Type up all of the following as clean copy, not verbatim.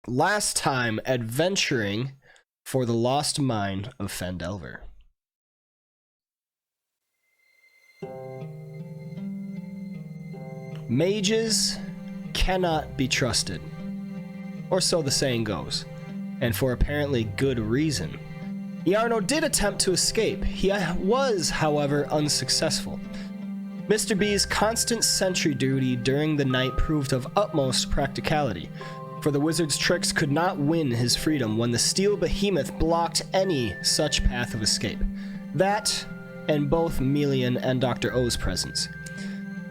last time adventuring for the lost mine of Phandelver. Mages cannot be trusted, or so the saying goes, and for apparently good reason. Yarno did attempt to escape. He was, however, unsuccessful. Mr. B's constant sentry duty during the night proved of utmost practicality, for the wizard's tricks could not win his freedom when the steel behemoth blocked any such path of escape. That, and both Melian and Dr. O's presence.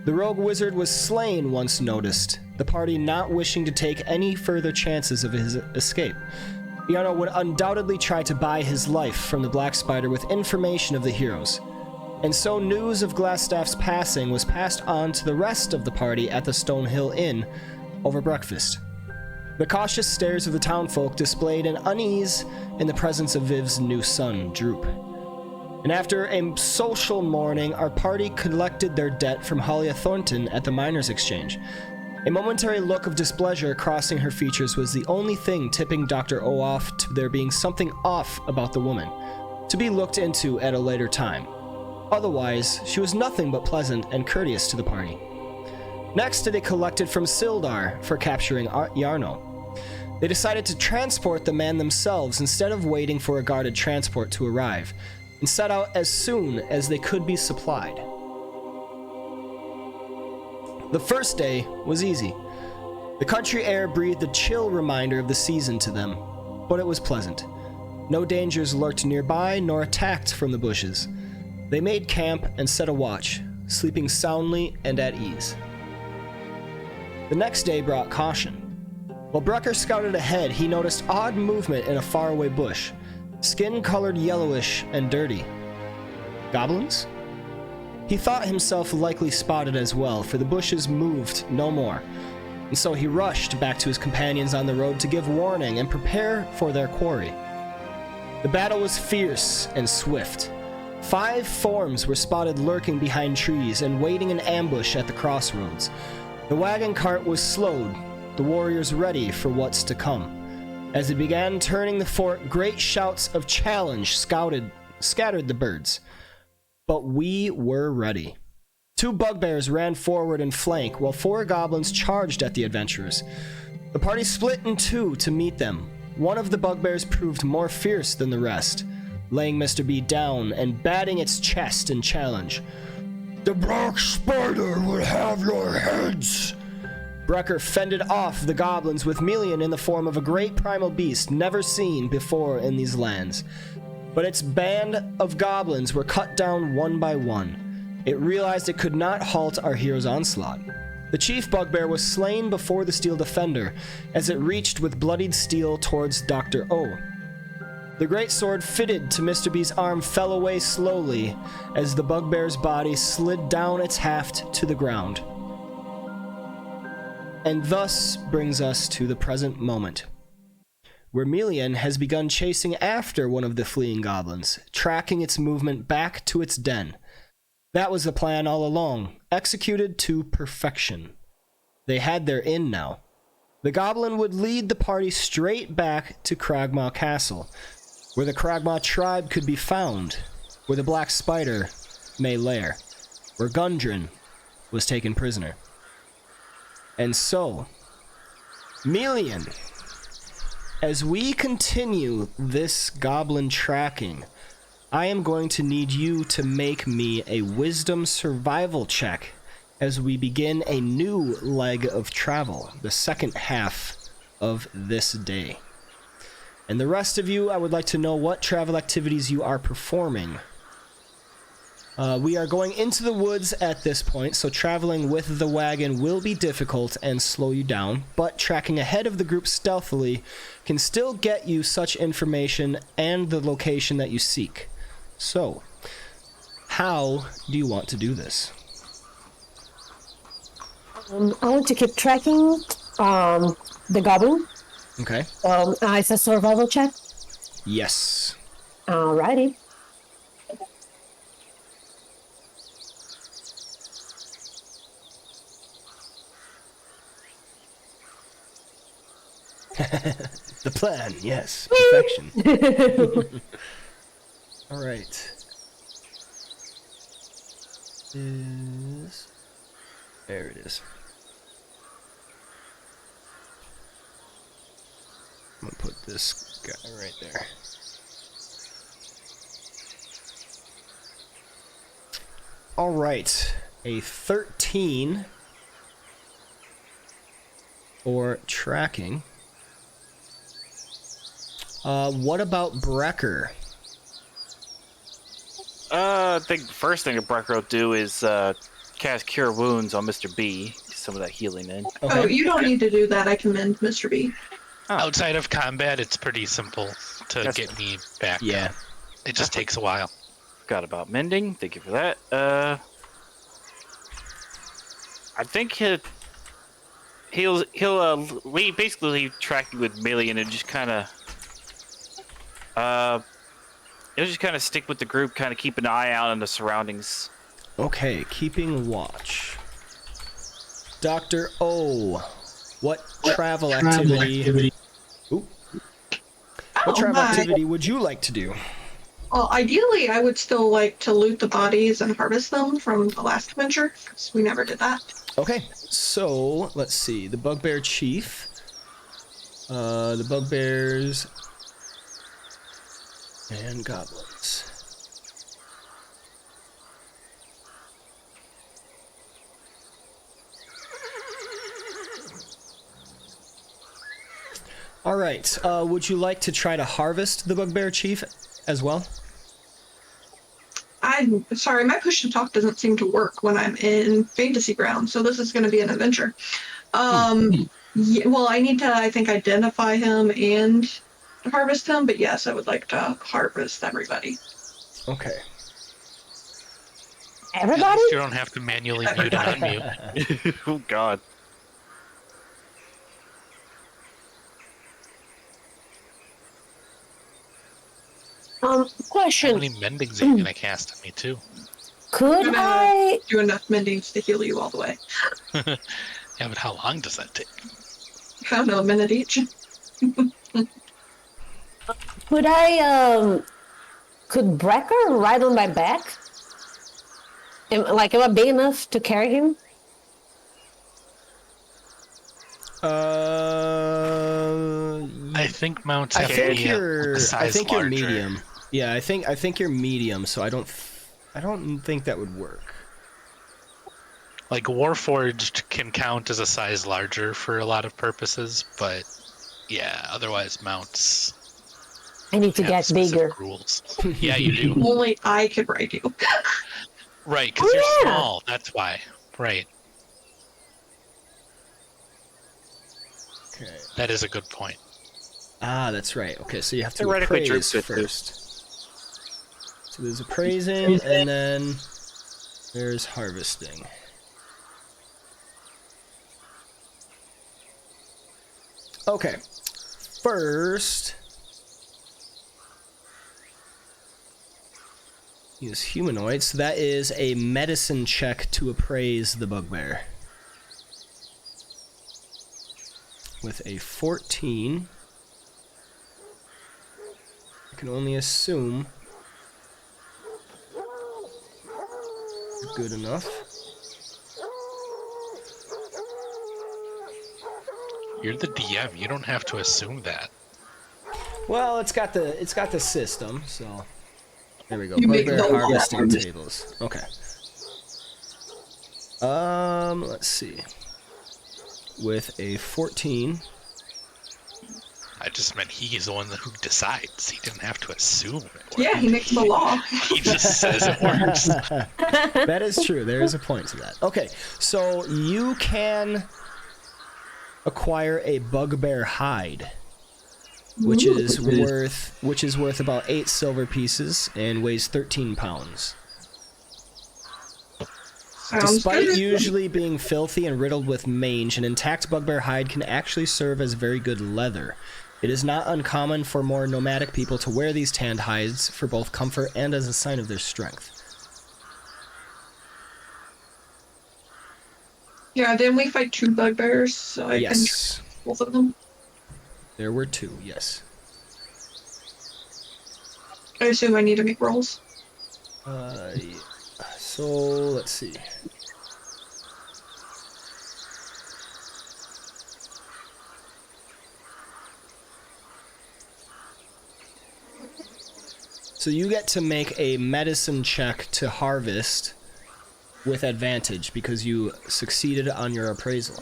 The rogue wizard was slain once noticed, the party not wishing to take any further chances of his escape. Yarno would undoubtedly try to buy his life from the Black Spider with information of the heroes. And so news of Glassstaff's passing was passed on to the rest of the party at the Stonehill Inn over breakfast. The cautious stares of the townfolk displayed an unease in the presence of Viv's new son, Droop. And after a social morning, our party collected their debt from Halia Thornton at the Miners' Exchange. A momentary look of displeasure crossing her features was the only thing tipping Dr. O off to there being something off about the woman, to be looked into at a later time. Otherwise, she was nothing but pleasant and courteous to the party. Next, they collected from Sildar for capturing Yarno. They decided to transport the man themselves instead of waiting for a guarded transport to arrive, and set out as soon as they could be supplied. The first day was easy. The country air breathed a chill reminder of the season to them, but it was pleasant. No dangers lurked nearby, nor attacked from the bushes. They made camp and set a watch, sleeping soundly and at ease. The next day brought caution. While Brucker scouted ahead, he noticed odd movement in a faraway bush, skin colored yellowish and dirty. Goblins? He thought himself likely spotted as well, for the bushes moved no more, and so he rushed back to his companions on the road to give warning and prepare for their quarry. The battle was fierce and swift. 5 forms were spotted lurking behind trees and waiting in ambush at the crossroads. The wagon cart was slowed, the warriors ready for what's to come. As they began turning the fort, great shouts of challenge scattered the birds. But we were ready. 2 bugbears ran forward and flank, while 4 goblins charged at the adventurers. The party split in 2 to meet them. One of the bugbears proved more fierce than the rest, laying Mr. B down and batting its chest in challenge. "The Black Spider will have your heads!" Brucker fended off the goblins with Melian in the form of a great primal beast never seen before in these lands. But its band of goblins were cut down one by one. It realized it could not halt our hero's onslaught. The chief bugbear was slain before the steel defender, as it reached with bloodied steel towards Dr. O. The great sword fitted to Mr. B's arm fell away slowly as the bugbear's body slid down its haft to the ground. And thus brings us to the present moment, where Melian has begun chasing after one of the fleeing goblins, tracking its movement back to its den. That was the plan all along, executed to perfection. They had their inn now. The goblin would lead the party straight back to Cragmaw Castle, where the Cragmaw tribe could be found, where the Black Spider may lair, where Gundren was taken prisoner. And so, Melian, as we continue this goblin tracking, I am going to need you to make me a wisdom survival check as we begin a new leg of travel, the second half of this day. And the rest of you, I would like to know what travel activities you are performing. We are going into the woods at this point, so traveling with the wagon will be difficult and slow you down, but tracking ahead of the group stealthily can still get you such information and the location that you seek. So, how do you want to do this? I want to keep tracking the goblin. Okay. It's a survival check. Yes. Alrighty. The plan, yes. Perfection. All right. There it is. I'm gonna put this guy right there. All right, a 13 for tracking. What about Brecker? I think the first thing a Brecker will do is cast Cure Wounds on Mr. B. Get some of that healing in. Okay. Oh, you don't need to do that. I commend Mr. B. Oh. Outside of combat, it's pretty simple to get me back Yeah. up. It just takes a while. Forgot about mending. Thank you for that. I think he'll leave tracking with Million and just kind of he'll just kind of stick with the group, kind of keep an eye out on the surroundings. Okay, keeping watch. Dr. O, what travel activity? Ooh. What travel activity would you like to do? Well, ideally, I would still like to loot the bodies and harvest them from the last adventure, because we never did that. Okay, so let's see. The Bugbear Chief. The Bugbears and Goblins. All right. Would you like to try to harvest the Bugbear Chief as well? I'm sorry, my push to talk doesn't seem to work when I'm in Fantasy Ground, so this is going to be an adventure. Yeah, well, I need to, I think, identify him and harvest him, but yes, I would like to harvest everybody. Okay. At Everybody? least you don't have to manually mute and unmute. Oh God. How Question. many mendings are you going to cast on me, too? Could I'm gonna I... do enough mendings to heal you all the way. Yeah, but how long does that take? I don't know, a minute each. Could I, Could Brecker ride on my back? Am I big enough to carry him? I think mounts I have to think be you're. a size I think you're larger. medium. Yeah, I think you're medium. So I don't think that would work. Like, Warforged can count as a size larger for a lot of purposes, but yeah, otherwise mounts I need to have get specific bigger. rules. Yeah, you do. Only I could ride you. Right, because Oh, you're yeah. small, that's why. Right, Okay. that is a good point. Ah, that's right. Okay, so you have to Theoretically, appraise troops with first. So there's appraising, and then there's harvesting. Okay. First, use humanoids. So that is a medicine check to appraise the bugbear. With a 14, I can only assume good enough. You're the DM, you don't have to assume that. Well, it's got the system, so there we go. You make Bugbear no harvesting harvest. tables. Okay. Let's see. With a 14. I just meant he's the one who decides. He didn't have to assume it works. Yeah, he makes the law. He just says it works. That is true. There is a point to that. Okay, so you can acquire a bugbear hide, which is worth about 8 silver pieces and weighs 13 pounds. Sounds Despite good. usually being filthy and riddled with mange, an intact bugbear hide can actually serve as very good leather. It is not uncommon for more nomadic people to wear these tanned hides for both comfort and as a sign of their strength. Yeah, then we fight 2 bugbears, so I can Yes. both of them. There were 2, yes. I assume I need to make rolls. Yeah. So, let's see. So you get to make a medicine check to harvest with advantage because you succeeded on your appraisal.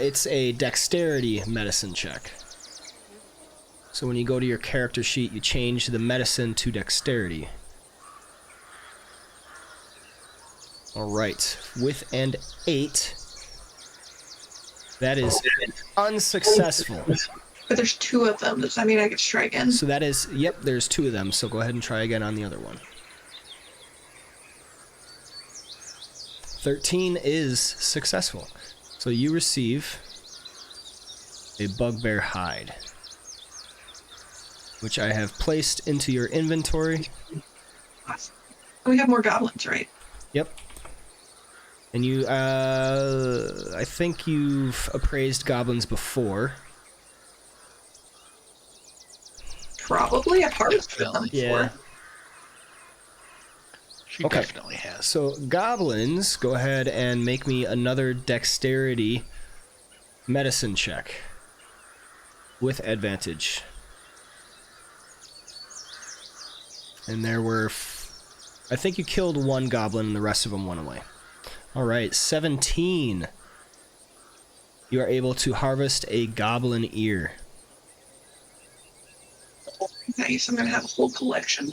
It's a dexterity medicine check. So when you go to your character sheet, you change the medicine to dexterity. Alright, with an 8, that is unsuccessful. But there's 2 of them. Does that mean I get to try again? So that is, yep, there's 2 of them, so go ahead and try again on the other one. 13 is successful. So you receive a bugbear hide, which I have placed into your inventory. Awesome. We have more goblins, right? Yep. And you, I think you've appraised goblins before. Probably. I've harvested them before. Yeah. She Okay. definitely has. So goblins, go ahead and make me another dexterity medicine check with advantage. And there were, I think you killed 1 goblin and the rest of them went away. All right, 17. You are able to harvest a goblin ear. Nice. I'm going to have a whole collection.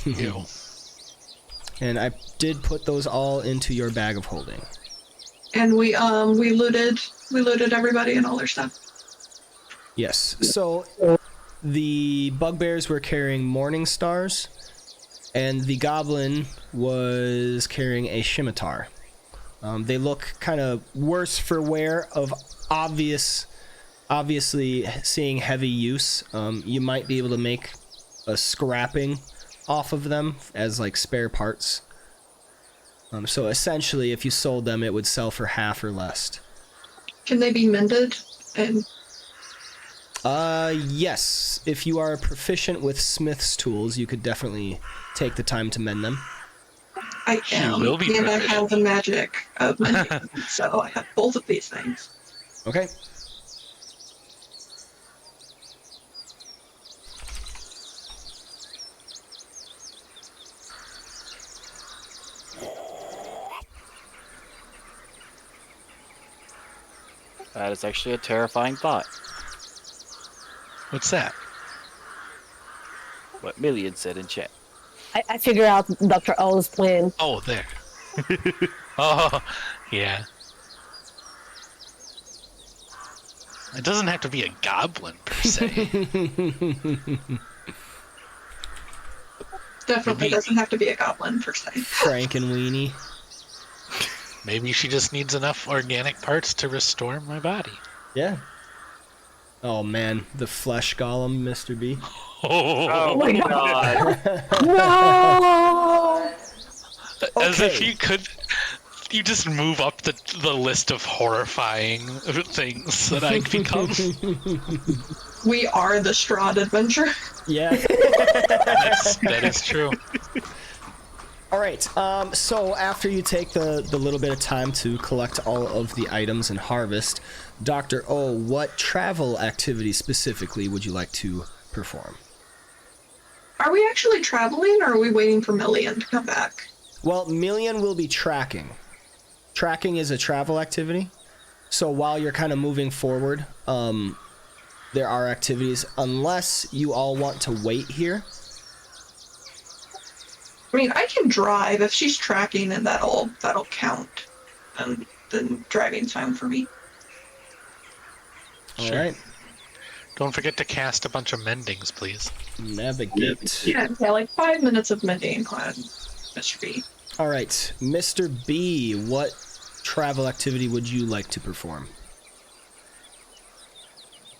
Ew. And I did put those all into your bag of holding. And we looted everybody and all their stuff. Yes. So the bugbears were carrying morning stars, and the goblin was carrying a scimitar. They look kind of worse for wear, of obviously seeing heavy use. You might be able to make a scrapping off of them as like spare parts. So essentially, if you sold them, it would sell for half or less. Can they be mended? And Yes. If you are proficient with smith's tools, you could definitely take the time to mend them. I am, will be and I proficient. have the magic of mending, so I have both of these things. Okay. That is actually a terrifying thought. What's that? What Million said in chat. I figure out Dr. O's plan. Oh, there. Oh, yeah. It doesn't have to be a goblin, per se. Definitely Maybe- doesn't have to be a goblin per se. Frank and Weenie. Maybe she just needs enough organic parts to restore my body. Yeah. Oh man, the flesh golem, Mr. B. Oh, my God. No! as if Okay. you could. You just move up the list of horrifying things that I become. We are the Strahd adventure. Yeah. That is true. All right. So after you take the little bit of time to collect all of the items and harvest, Dr. O, what travel activity specifically would you like to perform? Are we actually traveling, or are we waiting for Million to come back? Well, Million will be tracking. Tracking is a travel activity. So while you're kind of moving forward, there are activities, unless you all want to wait here. I mean, I can drive if she's tracking, and that'll count. And then driving's fine for me. All Sure. right. Don't forget to cast a bunch of mendings, please. Navigate. Yeah, like 5 minutes of mending on Mr. B. All right, Mr. B, what travel activity would you like to perform?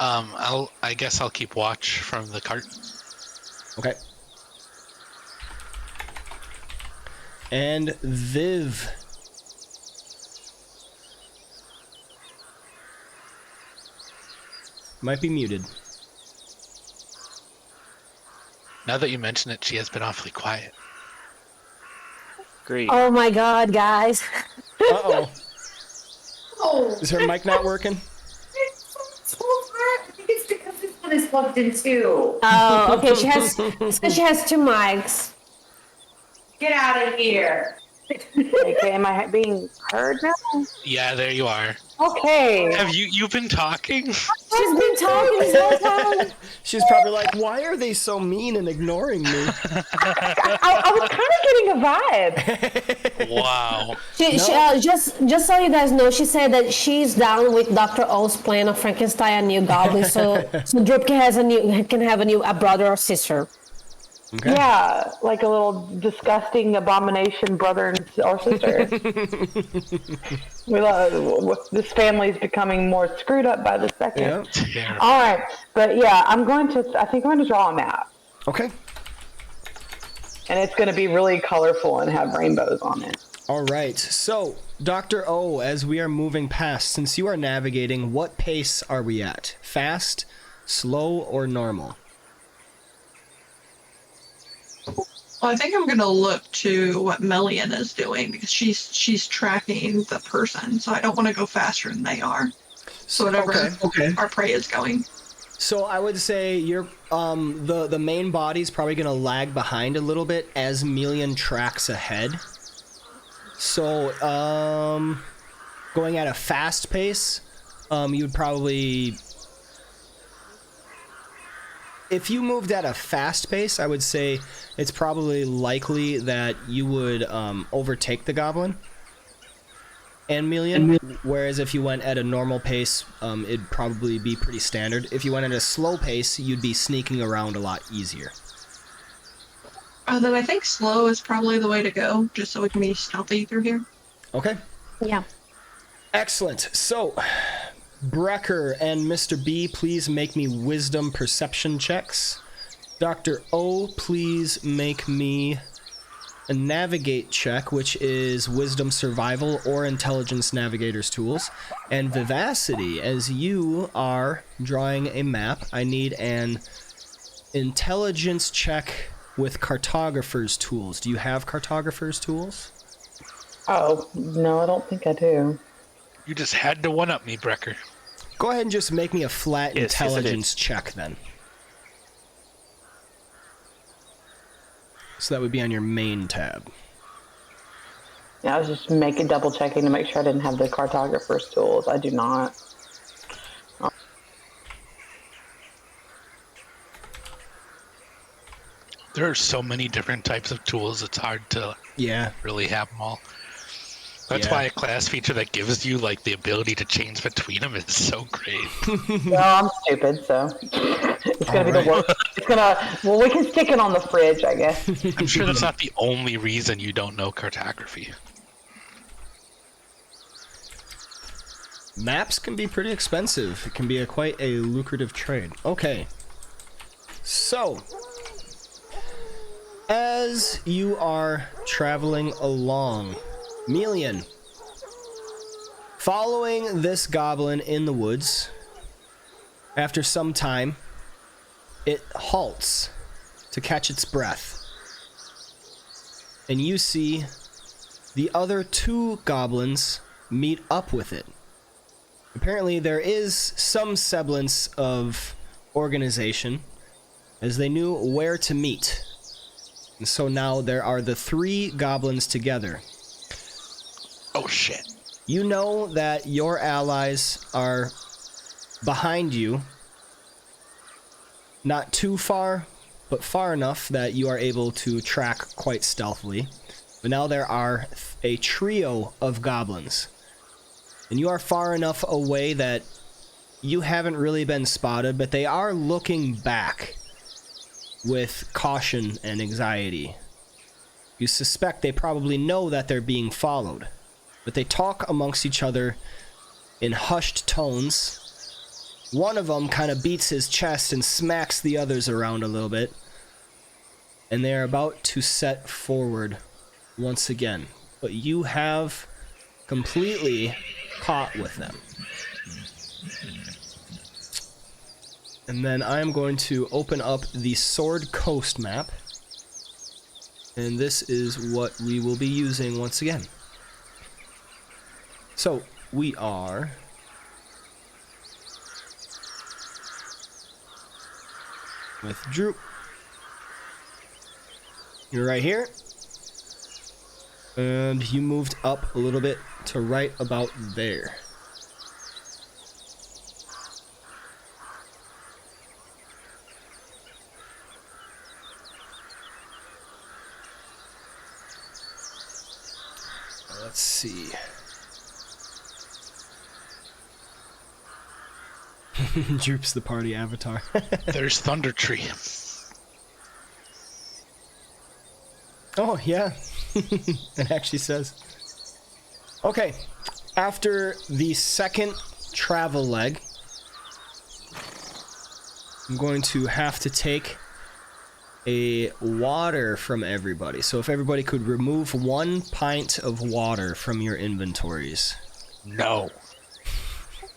I guess I'll keep watch from the cart. Okay. And Viv. Might be muted. Now that you mention it, she has been awfully quiet. Great. Oh my god, guys. Uh-oh. Oh. Is her mic not working? It's because this one is plugged in too. Oh, okay. She has 2 mics. Get out of here. Okay, am I being heard now? Yeah, there you are. Okay. Have you've been talking? She's been talking this whole time. She's probably like, why are they so mean and ignoring me? I was kind of getting a vibe. Wow. She, just so you guys know, she said that she's down with Dr. O's plan of Frankenstein, a new goblin, so Droop can have a brother or sister. Okay. Yeah, like a little disgusting abomination brother or sister. This family's becoming more screwed up by the second. Yeah. All right, but yeah, I think I'm going to draw a map. Okay. And it's going to be really colorful and have rainbows on it. All right. So, Dr. O, as we are moving past, since you are navigating, what pace are we at? Fast, slow, or normal? Well, I think I'm going to look to what Melian is doing because she's tracking the person, so I don't want to go faster than they are. So whatever our prey is going. So I would say you're the main body's probably going to lag behind a little bit as Melian tracks ahead. So going at a fast pace, you would probably, if you moved at a fast pace, I would say it's probably likely that you would overtake the goblin and Melian, whereas if you went at a normal pace, it'd probably be pretty standard. If you went at a slow pace, you'd be sneaking around a lot easier. Then I think slow is probably the way to go, just so we can be stealthy through here. Okay. Yeah. Excellent. So, Brecker and Mr. B, please make me wisdom perception checks. Dr. O, please make me a navigate check, which is wisdom survival or intelligence navigator's tools. And Vivacity, as you are drawing a map, I need an intelligence check with cartographer's tools. Do you have cartographer's tools? Oh, no, I don't think I do. You just had to one-up me, Brecker. Go ahead and just make me a flat Yes, intelligence check then. So that would be on your main tab. Yeah, I was just double checking to make sure I didn't have the cartographer's tools. I do not. There are so many different types of tools, it's hard to really have them all. That's why a class feature that gives you like the ability to change between them is so great. Well, I'm stupid, so it's gonna be the worst. Well, we can stick it on the fridge, I guess. I'm sure that's not the only reason you don't know cartography. Maps can be pretty expensive. It can be quite a lucrative trade. Okay. So, as you are traveling along, Melian, following this goblin in the woods, after some time, it halts to catch its breath. And you see the other 2 goblins meet up with it. Apparently there is some semblance of organization, as they knew where to meet. And so now there are the 3 goblins together. Oh shit. You know that your allies are behind you, not too far, but far enough that you are able to track quite stealthily. But now there are a trio of goblins. And you are far enough away that you haven't really been spotted, but they are looking back with caution and anxiety. You suspect they probably know that they're being followed, but they talk amongst each other in hushed tones. One of them kind of beats his chest and smacks the others around a little bit, and they are about to set forward once again. But you have completely caught with them. And then I'm going to open up the Sword Coast map. And this is what we will be using once again. So, we are... with Droop. You're right here. And you moved up a little bit to right about there. Let's see. Droop's the party avatar. There's Thunder Tree. Oh, yeah. It actually says. Okay. After the second travel leg, I'm going to have to take a water from everybody. So if everybody could remove 1 pint of water from your inventories. No.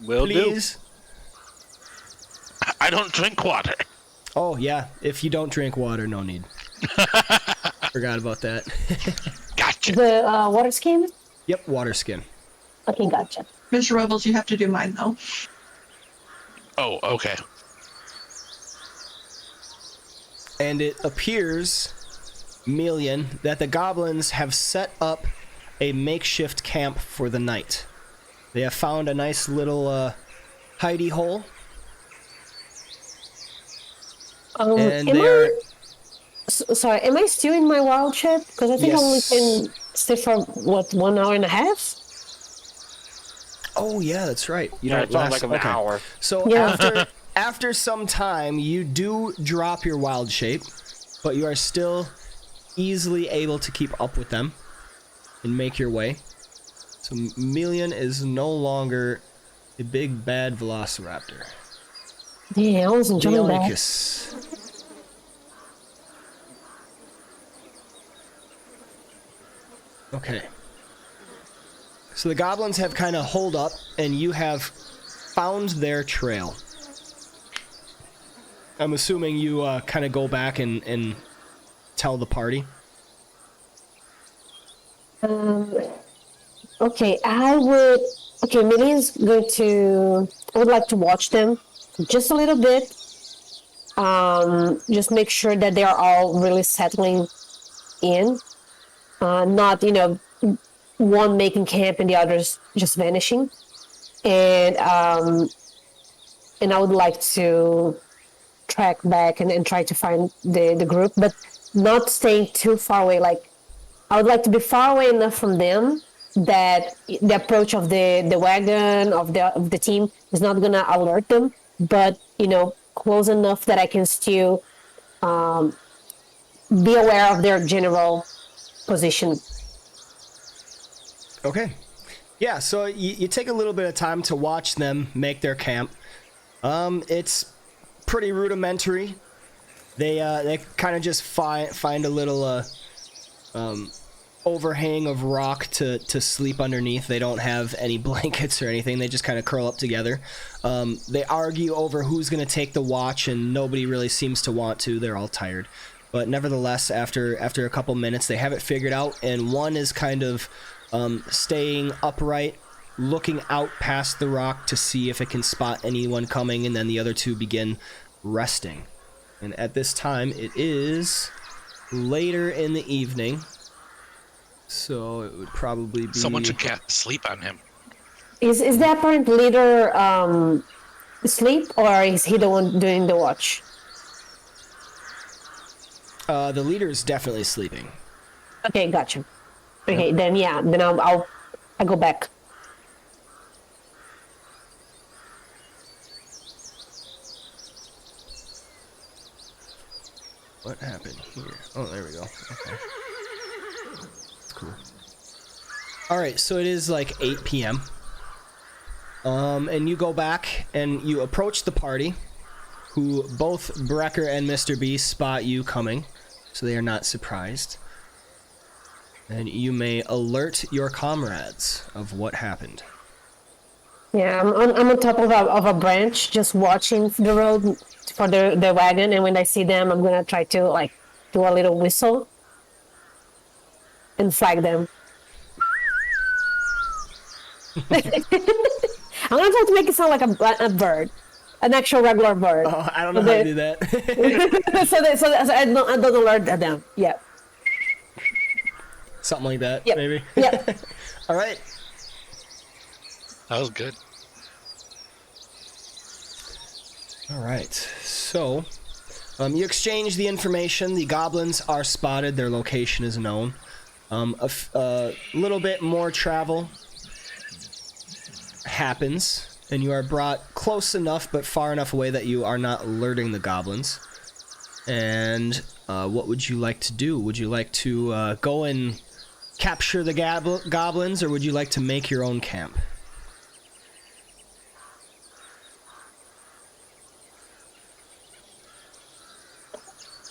Will do. Please. I don't drink water. Oh, yeah. If you don't drink water, no need. Forgot about that. Gotcha. The water skin? Yep, water skin. Okay, gotcha. Mr. Rebels, you have to do mine, though. Oh, okay. And it appears, Melian, that the goblins have set up a makeshift camp for the night. They have found a nice little hidey hole. And am they are... Sorry, am I still in my wild shape? Because I think I only Yes. can stay for, what, 1 hour and a half? Oh, yeah, that's right. You Yeah, don't it's on last... like an okay. hour. So Yeah. after some time, you do drop your wild shape, but you are still easily able to keep up with them and make your way. So Melian is no longer a big bad velociraptor. Yeah, I was enjoying that. Leonicus. Okay. So the goblins have kind of holed up, and you have found their trail. I'm assuming you kind of go back and tell the party. Okay, Million's going to... I would like to watch them just a little bit. Just make sure that they are all really settling in. Not, one making camp and the others just vanishing. And I would like to track back and try to find the group, but not staying too far away. Like, I would like to be far away enough from them that the approach of the wagon of the team is not gonna alert them, but close enough that I can still be aware of their general position. Okay. Yeah, so you take a little bit of time to watch them make their camp. It's pretty rudimentary. They kind of just find a little overhang of rock to sleep underneath. They don't have any blankets or anything. They just kind of curl up together. They argue over who's going to take the watch, and nobody really seems to want to. They're all tired. But nevertheless, after a couple minutes, they have it figured out, and one is kind of staying upright, looking out past the rock to see if it can spot anyone coming, and then the other two begin resting. And at this time, it is later in the evening, so it would probably be... Someone should cast sleep on him. Is the apparent leader asleep, or is he the one doing the watch? The leader is definitely sleeping. Okay, gotcha. Okay, then I'll go back. What happened here? Oh, there we go. Okay. That's cool. Alright, so it is like 8 p.m. And you go back and you approach the party, who both Brecker and Mr. B spot you coming, so they are not surprised. And you may alert your comrades of what happened. Yeah, I'm on top of a branch, just watching the road for the wagon, and when I see them, I'm gonna try to like do a little whistle and flag them. I'm gonna try to make it sound like a bird, an actual regular bird. Oh, I don't know how to do that. so I don't alert them. Yeah. Something like that, Yep. maybe. Yep. All right. That was good. All right. So, you exchange the information. The goblins are spotted. Their location is known. A little bit more travel happens, and you are brought close enough but far enough away that you are not alerting the goblins. And what would you like to do? Would you like to go and capture the goblins, or would you like to make your own camp?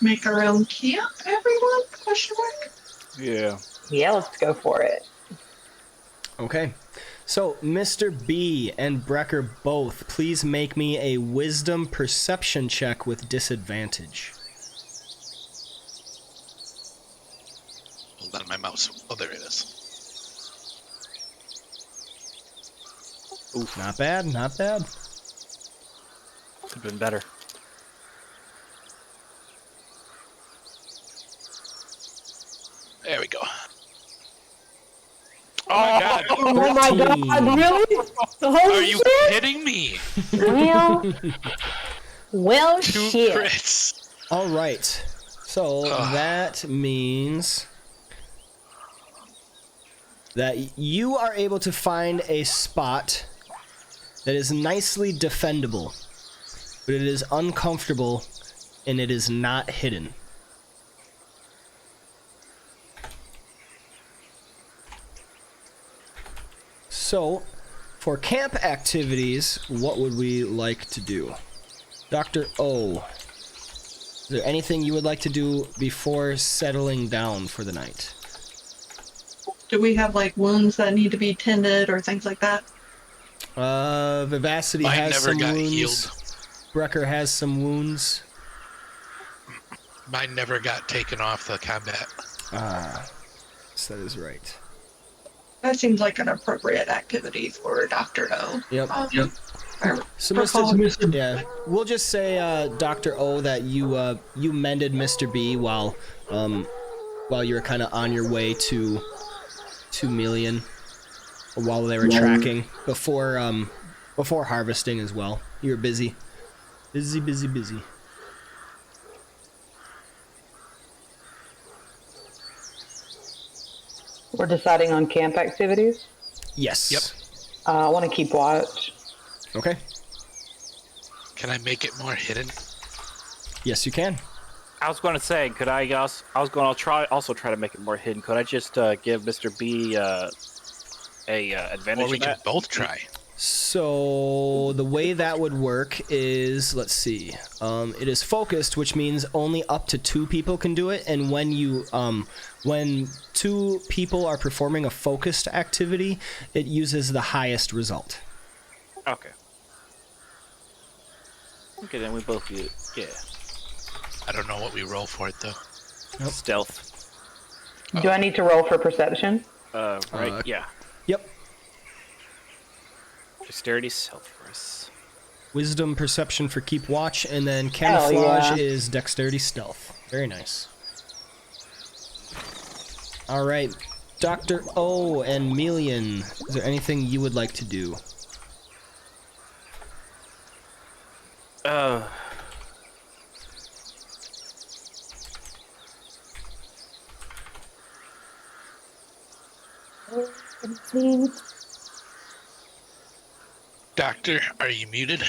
Make our own camp, everyone? Question mark. Yeah. Yeah, let's go for it. Okay. So, Mr. B and Brecker both, please make me a wisdom perception check with disadvantage. Hold on, my mouse. Oh, there it is. Oof. Not bad, not bad. Could have been better. There we go. Oh my god! Oh my god! Really? Holy Are you shit! kidding me? Well, Two shit. crits. All right. So that means that you are able to find a spot that is nicely defendable, but it is uncomfortable and it is not hidden. So, for camp activities, what would we like to do? Dr. O, is there anything you would like to do before settling down for the night? Do we have like wounds that need to be tended or things like that? Vivacity Mine has never some got wounds. healed. Brecker has some wounds. Mine never got taken off the combat. Yes, that is right. That seems like an appropriate activity for Dr. O. Yep. So, Recall. yeah, we'll just say, Dr. O, that you mended Mr. B while you were kind of on your way to 2 million, while they were tracking before harvesting as well. You were busy. Busy. We're deciding on camp activities. Yes. Yep. I want to keep watch. Okay. Can I make it more hidden? Yes, you can. I was going to say, could I? I'll try to make it more hidden. Could I just give Mr. B a advantage? Or we of can that? both try. So the way that would work is, let's see, it is focused, which means only up to 2 people can do it, and when 2 people are performing a focused activity, it uses the highest result. Okay. Okay, then we both do it. Yeah. I don't know what we roll for it, though. Nope. Stealth. Do I need to roll for perception? Right. Yeah. Yep. Dexterity, stealth for us. Wisdom, perception for keep watch, and then camouflage yeah. is dexterity, stealth. Very nice. All right, Dr. O and Melian, is there anything you would like to do? Doctor, are you muted?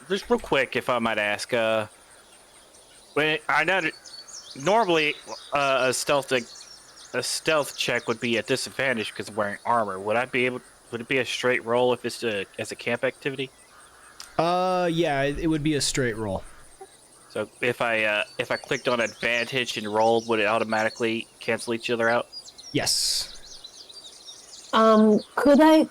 Just real quick, if I might ask, when I know normally a stealth check would be at disadvantage because I'm wearing armor. Would it be a straight roll if it's as a camp activity? Yeah, it would be a straight roll. So if I clicked on advantage and rolled, would it automatically cancel each other out? Yes. Could I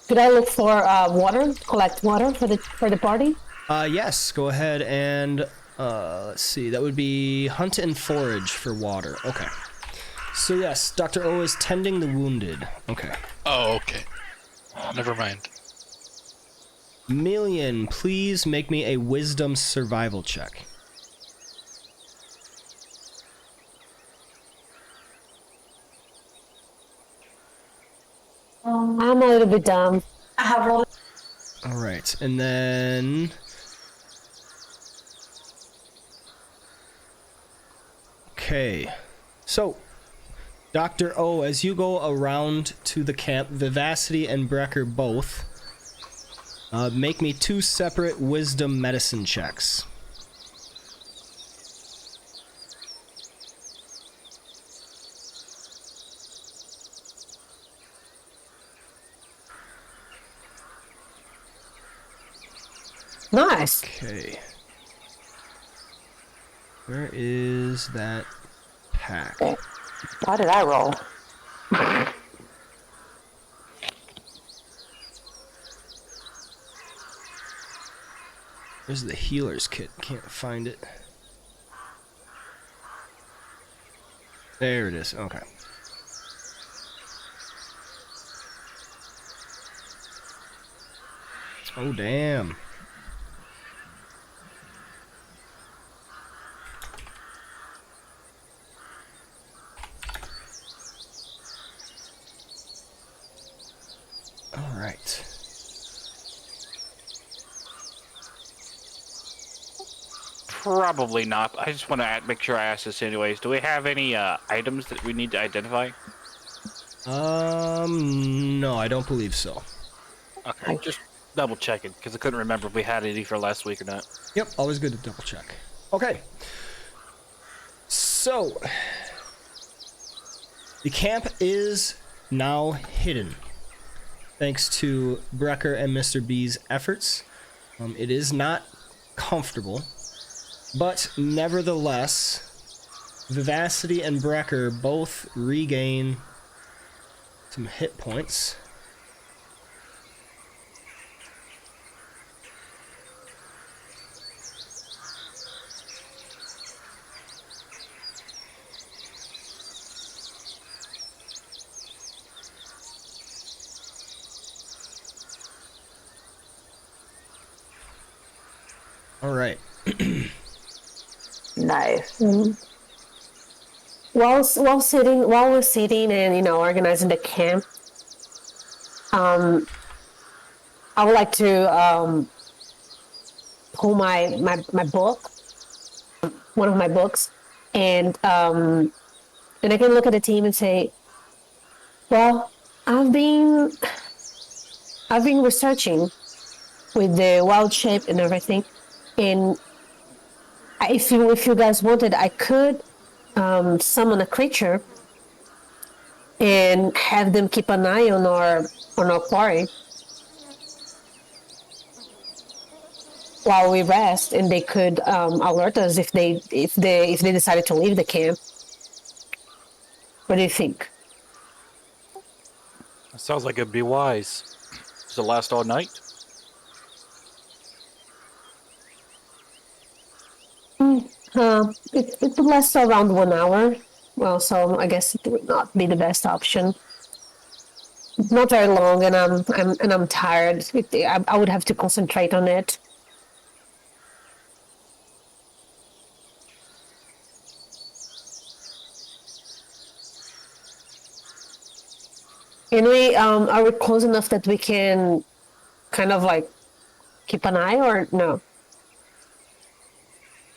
look for water? Collect water for the party? Yes. Go ahead and let's see. That would be hunt and forage for water. Okay. So yes, Dr. O is tending the wounded. Okay. Oh, okay. Never mind. Million, please make me a wisdom survival check. I'm a little bit dumb. I have rolled. All right, and then okay. So, Dr. O, as you go around to the camp, Vivacity and Brecker both make me 2 separate wisdom medicine checks. Nice. Okay. Where is that pack? Okay. Why did I roll? Where's the healer's kit? Can't find it. There it is. Okay. Oh, damn. All right. Probably not. I just want to make sure I ask this anyways. Do we have any items that we need to identify? No, I don't believe so. Okay, just double checking because I couldn't remember if we had any for last week or not. Yep, always good to double check. Okay. So, the camp is now hidden. Thanks to Brecker and Mr. B's efforts. It is not comfortable, but nevertheless, Vivacity and Brecker both regain some hit points. All right. Nice. While we're sitting and organizing the camp, I would like to pull my book, one of my books, and I can look at the team and say, well, I've been researching with the wild shape and everything, and if you guys wanted, I could summon a creature and have them keep an eye on our quarry while we rest, and they could alert us if they decided to leave the camp. What do you think? That sounds like it'd be wise. Does it last all night? It would last around 1 hour. Well, so I guess it would not be the best option. Not very long, and I'm tired. I would have to concentrate on it. And are we close enough that we can kind of like keep an eye, or no?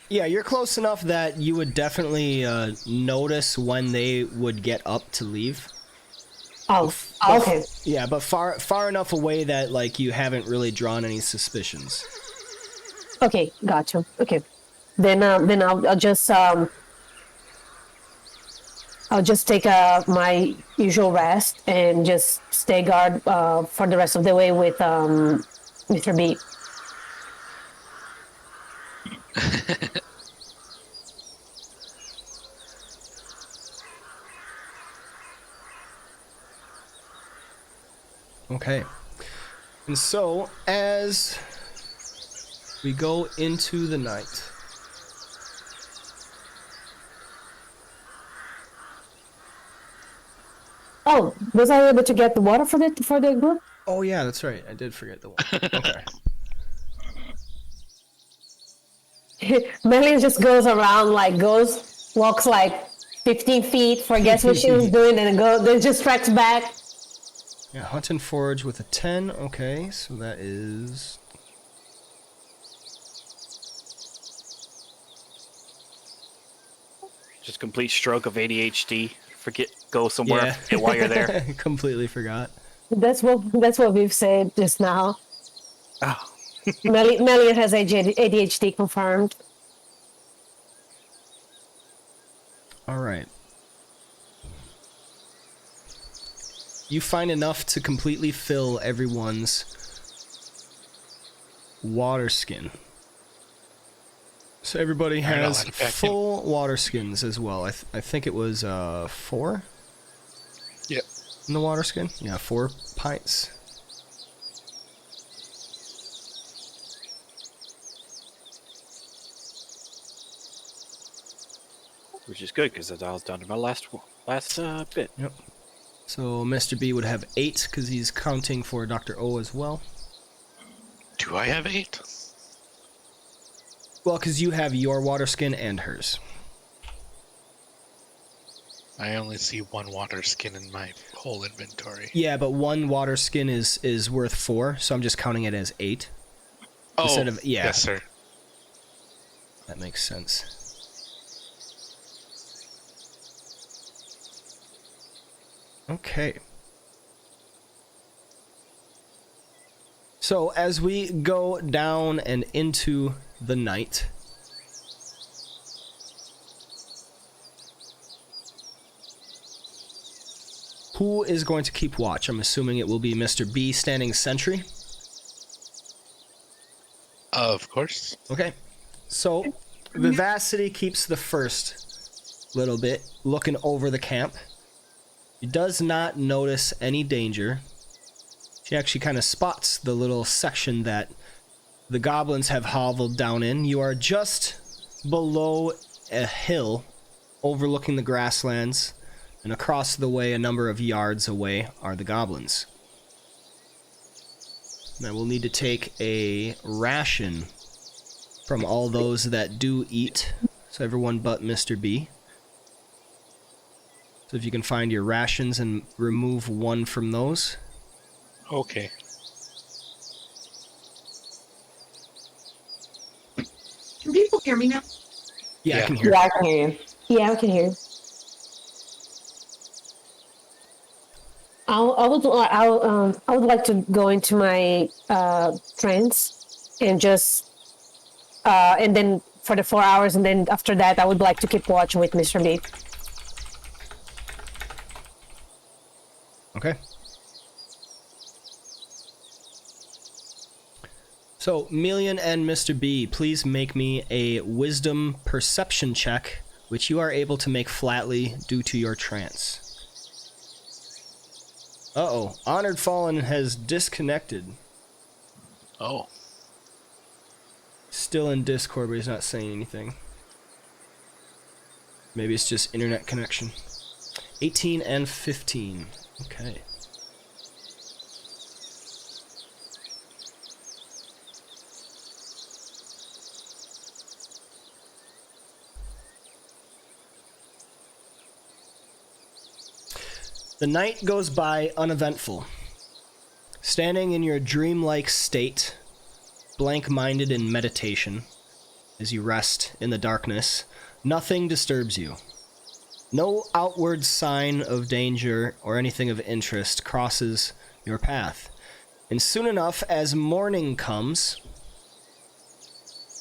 Yeah, you're close enough that you would definitely notice when they would get up to leave. Oh, okay. Yeah, but far enough away that like you haven't really drawn any suspicions. Okay, gotcha. Okay, then I'll just take my usual rest and just stay guard for the rest of the way with Mr. B. Okay. And so, as we go into the night, Oh, was I able to get the water for the group? oh yeah, that's right. I did forget the one. Okay. Melly just goes around, walks like 15 feet, forgets what she was doing, and then just tracks back. Yeah, hunt and forage with a 10. Okay, so that is... Just complete stroke of ADHD. Go somewhere while you're there. Completely forgot. That's what we've said just now. Oh. Melly has ADHD confirmed. All right. You find enough to completely fill everyone's water skin. So everybody has full water skins as well. I think it was 4? Yep. In the water skin? Yeah, 4 pints. Which is good, because that was down to my last bit. Yep. So Mr. B would have 8, because he's counting for Dr. O as well. Do I have 8? Well, because you have your water skin and hers. I only see 1 water skin in my whole inventory. Yeah, but 1 water skin is worth 4, so I'm just counting it as 8. Oh, instead of, yeah. Yes, sir. That makes sense. Okay. So as we go down and into the night, who is going to keep watch? I'm assuming it will be Mr. B standing sentry. Of course. Okay. So Vivacity keeps the first little bit, looking over the camp. He does not notice any danger. She actually kind of spots the little section that the goblins have hoveled down in. You are just below a hill overlooking the grasslands, and across the way, a number of yards away, are the goblins. Now we'll need to take a ration from all those that do eat. So everyone but Mr. B. So if you can find your rations and remove 1 from those. Okay. Can people hear me now? Yeah, Yeah. I can hear. Yeah, I can hear you. Yeah, I can hear. I would like to go into my trance and just and then for the 4 hours, and then after that I would like to keep watch with Mr. B. Okay. So, Million and Mr. B, please make me a wisdom perception check, which you are able to make flatly due to your trance. Uh-oh. Honored Fallen has disconnected. Oh. Still in Discord, but he's not saying anything. Maybe it's just internet connection. 18 and 15. Okay. The night goes by uneventful. Standing in your dreamlike state, blank-minded in meditation, as you rest in the darkness, nothing disturbs you. No outward sign of danger or anything of interest crosses your path. And soon enough, as morning comes,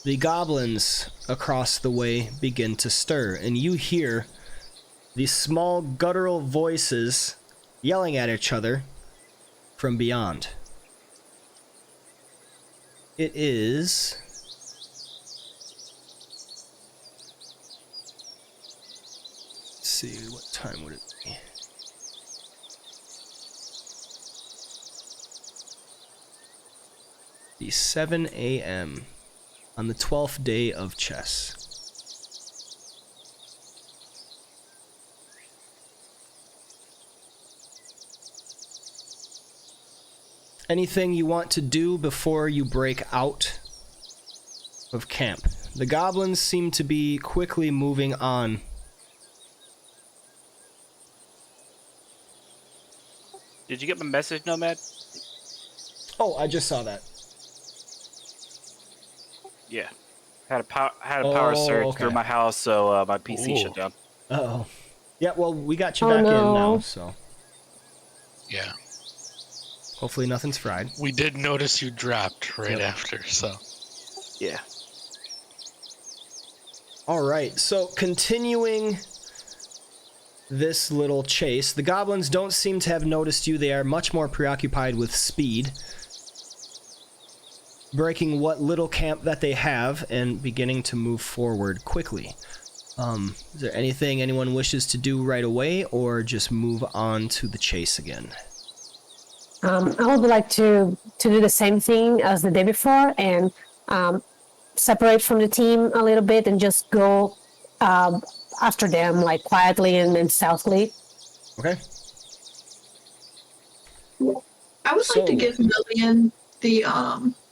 the goblins across the way begin to stir, and you hear these small guttural voices yelling at each other from beyond. It is see, what time would it be? Be 7 a.m. on the 12th day of chess. Anything you want to do before you break out of camp? The goblins seem to be quickly moving on. Did you get my message, Nomad? Oh, I just saw that. Yeah. Had a power surge okay. through my house, so my PC shut down. Uh-oh. Yeah, well, we got you back in now, so... Yeah. Hopefully nothing's fried. We did notice you dropped right after, so... Yeah. Alright, so continuing this little chase, the goblins don't seem to have noticed you. They are much more preoccupied with speed, breaking what little camp that they have and beginning to move forward quickly. Is there anything anyone wishes to do right away, or just move on to the chase again? I would like to do the same thing as the day before and separate from the team a little bit and just go after them, like quietly and stealthily. Okay. I would like to give Lillian the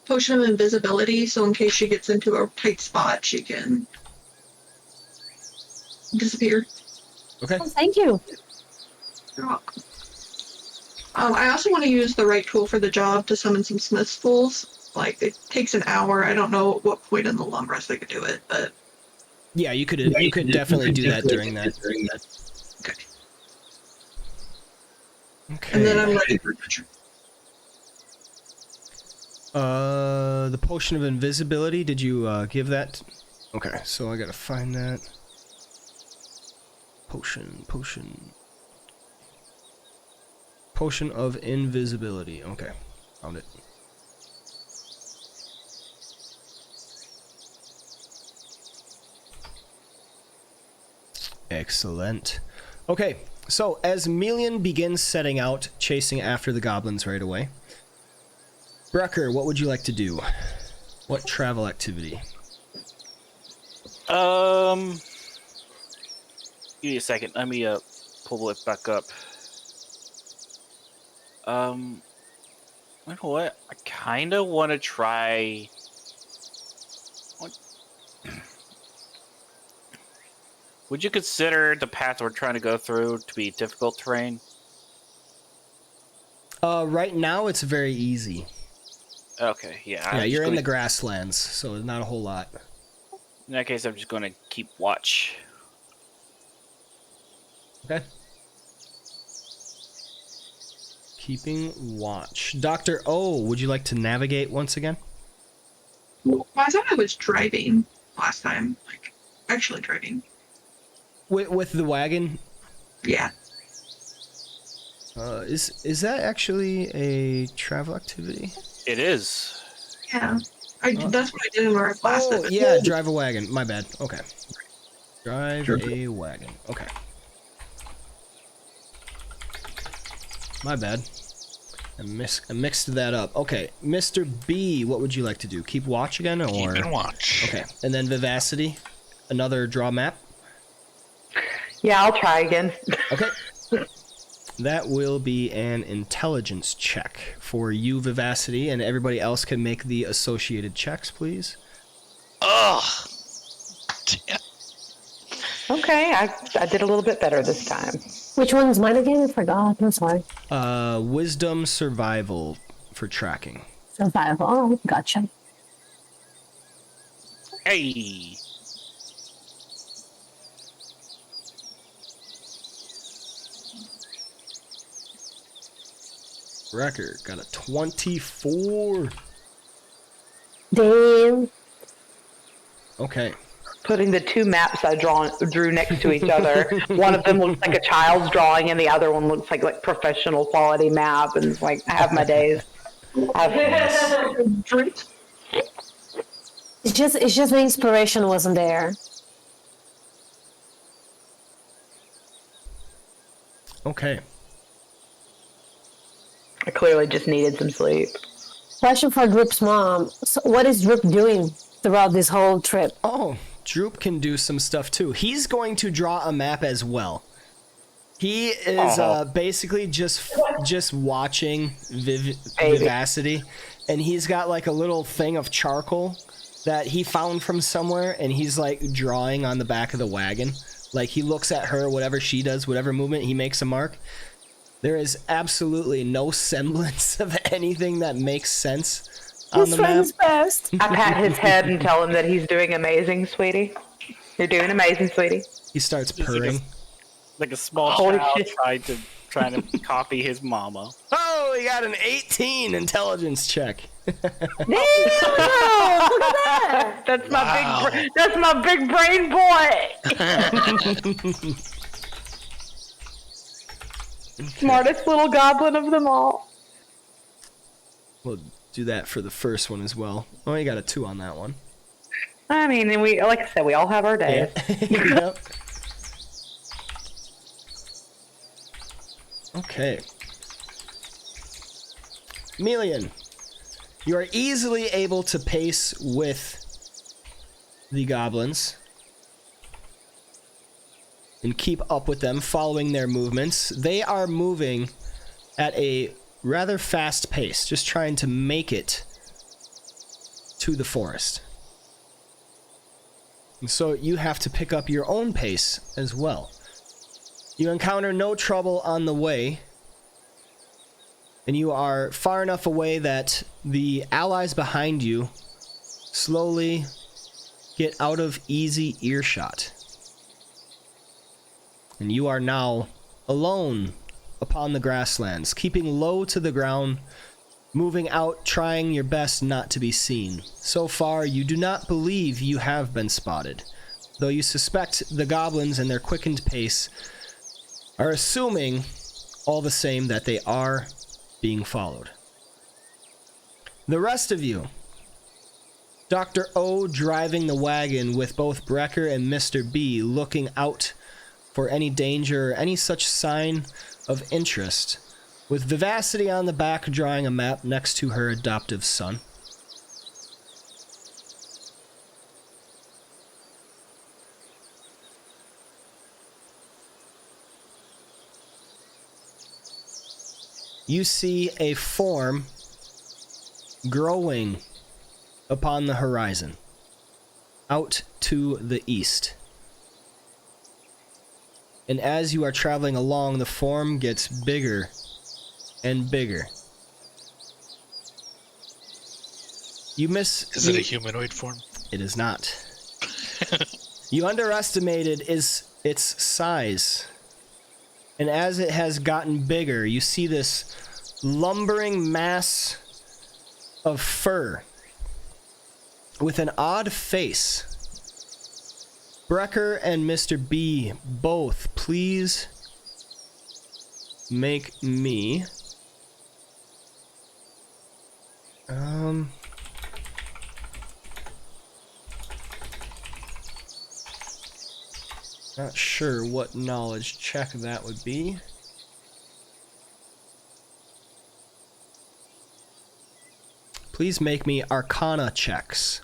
potion of invisibility, so in case she gets into a tight spot, she can disappear. Okay. Oh, thank you. You're welcome. I also want to use the right tool for the job to summon some smith's tools. Like, it takes an hour. I don't know at what point in the long rest I could do it, but... Yeah, you could definitely do that during that. Okay. Okay. And then I'm ready for adventure. The potion of invisibility, did you give that? Okay, so I gotta find that. Potion of invisibility. Okay, found it. Excellent. Okay, so as Melian begins setting out, chasing after the goblins right away, Brecker, what would you like to do? What travel activity? Give me a second. Let me pull it back up. You know what? I kind of want to try. Would you consider the path we're trying to go through to be difficult terrain? Right now it's very easy. Okay, yeah. Yeah, you're in the grasslands, so not a whole lot. In that case, I'm just going to keep watch. Okay. Keeping watch. Dr. O, would you like to navigate once again? Well, I thought I was driving last time. Like, actually driving. With the wagon? Yeah. Is that actually a travel activity? It is. Yeah. That's what I did in our class. Oh, yeah, drive a wagon. My bad. Okay. Drive a wagon. Okay. My bad. I mixed that up. Okay, Mr. B, what would you like to do? Keep watch again, or keep watch? Okay, and then vivacity, another draw map. Yeah, I'll try again. Okay. That will be an intelligence check for you, Vivacity, and everybody else can make the associated checks, please. Ugh. Damn. Okay, I did a little bit better this time. Which one's mine again? I forgot. I'm sorry. Wisdom survival for tracking. Survival. Oh, gotcha. Hey. Record got a 24. Damn. Okay. Putting the two maps I drew next to each other. One of them looks like a child's drawing, and the other one looks like professional quality map. And it's like, I have my days. It's just the inspiration wasn't there. Okay. I clearly just needed some sleep. Question for Droop's mom. So what is Droop doing throughout this whole trip? Oh, Droop can do some stuff too. He's going to draw a map as well. He is basically just watching Vivacity, and he's got like a little thing of charcoal that he found from somewhere, and he's like drawing on the back of the wagon. Like he looks at her, whatever she does, whatever movement, he makes a mark. There is absolutely no semblance of anything that makes sense on the map. His best. I pat his head and tell him that he's doing amazing, sweetie. You're doing amazing, sweetie. He starts purring. Like a small Holy child shit. trying to copy his mama. Oh, he got an 18 intelligence check. Damn, look at that. That's my big brain boy. Smartest little goblin of them all. We'll do that for the first one as well. Oh, you got a 2 on that one. I mean, and we, like I said, we all have our days. Yep. Okay. Melian, you are easily able to pace with the goblins and keep up with them, following their movements. They are moving at a rather fast pace, just trying to make it to the forest. And so you have to pick up your own pace as well. You encounter no trouble on the way, and you are far enough away that the allies behind you slowly get out of easy earshot. And you are now alone upon the grasslands, keeping low to the ground, moving out, trying your best not to be seen. So far, you do not believe you have been spotted, though you suspect the goblins and their quickened pace are assuming all the same that they are being followed. The rest of you, Dr. O driving the wagon with both Brecker and Mr. B looking out for any danger or any such sign of interest, with Vivacity on the back drawing a map next to her adoptive son. You see a form growing upon the horizon, out to the east. And as you are traveling along, the form gets bigger and bigger. Is it a humanoid form? It is not. You underestimated its size. And as it has gotten bigger, you see this lumbering mass of fur with an odd face. Brecker and Mr. B, both, please make me not sure what knowledge check that would be. Please make me Arcana checks.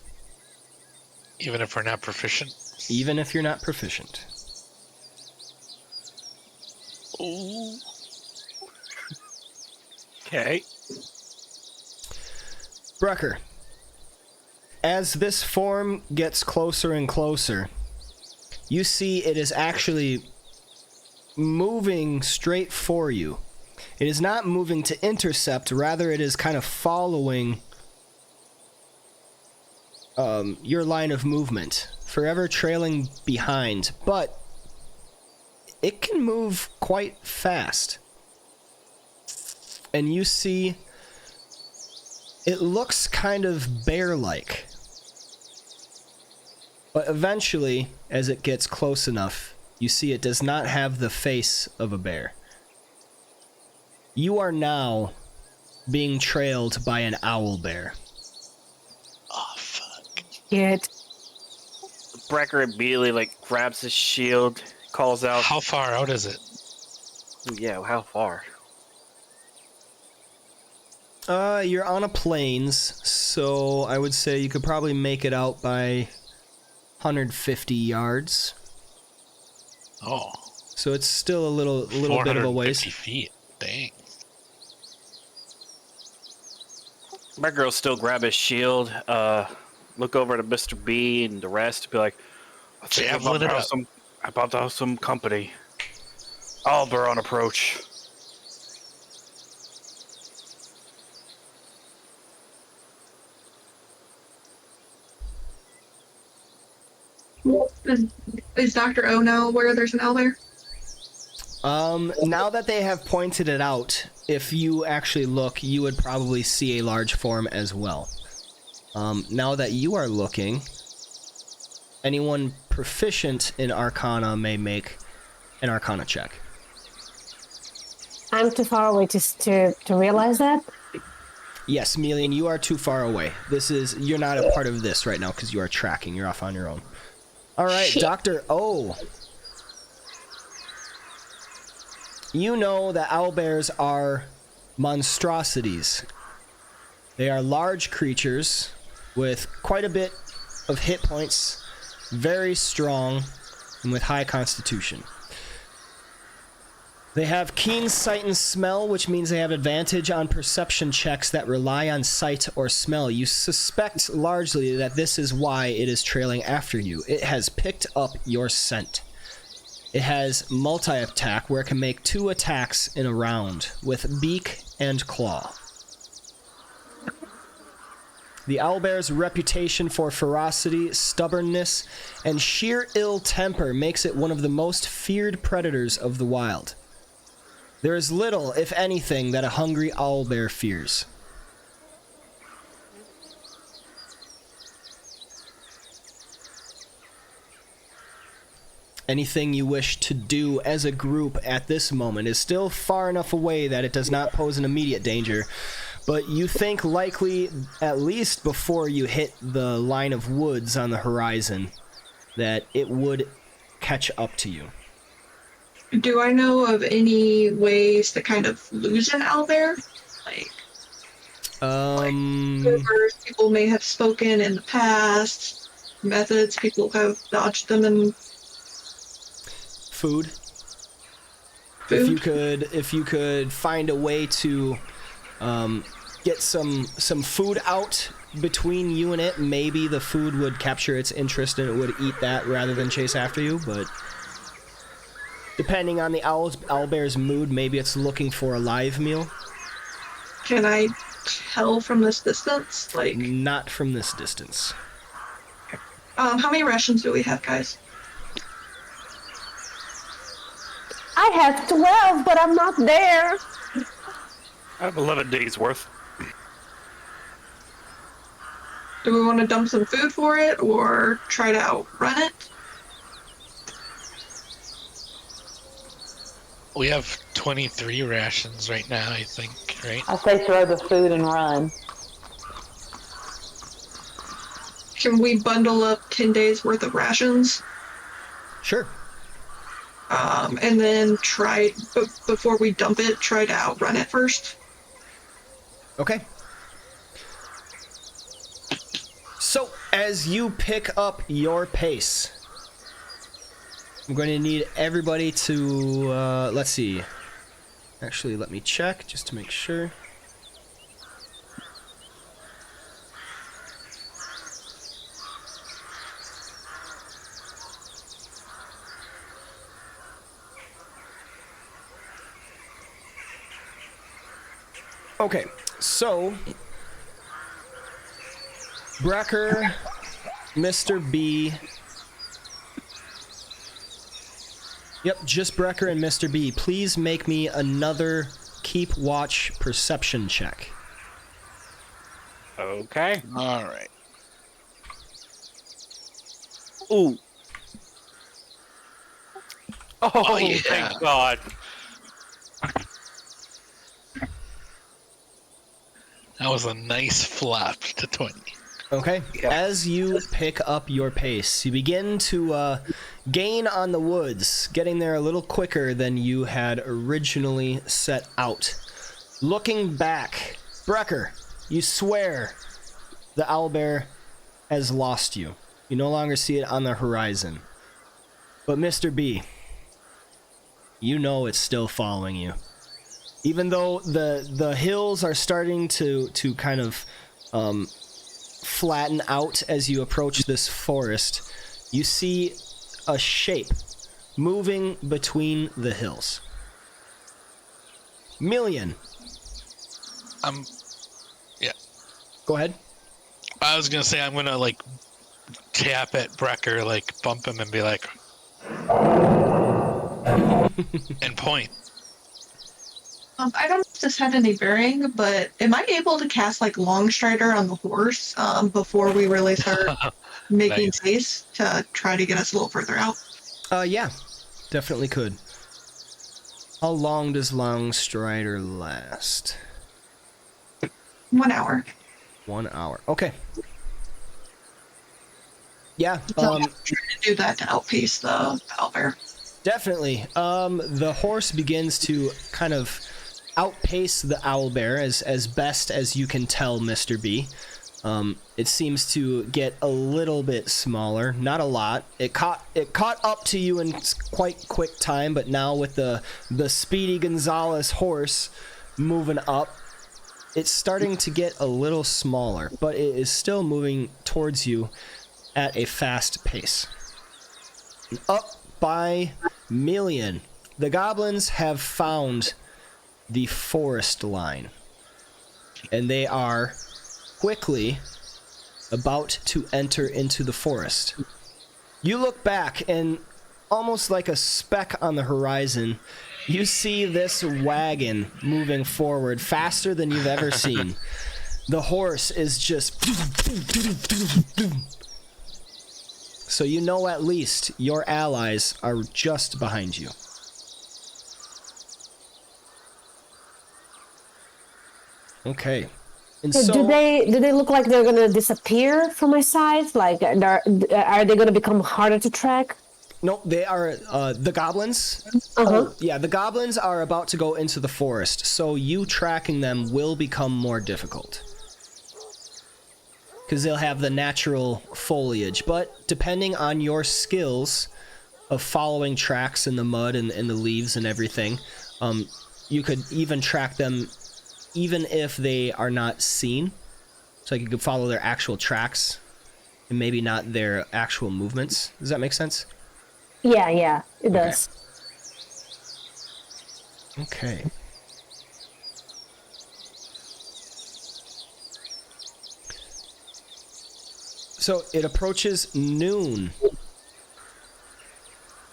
Even if we're not proficient? Even if you're not proficient. Ooh. Okay. Brecker, as this form gets closer and closer, you see it is actually moving straight for you. It is not moving to intercept, rather it is kind of following your line of movement, forever trailing behind, but it can move quite fast. And you see it looks kind of bear-like. But eventually, as it gets close enough, you see it does not have the face of a bear. You are now being trailed by an owl bear. Oh, fuck. It. Brecker immediately grabs his shield, calls out. How far out is it? Yeah, how far? You're on a plains, so I would say you could probably make it out by 150 yards. Oh. So it's still a little bit of a ways. 450 feet. Dang. My girl still grab his shield, look over to Mr. B and the rest, be like, I think I'm about to have some company. Albert on approach. Is Dr. O know where there's an owl there? Now that they have pointed it out, if you actually look, you would probably see a large form as well. Now that you are looking, anyone proficient in Arcana may make an Arcana check. I'm too far away to realize that. Yes, Melian, you are too far away. You're not a part of this right now because you are tracking. You're off on your own. All right, Shit. Dr. O. You know that owlbears are monstrosities. They are large creatures with quite a bit of hit points, very strong, and with high constitution. They have keen sight and smell, which means they have advantage on perception checks that rely on sight or smell. You suspect largely that this is why it is trailing after you. It has picked up your scent. It has multi-attack, where it can make 2 attacks in a round, with beak and claw. The owlbear's reputation for ferocity, stubbornness, and sheer ill temper makes it one of the most feared predators of the wild. There is little, if anything, that a hungry owlbear fears. Anything you wish to do as a group at this moment is still far enough away that it does not pose an immediate danger, but you think likely, at least before you hit the line of woods on the horizon, that it would catch up to you. Do I know of any ways to kind of lose an owlbear? Like rumors people may have spoken in the past, methods people have dodged them in. Food. If you could find a way to get some food out between you and it, maybe the food would capture its interest and it would eat that rather than chase after you, but depending on the owlbear's mood, maybe it's looking for a live meal. Can I tell from this distance? Like, not from this distance. How many rations do we have, guys? I have 12, but I'm not there. I have 11 days worth. Do we want to dump some food for it or try to outrun it? We have 23 rations right now, I think, right? I say throw the food and run. Can we bundle up 10 days worth of rations? Sure. And then before we dump it, try to outrun it first. Okay. So, as you pick up your pace, I'm going to need everybody to, let's see. Actually, let me check just to make sure. Okay, so Brecker, Mr. B. Yep, just Brecker and Mr. B. Please make me another keep watch perception check. Okay. All right. Ooh. Oh, yeah. Thank God. That was a nice flop to 20. Okay. Yeah. As you pick up your pace, you begin to gain on the woods, getting there a little quicker than you had originally set out. Looking back, Brecker, you swear the owlbear has lost you. You no longer see it on the horizon. But Mr. B, you know it's still following you. Even though the hills are starting to kind of flatten out as you approach this forest, you see a shape moving between the hills. Million. Yeah. Go ahead. I was gonna say I'm gonna like tap at Brecker, like bump him and be like, and point. I don't know if this had any bearing, but am I able to cast like Long Strider on the horse before we really start making pace to try to get us a little further out? Yeah, definitely could. How long does Long Strider last? 1 hour. 1 hour. Okay. Yeah. So I'm trying to do that to outpace the owlbear. Definitely. The horse begins to kind of outpace the owlbear as best as you can tell, Mr. B. It seems to get a little bit smaller, not a lot. It caught up to you in quite quick time, but now with the Speedy Gonzalez horse moving up, it's starting to get a little smaller, but it is still moving towards you at a fast pace. Up by Million, the goblins have found the forest line, and they are quickly about to enter into the forest. You look back, and almost like a speck on the horizon, you see this wagon moving forward faster than you've ever seen. The horse is just... So you know at least your allies are just behind you. Okay. And so, do they look like they're gonna disappear from my side? Like, are they gonna become harder to track? No, they are the goblins. Oh, yeah, the goblins are about to go into the forest, so you tracking them will become more difficult. Because they'll have the natural foliage, but depending on your skills of following tracks in the mud and the leaves and everything, you could even track them even if they are not seen. So you could follow their actual tracks and maybe not their actual movements. Does that make sense? Yeah, it does. Okay. So it approaches noon.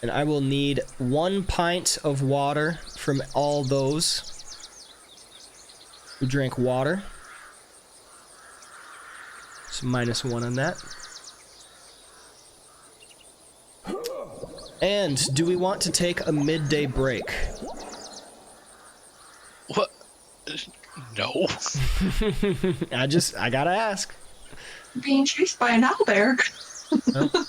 And I will need 1 pint of water from all those who drink water. So -1 on that. And do we want to take a midday break? What? No. I gotta ask. Being chased by an owlbear. Oh.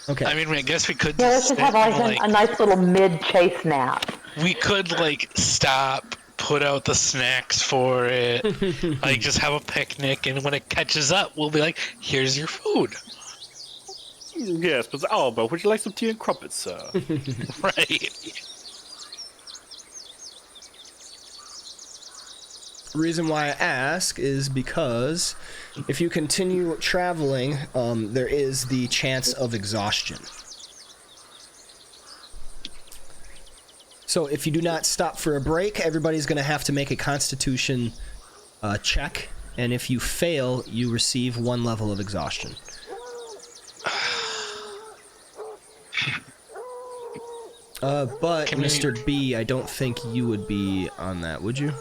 Okay. I mean, I guess we could. Yeah, let's just have a nice little mid-chase nap. We could like stop, put out the snacks for it, like just have a picnic, and when it catches up, we'll be like, "Here's your food." Yes, but but would you like some tea and crumpets, sir? Right. The reason why I ask is because if you continue traveling, there is the chance of exhaustion. So if you do not stop for a break, everybody's going to have to make a Constitution check, and if you fail, you receive 1 level of exhaustion. But Mr. B, I don't think you would be on that, would you?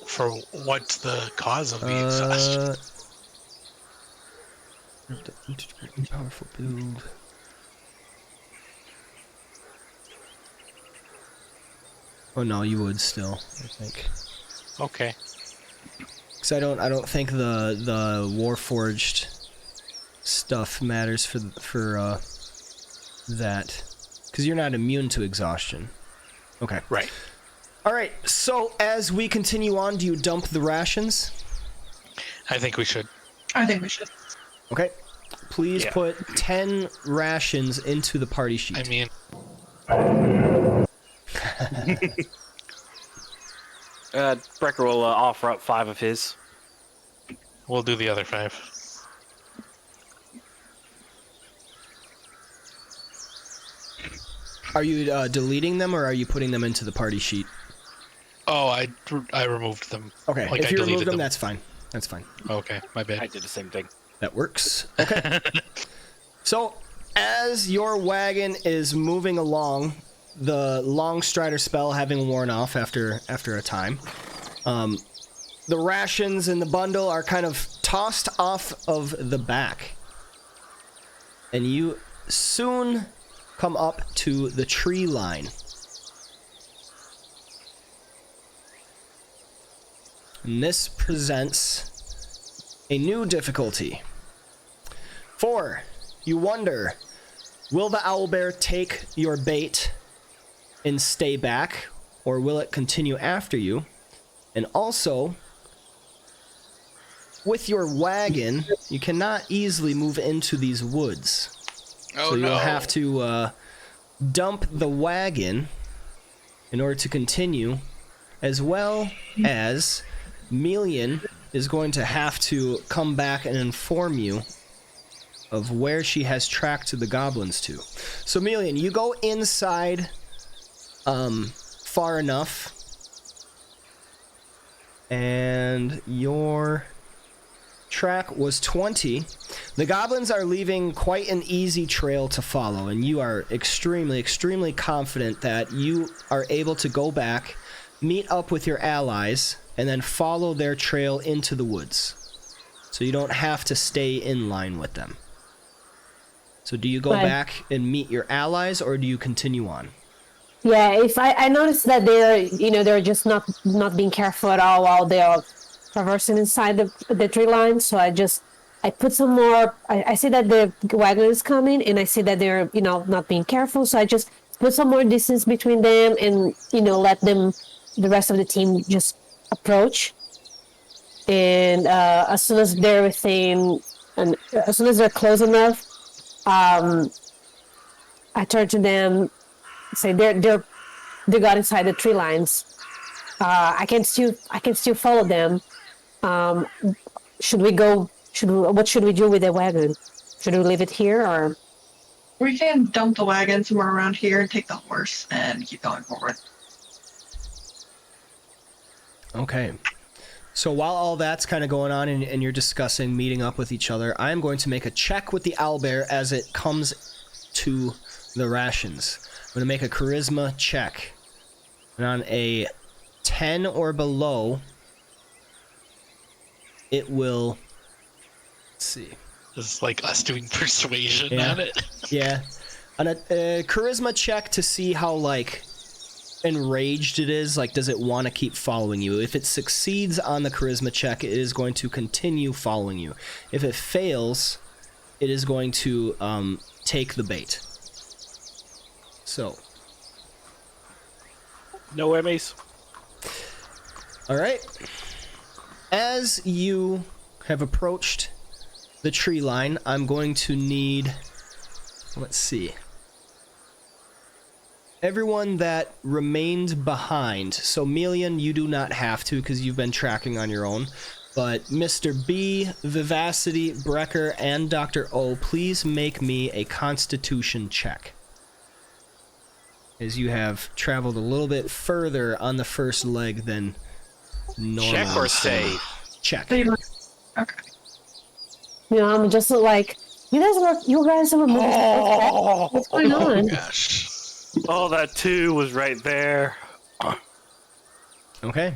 For what's the cause of the exhaustion? Powerful build. Oh no, you would still, I think. Okay. Because I don't think the Warforged stuff matters for that. Because you're not immune to exhaustion. Okay. Right. All right. So as we continue on, do you dump the rations? I think we should. I think we should. Okay. Please put 10 rations into the party sheet. I mean... Brecker will offer up 5 of his. We'll do the other 5. Are you deleting them, or are you putting them into the party sheet? Oh, I removed them. Okay, like if I you deleted remove them, that's fine. That's fine. Okay, my bad. I did the same thing. That works. Okay. So, as your wagon is moving along, the long strider spell having worn off after a time, the rations in the bundle are kind of tossed off of the back. And you soon come up to the tree line. And this presents a new difficulty. For you wonder, will the owlbear take your bait and stay back, or will it continue after you? And also, with your wagon, you cannot easily move into these woods. So you'll have to dump the wagon in order to continue, as well as Melian is going to have to come back and inform you of where she has tracked the goblins to. So Melian, you go inside far enough, and your track was 20. The goblins are leaving quite an easy trail to follow, and you are extremely confident that you are able to go back, meet up with your allies, and then follow their trail into the woods. So you don't have to stay in line with them. So do you go back and meet your allies, or do you continue on? Yeah, if I notice that they're just not being careful at all while they're traversing inside the tree line, so I put some more. I see that the wagon is coming, and I see that they're not being careful, so I just put some more distance between them, and let the rest of the team just approach. And as soon as they're within, and as soon as they're close enough, I turn to them, say they got inside the tree lines. I can still follow them. What should we do with the wagon? Should we leave it here, or? We can dump the wagon somewhere around here and take the horse and keep going forward. Okay. So while all that's kind of going on and you're discussing meeting up with each other, I'm going to make a check with the owlbear as it comes to the rations. I'm going to make a charisma check. And on a 10 or below, it will... Let's see. This is like us doing persuasion on it. Yeah. On a charisma check to see how, enraged it is, does it want to keep following you? If it succeeds on the charisma check, it is going to continue following you. If it fails, it is going to take the bait. So. No Emmys. All right. As you have approached the tree line, I'm going to need, let's see, everyone that remained behind. So Melian, you do not have to because you've been tracking on your own. But Mr. B, Vivacity, Brecker, and Dr. O, please make me a Constitution check, as you have traveled a little bit further on the first leg than normal. Check or save? Check. Okay. I'm just like, you guys are moving. What's going on? Gosh. Oh, that 2 was right there. Okay.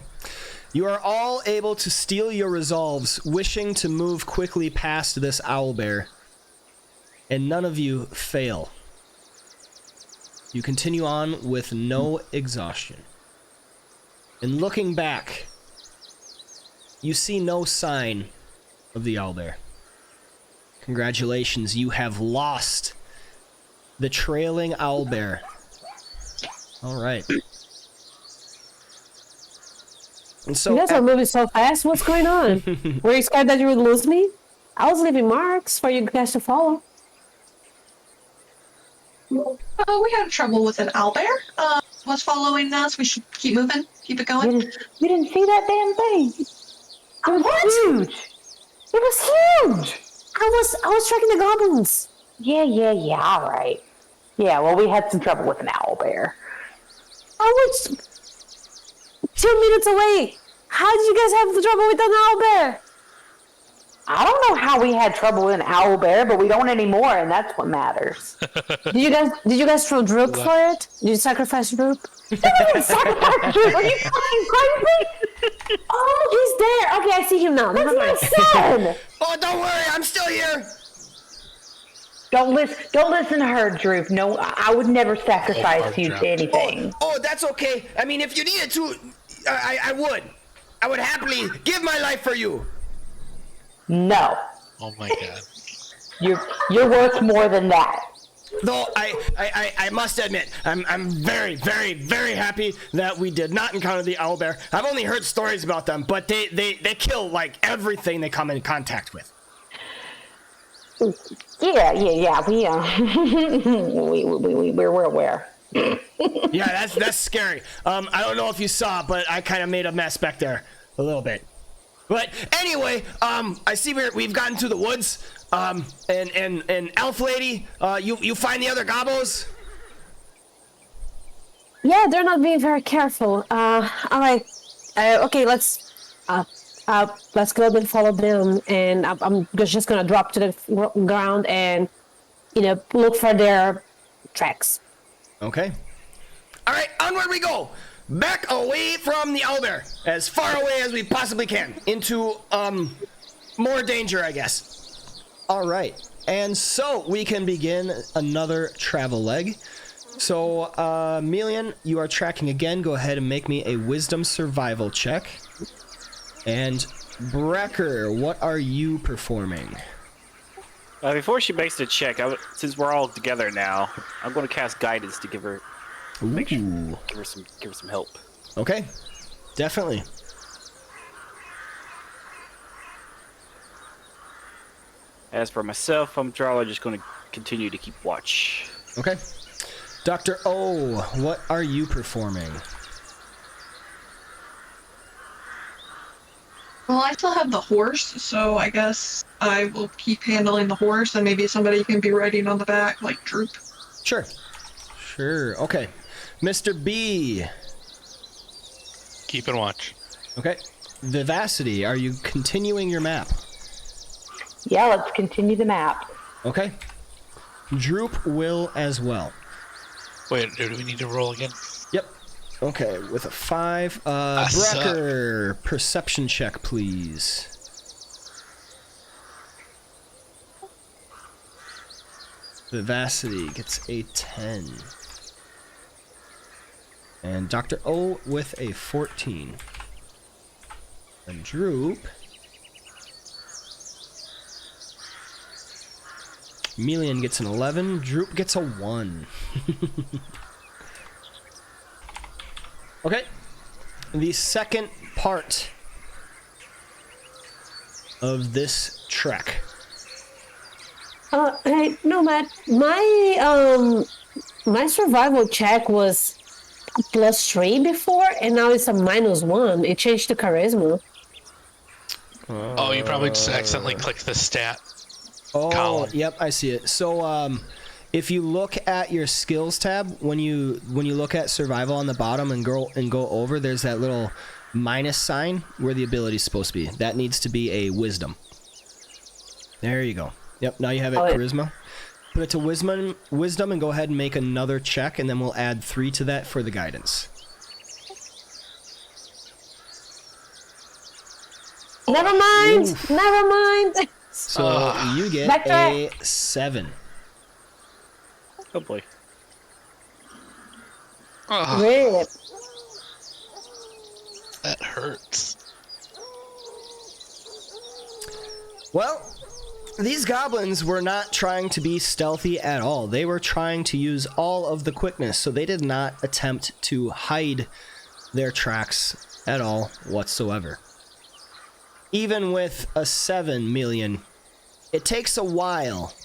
You are all able to steel your resolves, wishing to move quickly past this owlbear, and none of you fail. You continue on with no exhaustion. And looking back, you see no sign of the owlbear. Congratulations, you have lost the trailing owlbear. All right. And so You guys are moving so fast. What's going on? Were you scared that you would lose me? I was leaving marks for you guys to follow. We had trouble with an owlbear. Was following us. We should keep moving. Keep it going. You didn't see that damn thing. It was huge. It was huge. I was tracking the goblins. Yeah, all right. Yeah, well, we had some trouble with an owlbear. I was 2 minutes away. How did you guys have trouble with an owlbear? I don't know how we had trouble with an owlbear, but we don't anymore, and that's what matters. Did you guys throw Droop for it? Did you sacrifice Droop? Sacrifice Droop? Are you fucking crazy? Oh, he's there. Okay, I see him now. That's my son. Oh, don't worry, I'm still here. Don't listen to her, Droop. No, I would never sacrifice you to anything. Oh, that's okay. I mean, if you needed to, I would. I would happily give my life for you. No. Oh my god. You're worth more than that. Though I must admit, I'm very, very, very happy that we did not encounter the owlbear. I've only heard stories about them, but they kill like everything they come in contact with. Yeah. We're aware. Yeah, that's scary. I don't know if you saw, but I kind of made a mess back there a little bit. But anyway, I see we've gotten to the woods. And Elf Lady, you find the other gobbos? Yeah, they're not being very careful. All right. Okay, let's go and follow them. And I'm just gonna drop to the ground and, look for their tracks. Okay. All right, onward we go. Back away from the owlbear, as far away as we possibly can, into more danger, I guess. All right, and so we can begin another travel leg. So, Melian, you are tracking again. Go ahead and make me a wisdom survival check. And Brecker, what are you performing? Before she makes the check, since we're all together now, I'm going to cast guidance to give her. Give her some help. Okay, definitely. As for myself, I'm just going to continue to keep watch. Okay. Dr. O, what are you performing? Well, I still have the horse, so I guess I will keep handling the horse, and maybe somebody can be riding on the back, like Droop. Sure. Okay. Mr. B. Keep and watch. Okay. Vivacity, are you continuing your map? Yeah, let's continue the map. Okay. Droop will as well. Wait, do we need to roll again? Yep. Okay, with a 5. Brecker, perception check, please. Vivacity gets a 10. And Dr. O with a 14. And Droop. Melian gets an 11. Droop gets a 1. Okay. The second part of this trek. Hey, Nomad, my survival check was a +3 before, and now it's a -1. It changed to charisma. Oh, you probably just accidentally clicked the stat. Oh, column. Yep, I see it. So, if you look at your skills tab, when you look at survival on the bottom and go over, there's that little minus sign where the ability is supposed to be. That needs to be a wisdom. There you go. Yep, now you have it charisma. Put it to wisdom and go ahead and make another check, and then we'll add 3 to that for the guidance. Never mind. Oof. Never mind. So you get a 7. Oh boy. Rip. That hurts. Well, these goblins were not trying to be stealthy at all. They were trying to use all of the quickness, so they did not attempt to hide their tracks at all whatsoever. Even with a 7 million, it takes a while,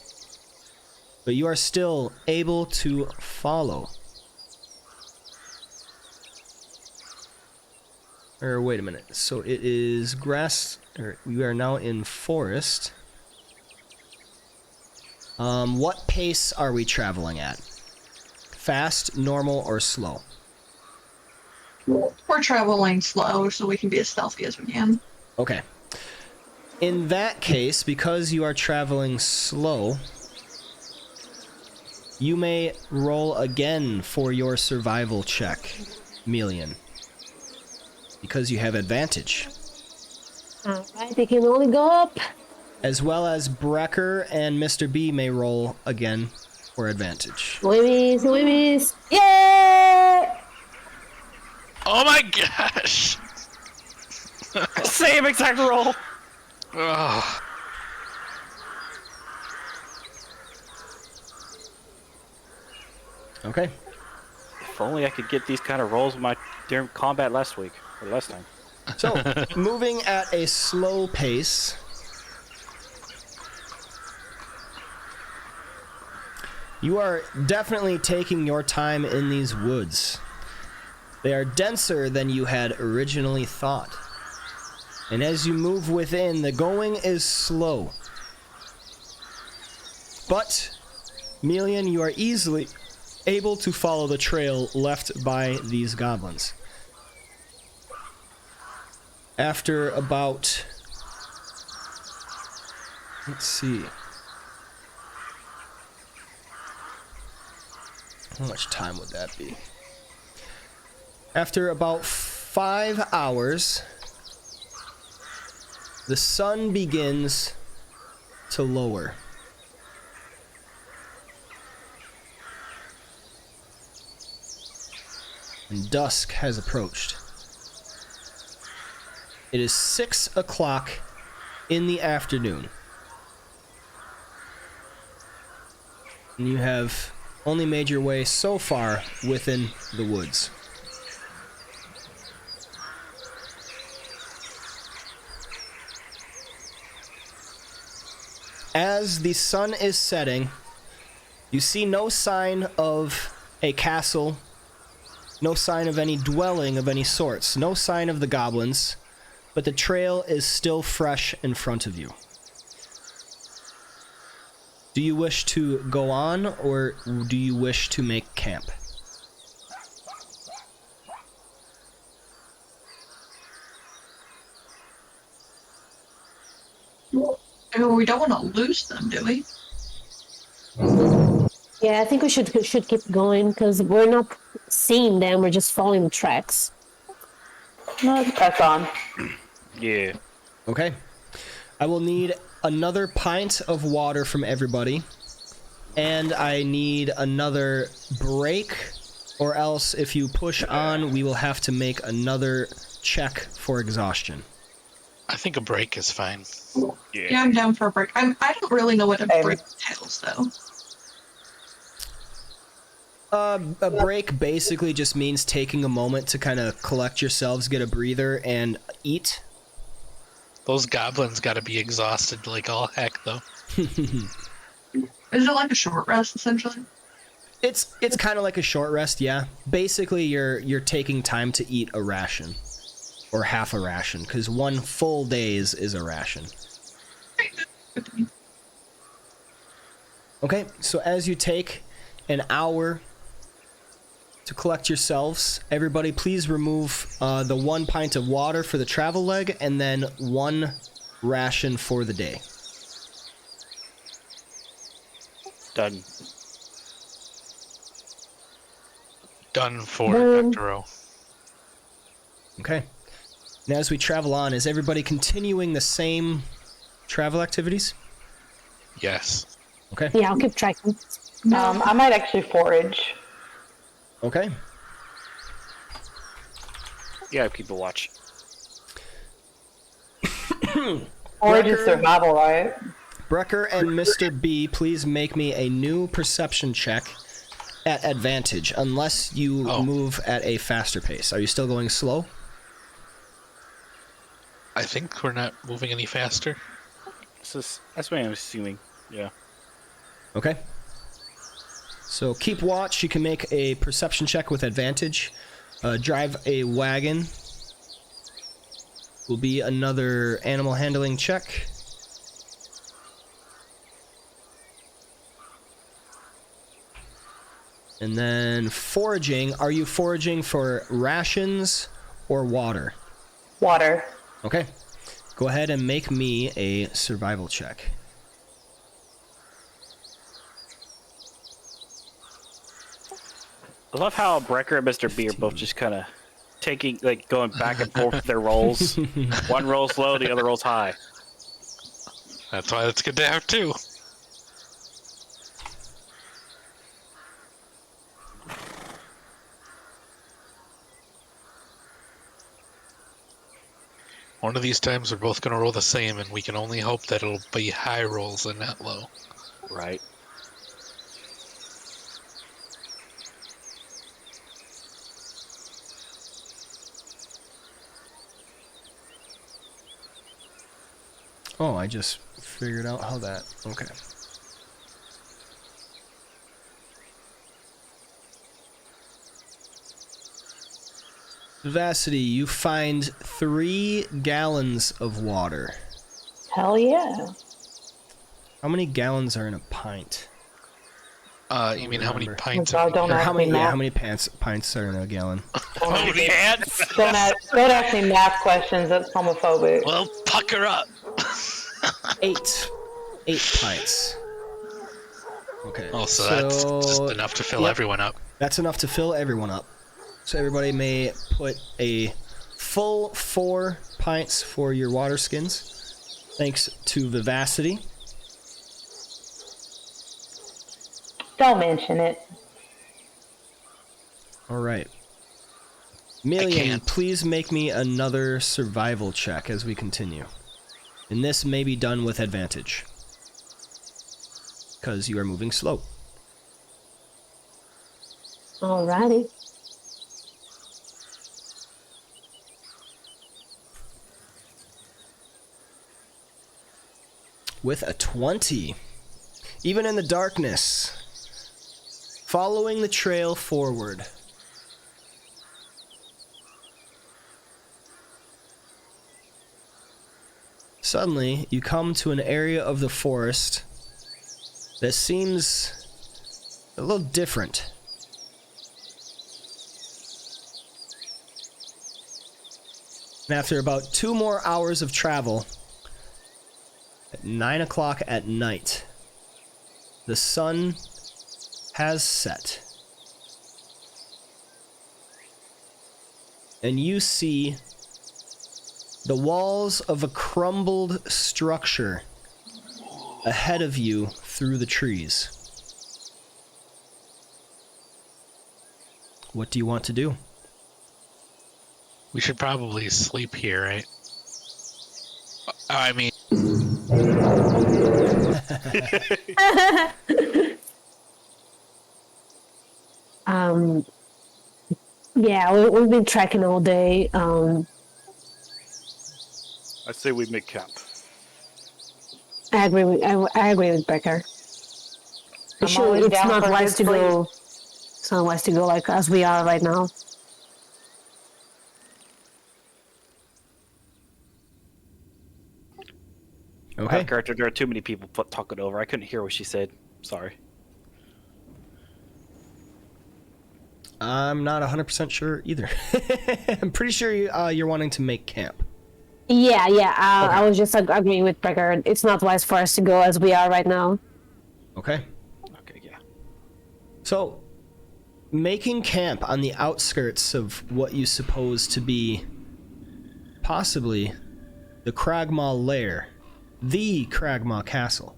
but you are still able to follow. Or wait a minute. So it is grass, or we are now in forest. What pace are we traveling at? Fast, normal, or slow? We're traveling slow, so we can be as stealthy as we can. Okay. In that case, because you are traveling slow, you may roll again for your survival check, Melian. Because you have advantage. Alright, they can only go up. As well as Brecker and Mr. B may roll again for advantage. Swimmies! Yeah! Oh my gosh! Same exact roll. Ugh. Okay. If only I could get these kind of rolls during combat last week or last time. So, moving at a slow pace. You are definitely taking your time in these woods. They are denser than you had originally thought. And as you move within, the going is slow. But, Melian, you are easily able to follow the trail left by these goblins. After about... Let's see. How much time would that be? After about 5 hours, the sun begins to lower. And dusk has approached. It is 6 o'clock in the afternoon. And you have only made your way so far within the woods. As the sun is setting, you see no sign of a castle, no sign of any dwelling of any sorts, no sign of the goblins, but the trail is still fresh in front of you. Do you wish to go on, or do you wish to make camp? Oh, we don't want to lose them, do we? Yeah, I think we should keep going because we're not seeing them. We're just following the tracks. No, let's press on. Yeah. Okay. I will need another pint of water from everybody, and I need another break, or else if you push on, we will have to make another check for exhaustion. I think a break is fine. Yeah, I'm down for a break. I don't really know what a break entails, though. A break basically just means taking a moment to kind of collect yourselves, get a breather, and eat. Those goblins gotta be exhausted like all heck, though. Is it like a short rest, essentially? It's kind of like a short rest, yeah. Basically, you're taking time to eat a ration. Or half a ration, because 1 full day is a ration. Okay, so as you take an hour to collect yourselves, everybody please remove the 1 pint of water for the travel leg, and then 1 ration for the day. Done. Done for Dr. O. Okay. Now as we travel on, is everybody continuing the same travel activities? Yes. Okay. Yeah, I'll keep tracking. I might actually forage. Okay. Yeah, keep a watch. Or just survival, right? Brecker and Mr. B, please make me a new perception check at advantage, unless you move at a faster pace. Are you still going slow? I think we're not moving any faster. That's what I'm assuming. Yeah. Okay. So keep watch. You can make a perception check with advantage. Drive a wagon will be another animal handling check. And then foraging. Are you foraging for rations or water? Water. Okay. Go ahead and make me a survival check. I love how Brecker and Mr. B are both just kind of going back and forth with their rolls. One rolls low, the other rolls high. That's why it's good to have two. One of these times we're both going to roll the same, and we can only hope that it'll be high rolls and not low. Right. Oh, I just figured out how that... Okay. Vivacity, you find 3 gallons of water. Hell yeah. How many gallons are in a pint? You mean how many pints? Don't How many ask pints are in a gallon? Don't ask me math questions. That's homophobic. Well, pucker up. 8 pints. Okay. Oh, so that's just enough to fill everyone up. That's enough to fill everyone up. So everybody may put a full 4 pints for your water skins, thanks to Vivacity. Don't mention it. All right. Million, please make me another survival check as we continue. And this may be done with advantage, because you are moving slow. Alrighty. With a 20. Even in the darkness, following the trail forward. Suddenly, you come to an area of the forest that seems a little different. And after about 2 more hours of travel, at 9 o'clock at night, the sun has set. And you see the walls of a crumbled structure ahead of you through the trees. What do you want to do? We should probably sleep here, right? I mean... Yeah, we've been trekking all day. I say we make camp. I agree with Becker. I'm always It's down not for a wise good to go. It's not wise to go like as we are right now. Okay. Carter, there are too many people talking over. I couldn't hear what she said. Sorry. I'm not 100% sure either. I'm pretty sure you're wanting to make camp. Yeah. Okay. I was just agreeing with Becker. It's not wise for us to go as we are right now. Okay. Okay, yeah. So, making camp on the outskirts of what you suppose to be possibly the Cragmaw lair, the Cragmaw castle.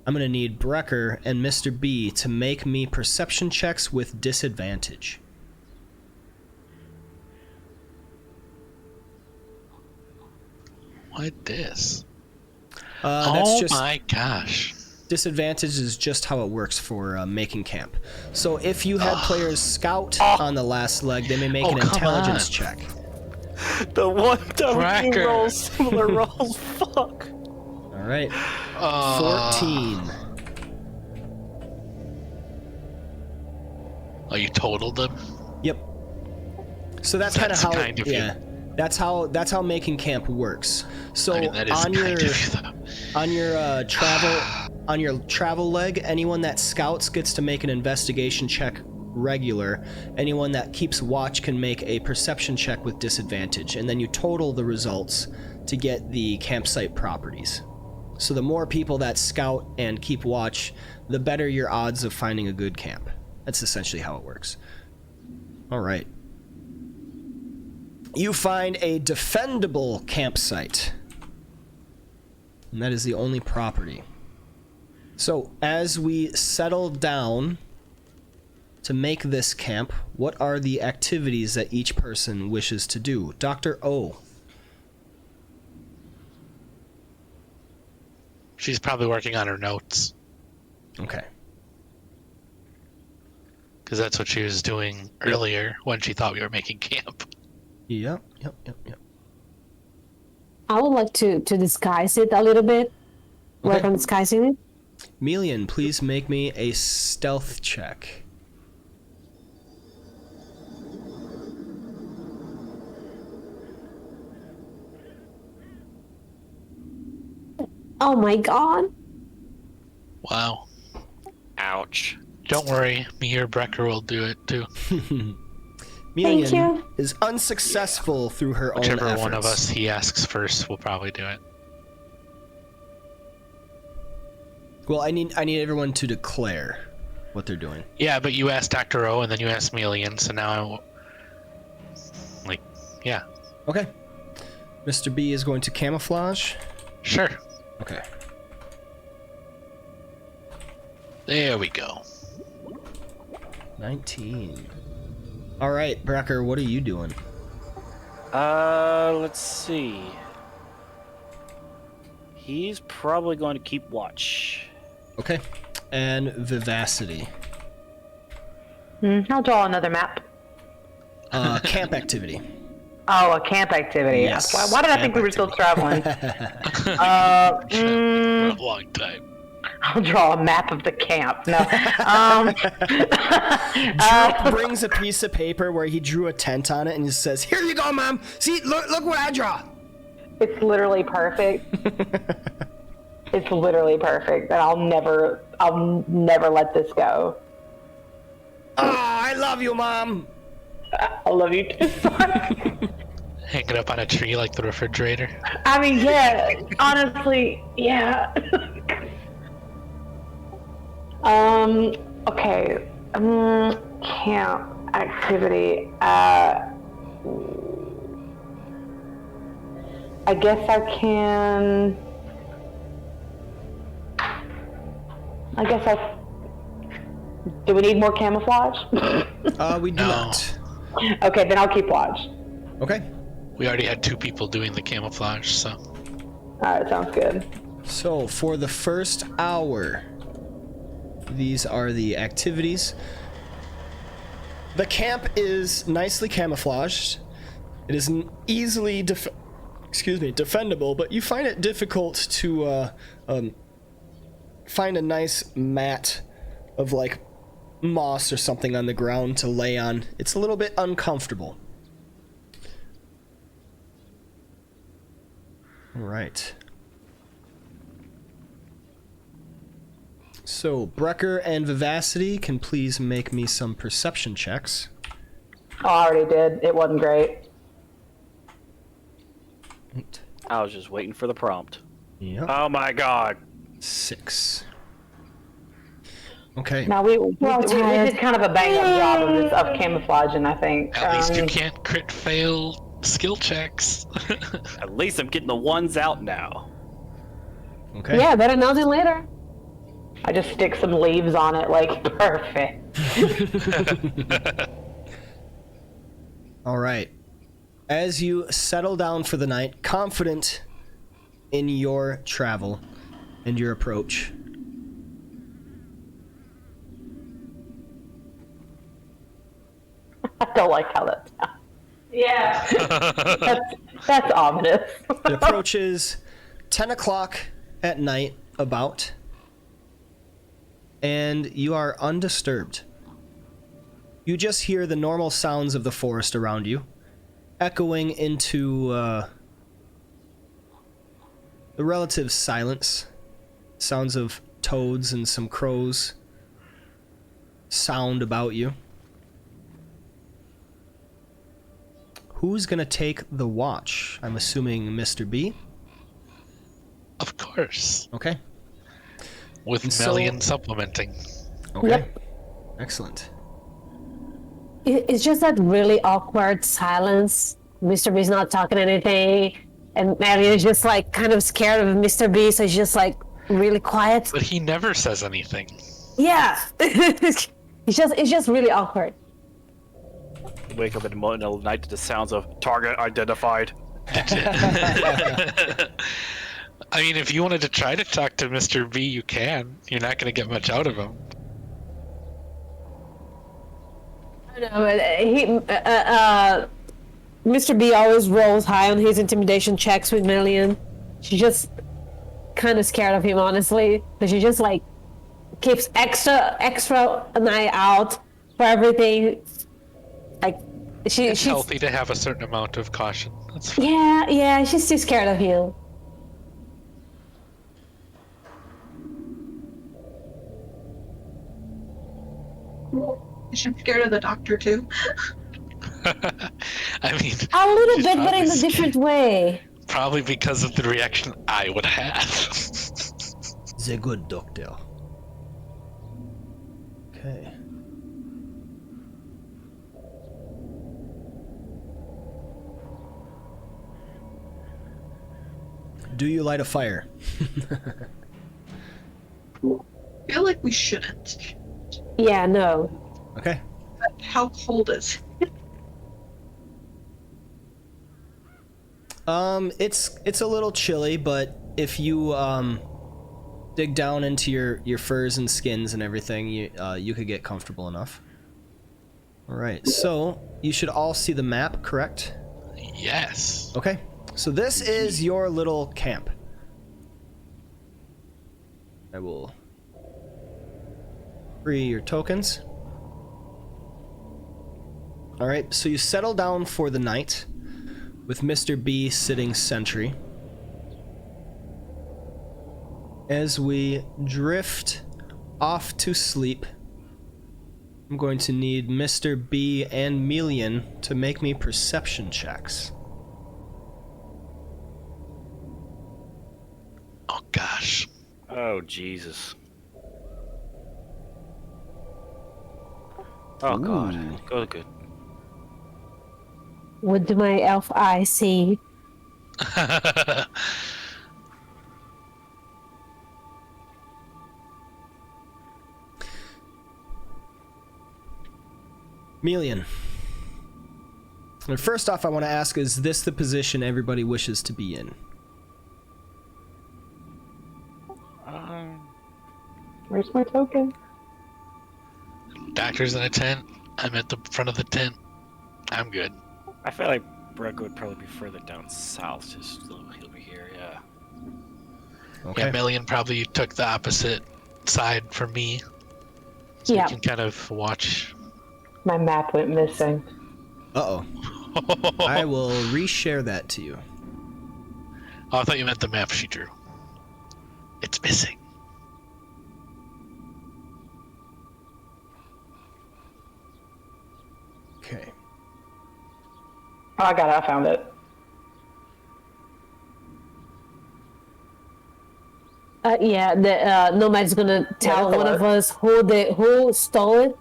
I'm going to need Brecker and Mr. B to make me perception checks with disadvantage. What this? Oh my gosh. Disadvantage is just how it works for making camp. So if you had players scout on the last leg, they may make an intelligence check. The one time Cracker. you roll similar rolls, fuck. All right. 14. Oh, you totaled them? Yep. So that's kind of how. kind of you. That's how making camp works. So I mean, that is on kind your of you, though. on your travel leg, anyone that scouts gets to make an investigation check regular. Anyone that keeps watch can make a perception check with disadvantage, and then you total the results to get the campsite properties. So the more people that scout and keep watch, the better your odds of finding a good camp. That's essentially how it works. All right. You find a defendable campsite. And that is the only property. So, as we settle down to make this camp, what are the activities that each person wishes to do? Dr. O. She's probably working on her notes. Okay. Because that's what she was doing earlier when she thought we were making camp. Yep. I would like to disguise it a little bit. Work Okay. on disguising it. Melian, please make me a stealth check. Oh my god. Wow. Ouch. Don't worry, me or Brecker will do it too. Melian you. is unsuccessful through her Whichever own efforts. one of us he asks first will probably do it. Well, I need everyone to declare what they're doing. Yeah, but you asked Dr. O and then you asked Melian, so now yeah. Okay. Mr. B is going to camouflage. Sure. Okay. There we go. 19. All right, Brecker, what are you doing? Let's see. He's probably going to keep watch. Okay. And Vivacity. I'll draw another map. Camp activity. Oh, a camp activity. Yes, Why did I think camp we were still traveling? For a long time. I'll draw a map of the camp. No. Drake brings a piece of paper where he drew a tent on it and he says, "Here you go, Mom. See, look what I draw." It's literally perfect. It's literally perfect, and I'll never let this go. Oh, I love you, Mom. I love you too. Hang it up on a tree like the refrigerator. I mean, yeah. Honestly, yeah. Okay. Camp activity. I guess I can. Do we need more camouflage? We do not. Okay, then I'll keep watch. Okay. We already had 2 people doing the camouflage, so. Alright, sounds good. So for the first hour, these are the activities. The camp is nicely camouflaged. It is easily defendable, but you find it difficult to find a nice mat of like moss or something on the ground to lay on. It's a little bit uncomfortable. All right. So, Brecker and Vivacity can please make me some perception checks. Oh, I already did. It wasn't great. I was just waiting for the prompt. Yep. Oh my god. 6. Okay. Now we did kind of a bang up job of camouflaging, I think. At least you can't crit fail skill checks. At least I'm getting the ones out now. Okay. Yeah, better now than later. I just stick some leaves on it, like, perfect. All right. As you settle down for the night, confident in your travel, and your approach. I don't like how that sounds. Yeah. that's ominous. It approaches 10 o'clock at night, about, and you are undisturbed. You just hear the normal sounds of the forest around you, echoing into the relative silence. Sounds of toads and some crows sound about you. Who's gonna take the watch? I'm assuming Mr. B? Of course. Okay. With Melian supplementing. Okay. Yep. Excellent. It's just that really awkward silence. Mr. B's not talking anything, and Mary is just like kind of scared of Mr. B, so he's just like really quiet. But he never says anything. Yeah, it's just really awkward. Wake up in the middle of the night to the sounds of target identified. I mean, if you wanted to try to talk to Mr. B, you can. You're not going to get much out of him. I know, Mr. B always rolls high on his intimidation checks with Million. She's just kind of scared of him, honestly. But she just like keeps extra an eye out for everything. Like It's healthy to have a certain amount of caution. That's fine. Yeah, she's too scared of him. I'm scared of the doctor too. I mean, A little she's bit, but in a probably different way. Probably because of the reaction I would have. The good doctor. Okay. Do you light a fire? I feel like we shouldn't. Yeah, no. Okay. But how cold is it? It's a little chilly, but if you dig down into your furs and skins and everything, you could get comfortable enough. All right. So you should all see the map, correct? Yes. Okay. So this is your little camp. I will free your tokens. All right, so you settle down for the night with Mr. B sitting sentry. As we drift off to sleep, I'm going to need Mr. B and Melian to make me perception checks. Oh, gosh. Oh, Jesus. Oh, God. Go good. What do my elf eye see? Melian. And first off, I want to ask, is this the position everybody wishes to be in? Where's my token? Doctor's in a tent. I'm at the front of the tent. I'm good. I feel like Brooke would probably be further down south. Just he'll be here, yeah. Okay. Yeah, Melian probably took the opposite side from me. So Yeah. you can kind of watch. My map went missing. Uh-oh. I will reshare that to you. Oh, I thought you meant the map she drew. It's missing. Okay. Oh, I got it. I found it. Yeah, the Nomad's gonna tell that's one of alert. us who stole it,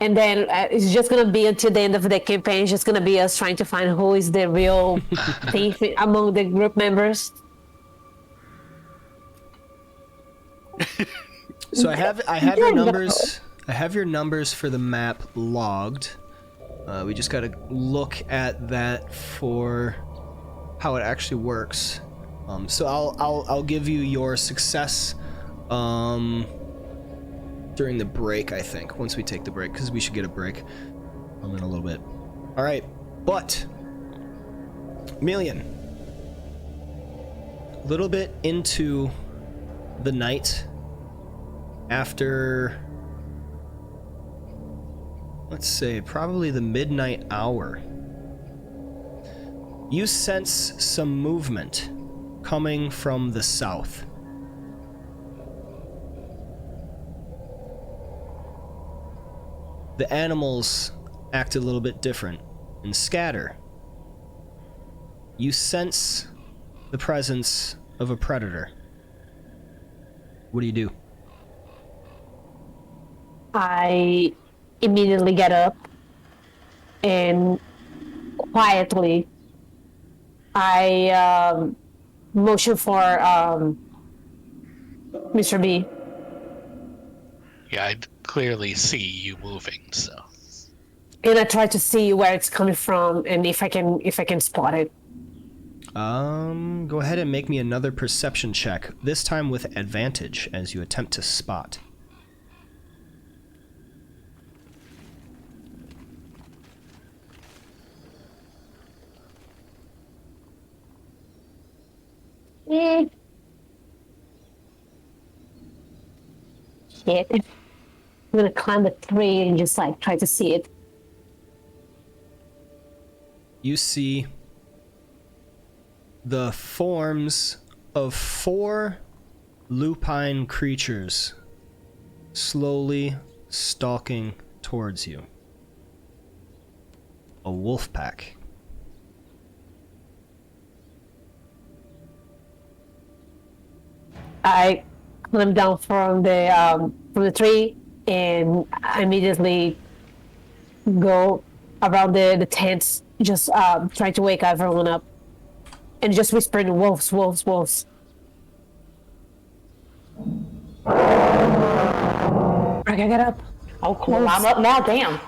and then it's just gonna be until the end of the campaign. It's just gonna be us trying to find who is the real thief among the group members. So I have your numbers. I have your numbers for the map logged. We just got to look at that for how it actually works. So I'll give you your success during the break, I think, once we take the break, because we should get a break in a little bit. All right, but Million, a little bit into the night, after, let's say, probably the midnight hour, you sense some movement coming from the south. The animals act a little bit different and scatter. You sense the presence of a predator. What do you do? I immediately get up and quietly I motion for Mr. B. Yeah, I clearly see you moving, so. And I try to see where it's coming from and if I can spot it. Go ahead and make me another perception check, this time with advantage as you attempt to spot. Shit. I'm gonna climb the tree and just like try to see it. You see the forms of 4 lupine creatures slowly stalking towards you. A wolf pack. I climb down from the tree and I immediately go around the tents, just trying to wake everyone up, and just whispering, "Wolves, wolves, wolves." I gotta get up. Oh, cool. Wolves. I'm up now. Damn.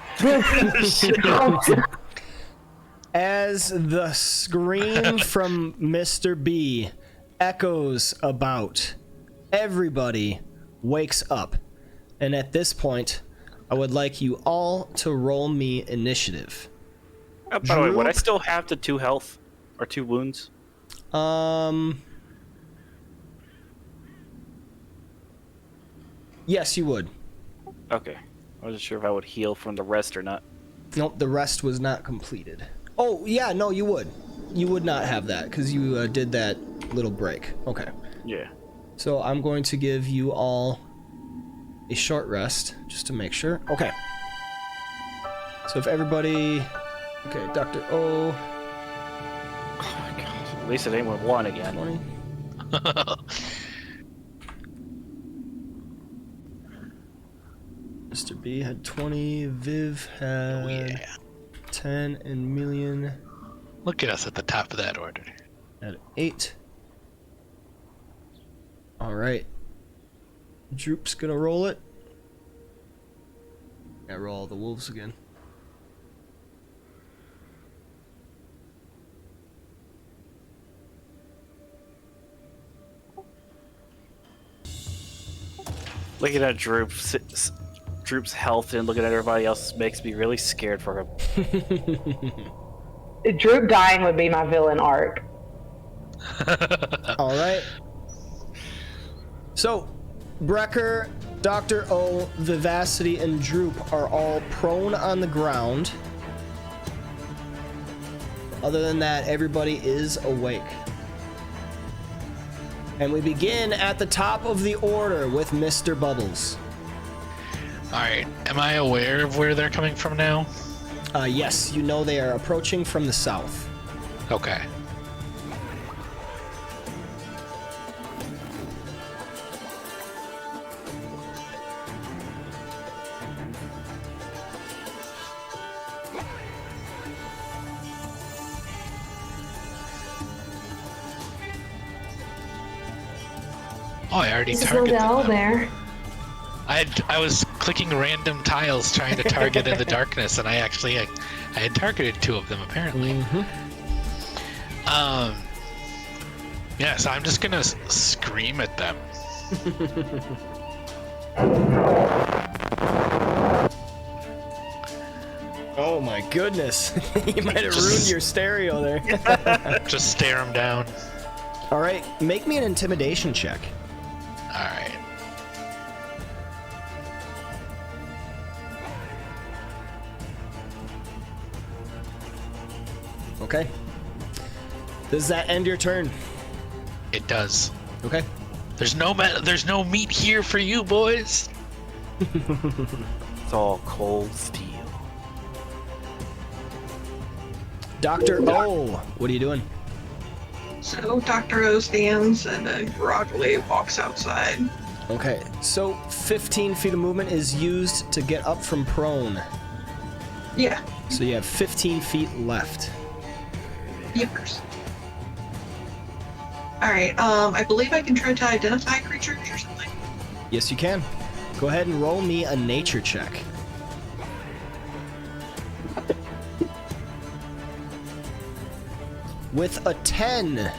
As the scream from Mr. B echoes about, everybody wakes up. And at this point, I would like you all to roll me initiative. By the way, would I still have the 2 health or 2 wounds? Yes, you would. Okay. I wasn't sure if I would heal from the rest or not. Nope, the rest was not completed. Oh, yeah, no, you would. You would not have that, because you did that little break. Okay. Yeah. So I'm going to give you all a short rest, just to make sure. Okay. So if everybody... Okay, Dr. O... Oh my god. At least it ain't with 1 again. 20. Mr. B had 20, Viv had 10, and Million Look at us at the top of that order. had 8. Alright. Droop's gonna roll it. I roll all the wolves again. Looking at Droop's health and looking at everybody else makes me really scared for him. Droop dying would be my villain arc. Alright. So, Brecker, Dr. O, Vivacity, and Droop are all prone on the ground. Other than that, everybody is awake. And we begin at the top of the order with Mr. Bubbles. Alright, am I aware of where they're coming from now? Yes, you know they are approaching from the south. Okay. Oh, I already targeted them. There. I was clicking random tiles trying to target in the darkness, and I had targeted 2 of them apparently. Yeah, so I'm just gonna scream at them. Oh my goodness. You might have ruined your stereo there. Just stare them down. All right, make me an intimidation check. All right. Okay. Does that end your turn? It does. Okay. There's no meat here for you, boys. It's all cold steel. Dr. O, what are you doing? So Dr. O stands and then groggily walks outside. Okay, so 15 feet of movement is used to get up from prone. Yeah. So you have 15 feet left. Yippers. Alright, I believe I can try to identify creatures or something. Yes, you can. Go ahead and roll me a nature check. With a 10,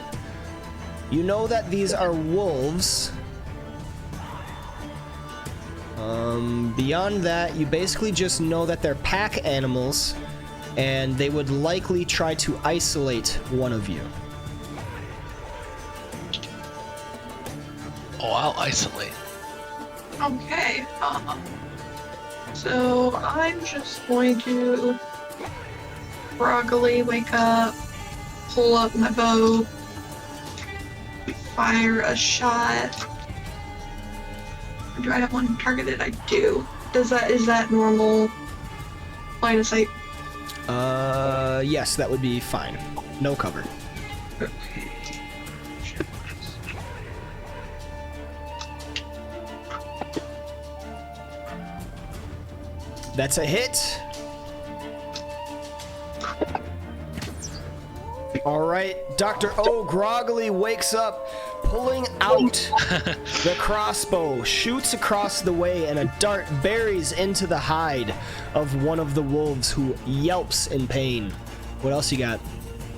you know that these are wolves. Beyond that, you basically just know that they're pack animals, and they would likely try to isolate one of you. Oh, I'll isolate. Okay, so I'm just going to groggily wake up, pull up my bow, fire a shot. Do I have one targeted? I do. Is that normal line of sight? Yes, that would be fine. No cover. That's a hit. All right, Dr. O groggily wakes up, pulling out the crossbow, shoots across the way, and a dart buries into the hide of one of the wolves, who yelps in pain. What else you got?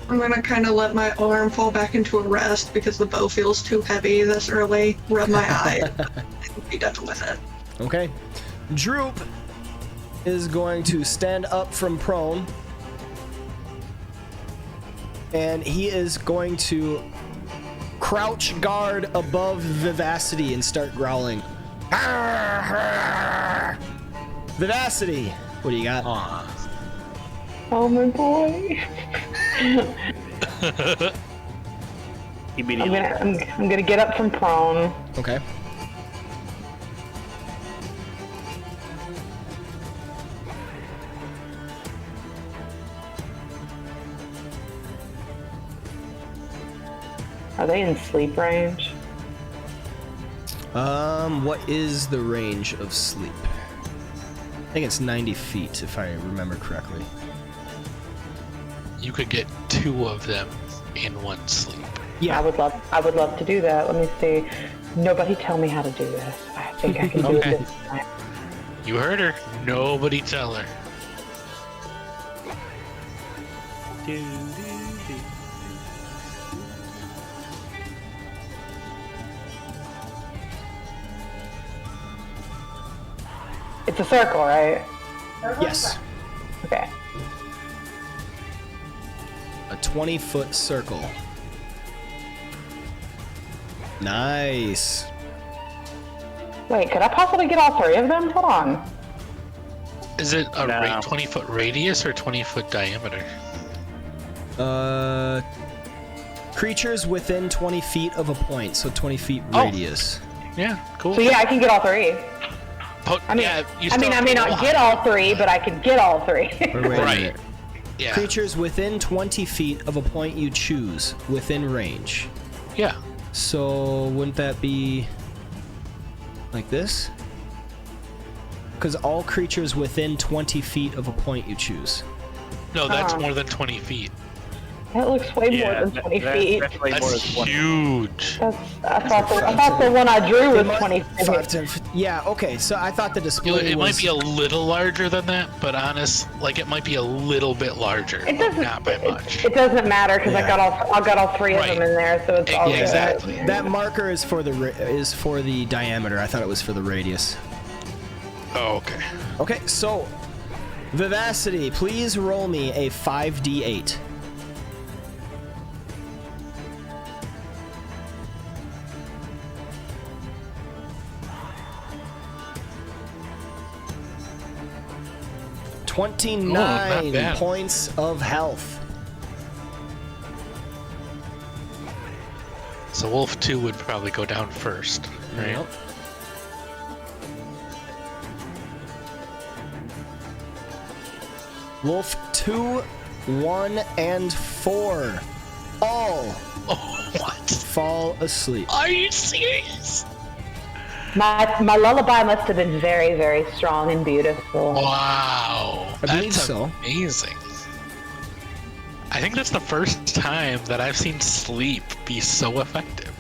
I'm gonna kind of let my arm fall back into a rest because the bow feels too heavy this early. Rub my eye and be done with it. Okay. Droop is going to stand up from prone, and he is going to crouch guard above Vivacity and start growling. Vivacity, what do you got? Oh my boy. Immediately. I'm gonna get up from prone. Okay. Are they in sleep range? What is the range of sleep? I think it's 90 feet, if I remember correctly. You could get 2 of them in one sleep. Yeah. I would love to do that. Let me see. Nobody tell me how to do this. I think I can do it this time. You heard her. Nobody tell her. It's a circle, right? Yes. Okay. A 20-foot circle. Nice. Wait, could I possibly get all 3 of them? Hold on. Is it a No. 20-foot radius or 20-foot diameter? Creatures within 20 feet of a point, so 20 feet Oh. radius. Yeah, cool. So yeah, I can get all 3. I mean, yeah, you I still have may to not roll get high. all 3, but I could get all 3. Wait a Right. minute. Yeah. Creatures within 20 feet of a point you choose, within range. Yeah. So wouldn't that be like this? Because all creatures within 20 feet of a point you choose. No, that's Oh. more than 20 feet. That looks way more than 20 feet. Definitely more That's than 20. huge. I thought the one I drew was 20 5, 10, Yeah, okay, so I thought the display It was... might be a little larger than that, but it might be a little bit larger. It doesn't. Not by much. It doesn't matter because Yeah. I got all three of them in there, so it's all good. Exactly. That marker is for the diameter. I thought it was for the radius. Oh, okay. Okay, so Vivacity, please roll me a 5d8. not 29 bad. points of health. So Wolf 2 would probably go down first, right? Yep. Wolf 2, 1, and 4 all Oh, what? fall asleep. Are you serious? My lullaby must have been very, very strong and beautiful. Wow. I believe That's so. amazing. I think that's the first time that I've seen sleep be so effective.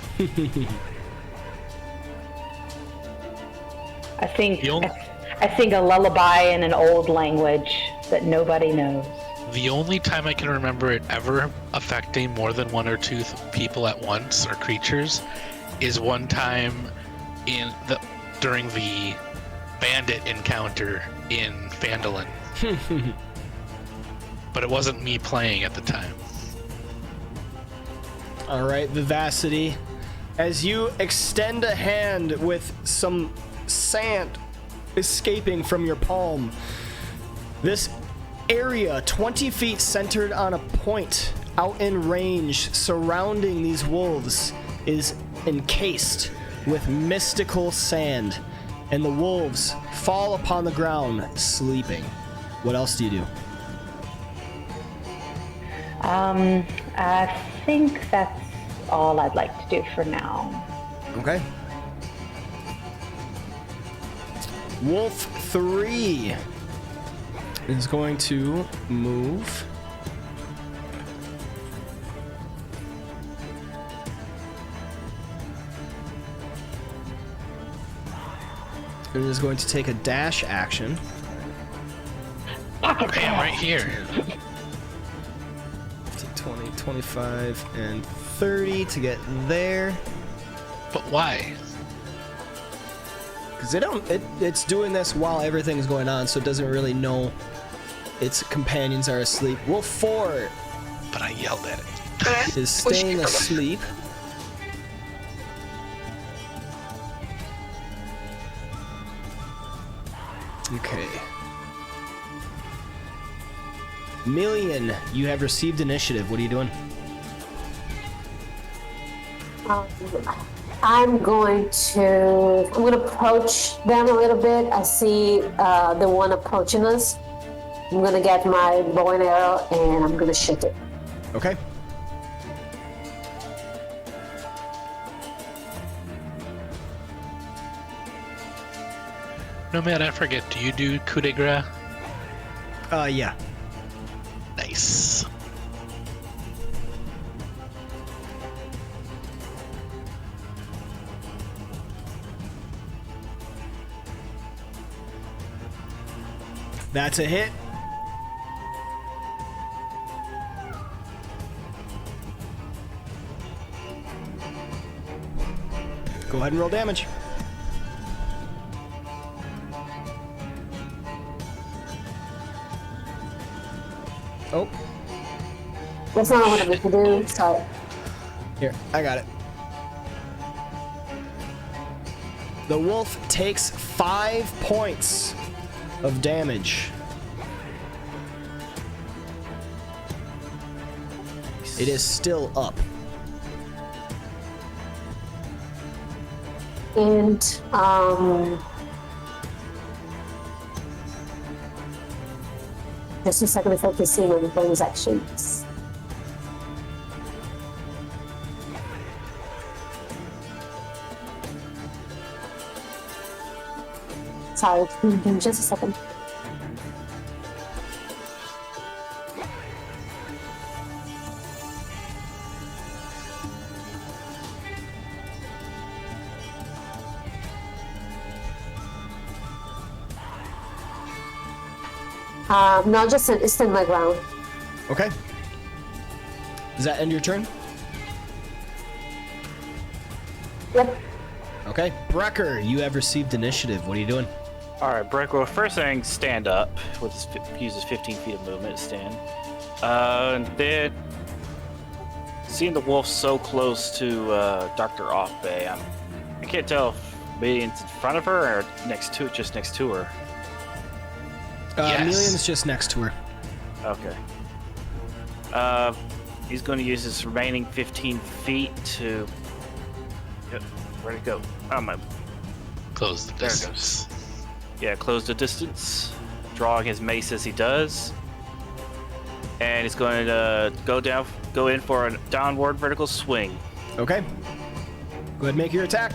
I think The only- I sing a lullaby in an old language that nobody knows. The only time I can remember it ever affecting more than one or two people at once or creatures is one time during the bandit encounter in Phandelver. But it wasn't me playing at the time. All right, Vivacity. As you extend a hand with some sand escaping from your palm, this area 20 feet centered on a point out in range surrounding these wolves is encased with mystical sand, and the wolves fall upon the ground sleeping. What else do you do? I think that's all I'd like to do for now. Okay. Wolf 3 is going to move. It is going to take a dash action. Okay, I'm right here. 20, 25, and 30 to get there. But why? Because it's doing this while everything's going on, so it doesn't really know its companions are asleep. Wolf 4 But I yelled at it. is staying asleep. Okay. Million, you have received initiative. What are you doing? I'm going to approach them a little bit. I see the one approaching us. I'm going to get my bow and arrow and I'm going to shoot it. Okay. Nomad, I forget, do you do coup de grace? Yeah. Nice. That's a hit. Go ahead and roll damage. Oh, That's not what I'm going to do. So here, I got it. The wolf takes 5 points of damage. It is still up. and just a second, focusing on bonus actions. Sorry, give me just a second. No, just stand my ground. Okay. Does that end your turn? Yep. Okay. Brecker, you have received initiative. What are you doing? All right, Brecker. First thing, stand up. With his, uses 15 feet of movement to stand. And then, seeing the wolf so close to Dr. Offbay, I can't tell if maybe it's in front of her or just next to her. Yes. Amelian's just next to her. Okay. He's going to use his remaining 15 feet to. Yep. Where'd it go? Oh my. Close the There it distance. Yeah, close the distance. Drawing his mace as he does. And he's going to go in for a downward vertical swing. Okay. Go ahead and make your attack.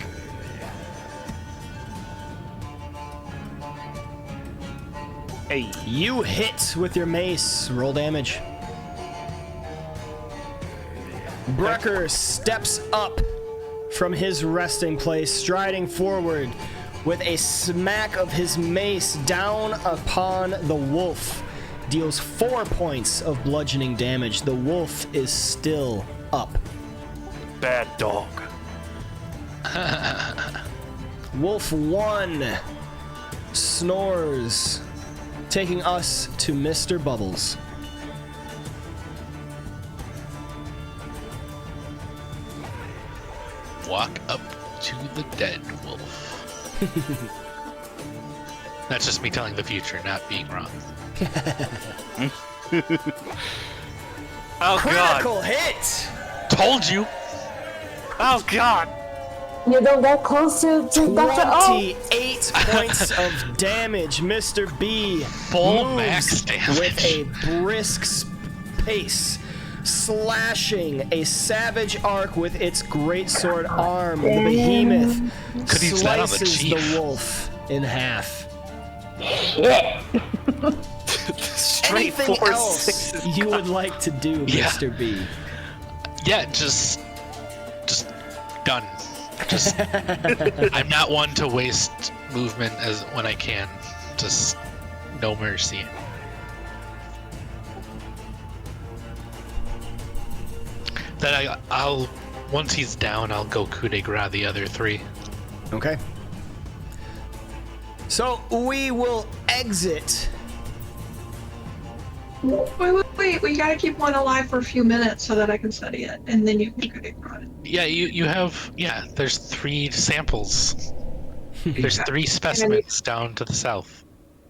Hey. You hit with your mace. Roll damage. Brecker steps up from his resting place, striding forward with a smack of his mace down upon the wolf. Deals 4 points of bludgeoning damage. The wolf is still up. Bad dog. Wolf 1 snores, taking us to Mr. Bubbles. Walk up to the dead wolf. That's just me telling the future, not being wrong. Oh Critical god. hit! Told you! Oh god. You don't get close to Dr. O. 28 points of damage. Mr. B Full moves max damage. with a brisk pace, slashing a savage arc with its greatsword arm. The behemoth Could use that on the slices the chief. wolf in half. Straight Anything 4 else 6s. you would like to do, Yeah. Mr. B? Yeah, just done. Just I'm not one to waste movement as when I can. Just no mercy. Then I'll once he's down, I'll go coup de grace the other 3. Okay. So we will exit. Wait. We gotta keep one alive for a few minutes so that I can study it, and then you can go on it. Yeah, you have there's 3 samples. There's 3 specimens down to the south.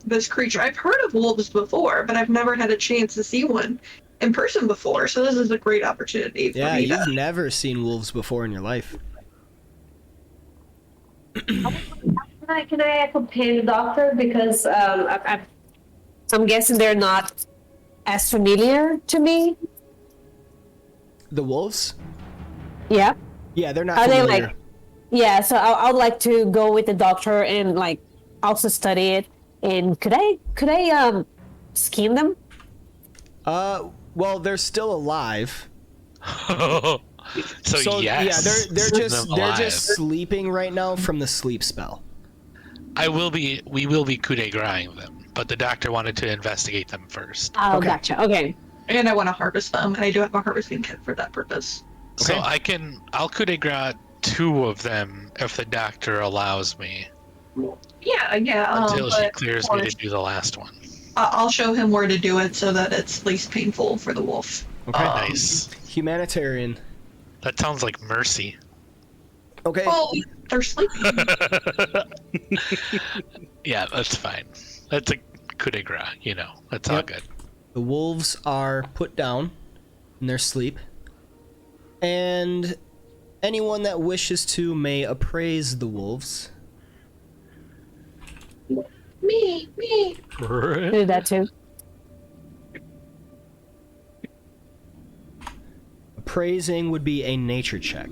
This creature. I've heard of wolves before, but I've never had a chance to see one in person before, so this is a great opportunity for Yeah, me you've to... never seen wolves before in your life. Can I accompany the doctor? Because I'm guessing they're not as familiar to me. The wolves? Yeah. Yeah, they're not Are they familiar. like... Yeah, so I would like to go with the doctor and like also study it. And could I skin them? Well, they're still alive. so So yes, yeah, they're send just them they're alive. just sleeping right now from the sleep spell. We will be coup de gracing them, but the doctor wanted to investigate them first. Oh, Okay. gotcha. Okay. And I want to harvest them, and I do have a harvesting kit for that purpose. So Okay. I'll coup de grace 2 of them if the doctor allows me Yeah. until she but clears me to do the last one. I'll show him where to do it so that it's least painful for the wolf. Okay. Nice. Humanitarian. That sounds like mercy. Okay. Well, they're sleeping. Yeah, that's fine. That's a coup de grace, That's all Yep. good. The wolves are put down in their sleep. And anyone that wishes to may appraise the wolves. me. Do that too. Appraising would be a nature check.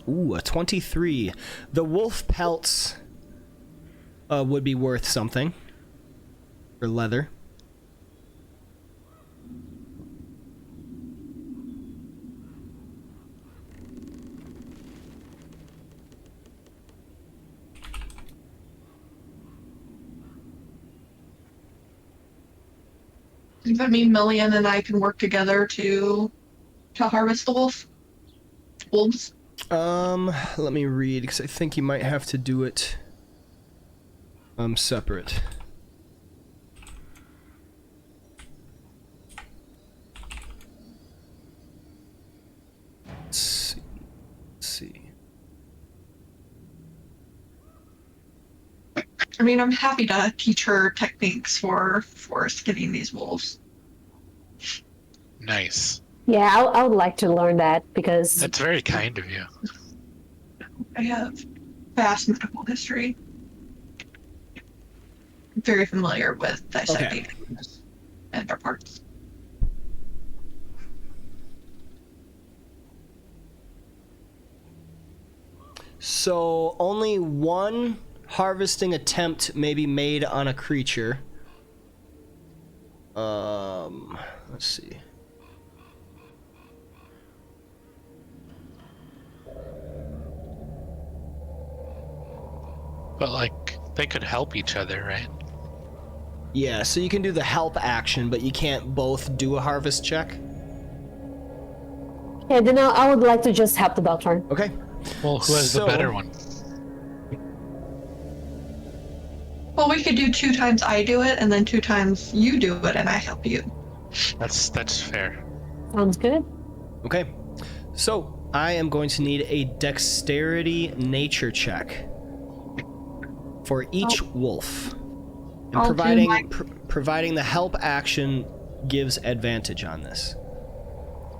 Ooh, a 23. The wolf pelts would be worth something. For leather. Does that mean Million and I can work together to harvest the wolves? Let me read, because I think you might have to do it separate. Let's see. I mean, I'm happy to teach her techniques for skinning these wolves. Nice. Yeah, I would like to learn that because That's very kind of you. I have vast medical history. I'm very familiar with dissecting animals and their parts. So only one harvesting attempt may be made on a creature. Let's see. But like, they could help each other, right? Yeah, so you can do the help action, but you can't both do a harvest check. yeah, then I would like to just help the doctor. Okay. Well, who has the better one? Well, we could do 2 times I do it, and then 2 times you do it, and I help you. That's fair. Sounds good. Okay. So I am going to need a dexterity nature check for each wolf. And I'll do my- providing the help action gives advantage on this.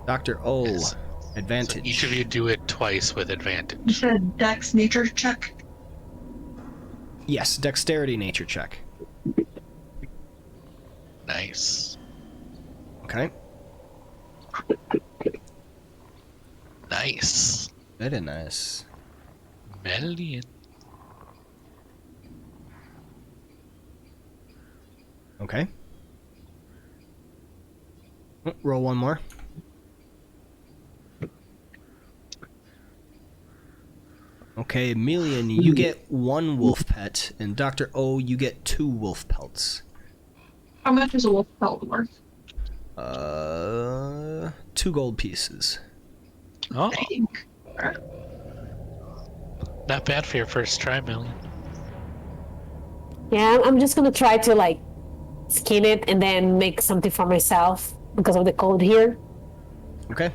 Dr. O, Yes. advantage. So each of you do it twice with You advantage. said Dex nature check. Yes, dexterity nature check. Nice. Okay. Nice. Very nice. Million. Okay. Roll one more. Okay, Million, you get 1 wolf pet, and Dr. O, you get 2 wolf pelts. How much is a wolf pelt worth? 2 gold pieces. Oh, Alright. not bad for your first try, Million. Yeah, I'm just gonna try to like skin it and then make something for myself because of the cold here. Okay.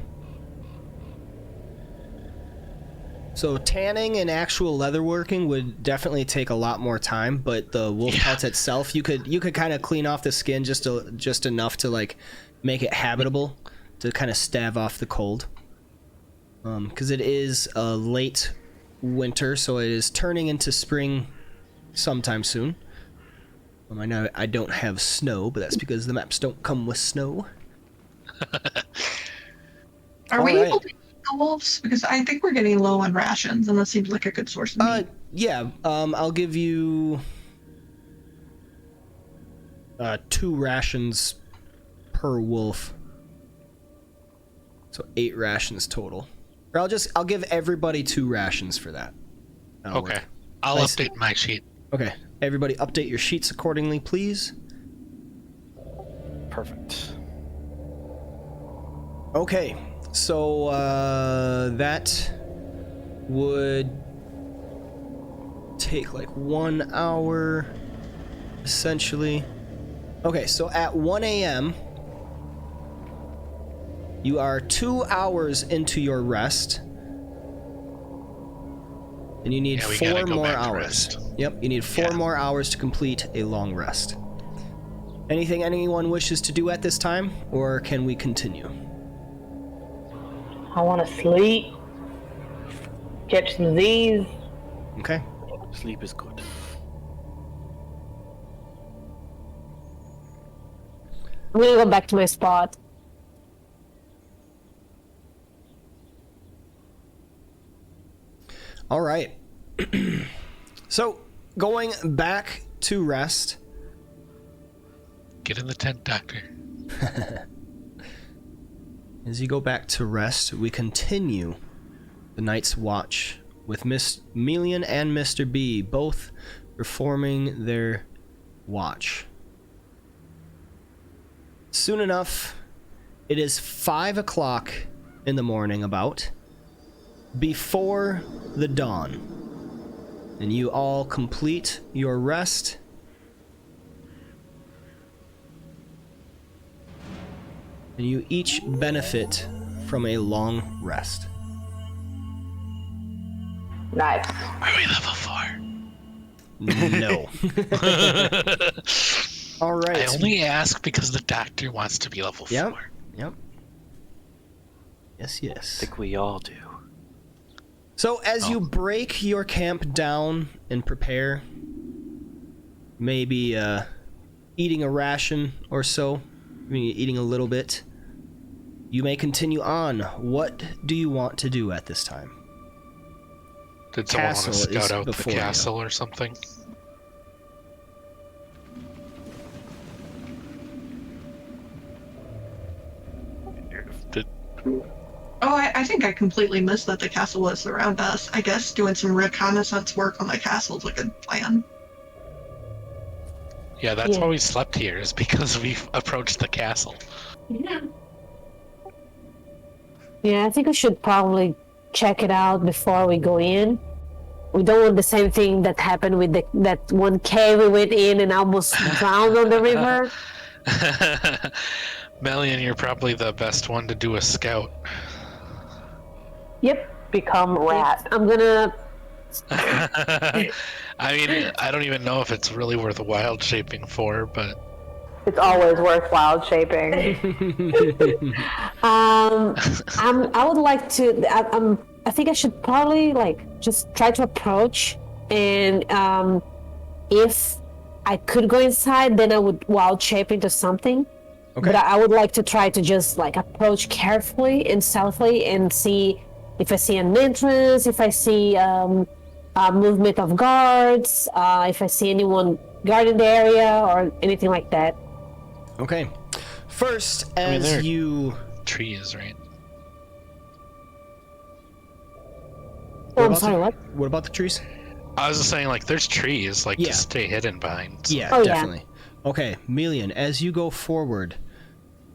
So tanning and actual leatherworking would definitely take a lot more time, but the wolf pelt itself, you could kind of clean off the skin just enough to like make it habitable to kind of stave off the cold. Because it is a late winter, so it is turning into spring sometime soon. I know I don't have snow, but that's because the maps don't come with snow. Are we Alright. able to eat the wolves? Because I think we're getting low on rations, and that seems like a good source of meat. Yeah, I'll give you 2 rations per wolf. So 8 rations total. Or I'll give everybody 2 rations for that. That'll Okay. work. I'll Nice. update my sheet. Okay. Everybody update your sheets accordingly, please. Perfect. Okay. So that would take like 1 hour essentially. Okay, so at 1 a.m. you are 2 hours into your rest. And you need Yeah, we gotta 4 go more back to hours. rest. Yep, you need 4 more hours to complete a long rest. Anything anyone wishes to do at this time, or can we continue? I want to sleep, catch some Z's. Okay. Sleep is good. I'm gonna go back to my spot. All right. So, going back to rest. Get in the tent, Doctor. As you go back to rest, we continue the night's watch with Miss Melian and Mr. B both performing their watch. Soon enough, it is 5 o'clock in the morning about, before the dawn. And you all complete your rest. And you each benefit from a long rest. Nice. Are we level 4? No. All right. I only ask because the doctor wants to be level 4. Yep. Yes, I yes. think we all do. So as you break your camp down and prepare, maybe eating a ration or so, eating a little bit, you may continue on. What do you want to do at this time? Did someone want to Castle is scout out the before you. castle or something? Oh, I think I completely missed that the castle was around us. I guess doing some reconnaissance work on the castle is a good plan. Yeah, that's Yeah. why we slept here, is because we've approached the castle. Yeah, I think we should probably check it out before we go in. We don't want the same thing that happened with that one cave we went in and almost drowned on the river. Melian, you're probably the best one to do a scout. Yep. Become rat. I'm gonna. I mean, I don't even know if it's really worth wild shaping for, but It's always worthwhile shaping. I would like to. I think I should probably just try to approach, and if I could go inside, then I would wild shape into something. Okay. But I would like to try to just approach carefully and stealthily and see if I see an entrance, if I see movement of guards, if I see anyone guarding the area or anything like that. Okay. First, mean, as there- you... trees, right? Oh, I'm about sorry, the- what? What about the trees? I was just saying, there's trees, Yeah. to stay hidden behind. Yeah, Oh, yeah. definitely. Okay, Melian, as you go forward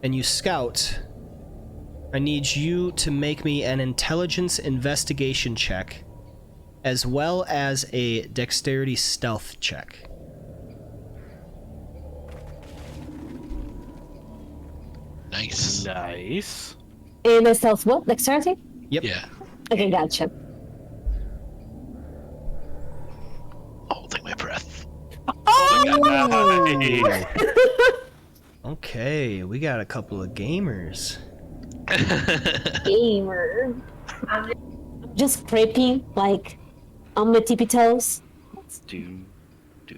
and you scout, I need you to make me an intelligence investigation check as well as a dexterity stealth check. Nice. Nice. And a stealth what? Dexterity? Yep. Yeah. Okay, gotcha. Holding my breath. Nice. Okay, we got a couple of gamers. Gamer. I'm just creeping, on my tippy toes. Do, do.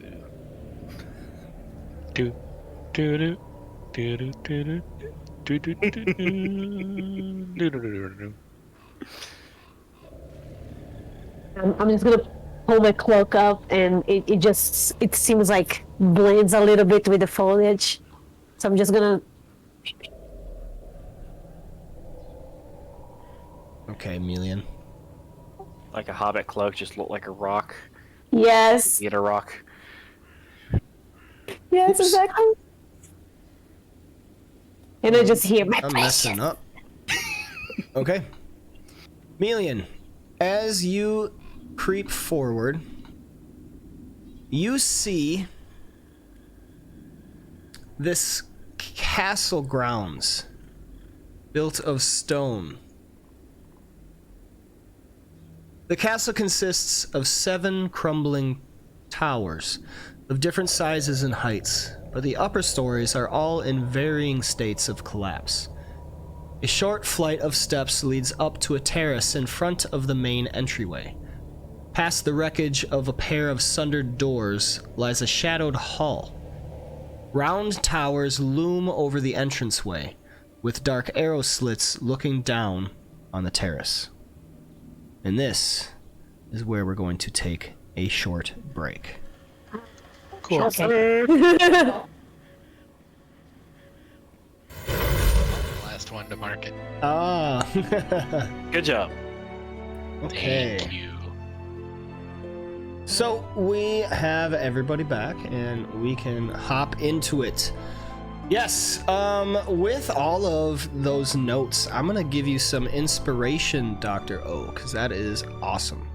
Do, do, do, do, do, do, do, do, do, do, do, do, do, do, do. I'm just gonna pull my cloak up, and it seems like blends a little bit with the foliage. So I'm just gonna. Okay, Melian. Like a hobbit cloak, just look like a rock. Yes. Get a rock. Yes, Oops. exactly. And I just hear my I'm precious. messing up. Okay. Melian, as you creep forward, you see this castle grounds built of stone. The castle consists of 7 crumbling towers of different sizes and heights, but the upper stories are all in varying states of collapse. A short flight of steps leads up to a terrace in front of the main entryway. Past the wreckage of a pair of sundered doors lies a shadowed hall. Round towers loom over the entranceway, with dark arrow slits looking down on the terrace. And this is where we're going to take a short break. Cool. Okay. Last one to market. Ah, Good job. okay. Thank you. So we have everybody back, and we can hop into it. Yes, with all of those notes, I'm gonna give you some inspiration, Dr. O, because that is awesome.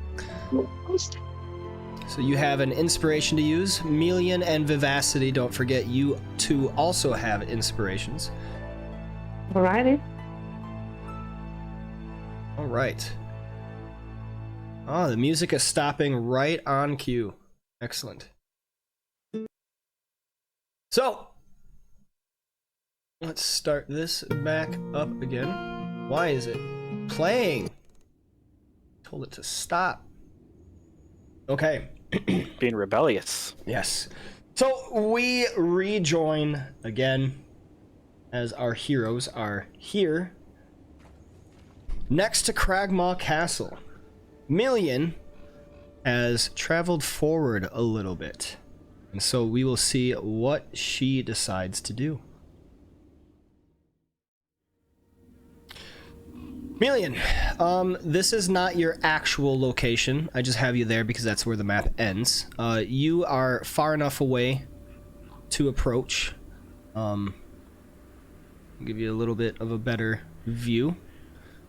So you have an inspiration to use. Melian and Vivacity, don't forget, you two also have inspirations. Alrighty. All right. Oh, the music is stopping right on cue. Excellent. So, let's start this back up again. Why is it playing? Told it to stop. Okay. Being rebellious. Yes. So we rejoin again as our heroes are here next to Cragmaw Castle. Melian has traveled forward a little bit, and so we will see what she decides to do. Melian, this is not your actual location. I just have you there because that's where the map ends. You are far enough away to approach. I'll give you a little bit of a better view.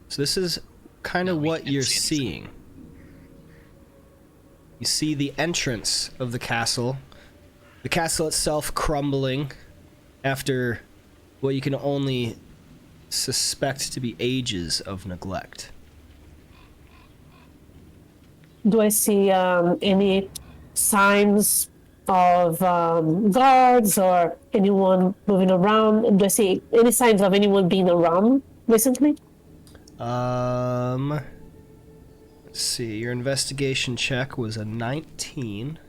So this is kind of what you're seeing. You see the entrance of the castle itself crumbling after what you can only suspect to be ages of neglect. Do I see any signs of guards or anyone moving around? Do I see any signs of anyone being around recently? Let's see. Your investigation check was a 19.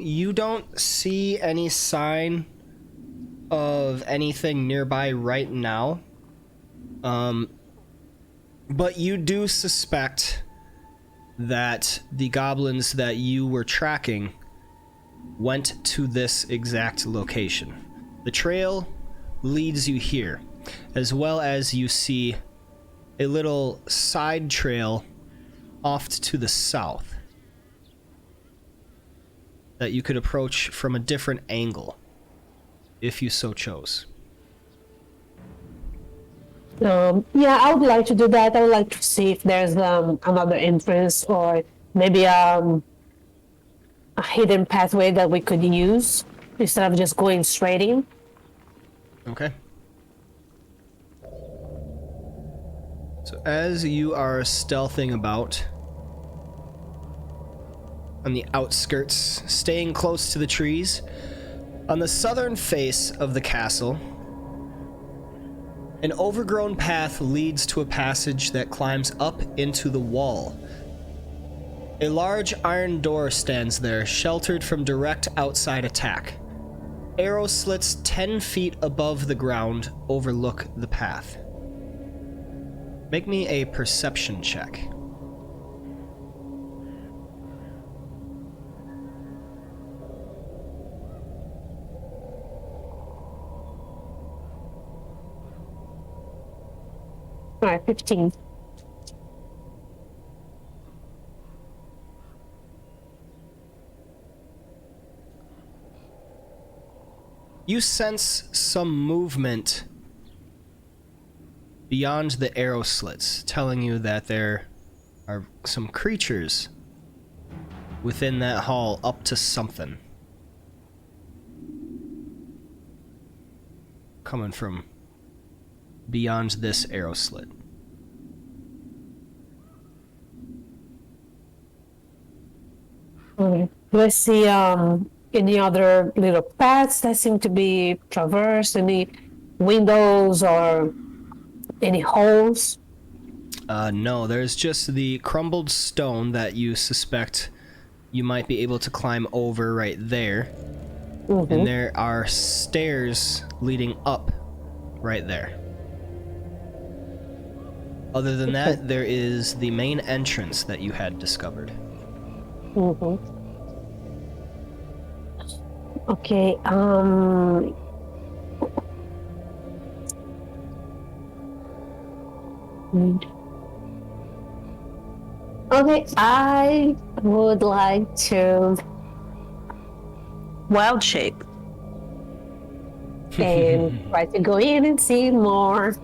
You don't see any sign of anything nearby right now. But you do suspect that the goblins that you were tracking went to this exact location. The trail leads you here, as well as you see a little side trail off to the south that you could approach from a different angle, if you so chose. Yeah, I would like to do that. I would like to see if there's another entrance or maybe a hidden pathway that we could use instead of just going straight in. Okay. So as you are stealthing about on the outskirts, staying close to the trees, on the southern face of the castle, an overgrown path leads to a passage that climbs up into the wall. A large iron door stands there, sheltered from direct outside attack. Arrow slits 10 feet above the ground overlook the path. Make me a perception check. All right, 15. You sense some movement beyond the arrow slits, telling you that there are some creatures within that hall up to something. Coming from beyond this arrow slit. Okay. Do I see any other little paths that seem to be traversed? Any windows or any holes? No, there's just the crumbled stone that you suspect you might be able to climb over right there. Mm-hmm. And there are stairs leading up right there. Other than that, there is the main entrance that you had discovered. Mm-hmm. Okay, Okay, I would like to wild shape and try to go in and see more.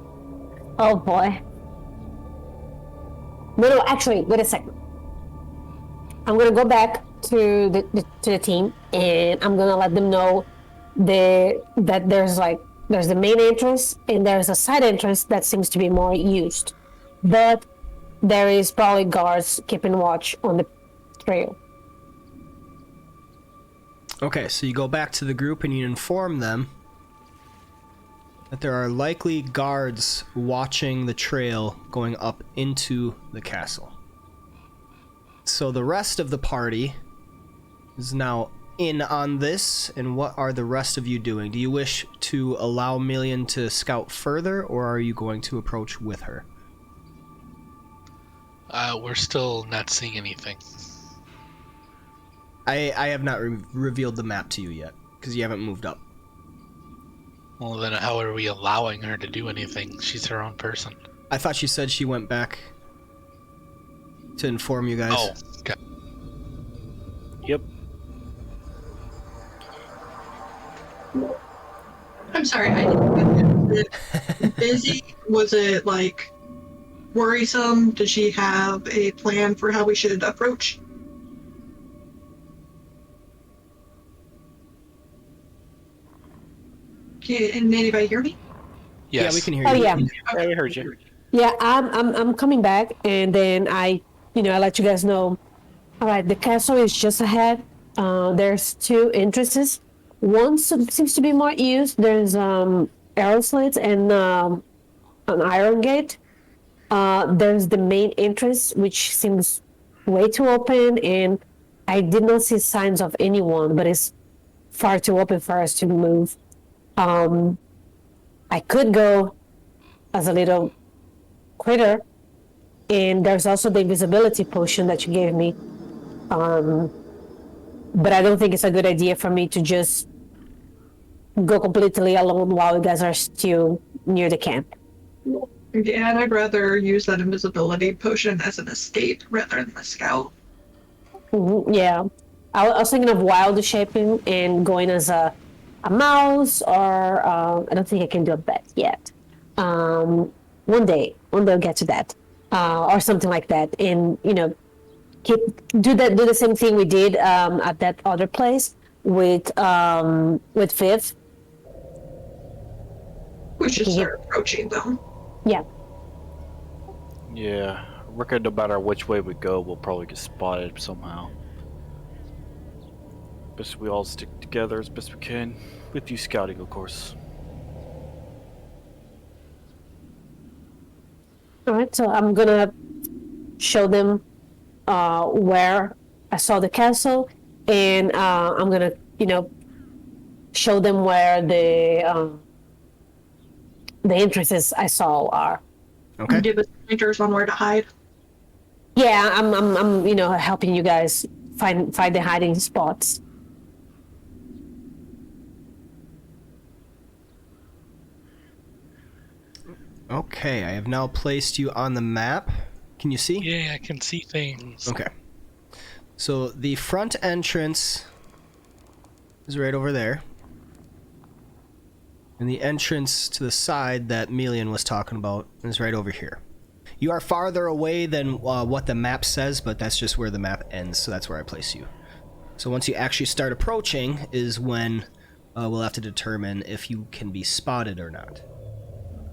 Oh boy. No, actually, wait a second. I'm gonna go back to the team, and I'm gonna let them know that there's the main entrance and there's a side entrance that seems to be more used, but there is probably guards keeping watch on the trail. Okay, so you go back to the group and you inform them that there are likely guards watching the trail going up into the castle. So the rest of the party is now in on this, and what are the rest of you doing? Do you wish to allow Million to scout further, or are you going to approach with her? We're still not seeing anything. I have not revealed the map to you yet, because you haven't moved up. Well, then how are we allowing her to do anything? She's her own person. I thought she said she went back to inform you guys. Oh, okay. Yep. I'm sorry, I didn't get it. Busy? Was it like worrisome? Did she have a plan for how we should approach? Can anybody hear me? Yes. Yeah, we can hear Oh you. yeah, I heard you. yeah. I'm coming back, and then I let you guys know. All right, the castle is just ahead. There's two entrances. One seems to be more used. There's arrow slits and an iron gate. There's the main entrance, which seems way too open, and I did not see signs of anyone, but it's far too open for us to move. I could go as a little critter, and there's also the invisibility potion that you gave me. But I don't think it's a good idea for me to just go completely alone while you guys are still near the camp. Yeah, and I'd rather use that invisibility potion as an escape rather than a scout. Yeah, I was thinking of wild shaping and going as a mouse, or I don't think I can do a bat yet. One day I'll get to that, or something like that, and do the same thing we did at that other place with Viv. We should start approaching them. Yeah. Yeah, reckon no matter which way we go, we'll probably get spotted somehow. Best we all stick together as best we can, with you scouting, of course. All right, so I'm gonna show them where I saw the castle, and I'm gonna, show them where the entrances I saw are. Okay. Give us pointers on where to hide. Yeah, I'm helping you guys find the hiding spots. Okay, I have now placed you on the map. Can you see? Yeah, I can see things. Okay. So the front entrance is right over there. And the entrance to the side that Melian was talking about is right over here. You are farther away than what the map says, but that's just where the map ends, so that's where I place you. So once you actually start approaching is when we'll have to determine if you can be spotted or not.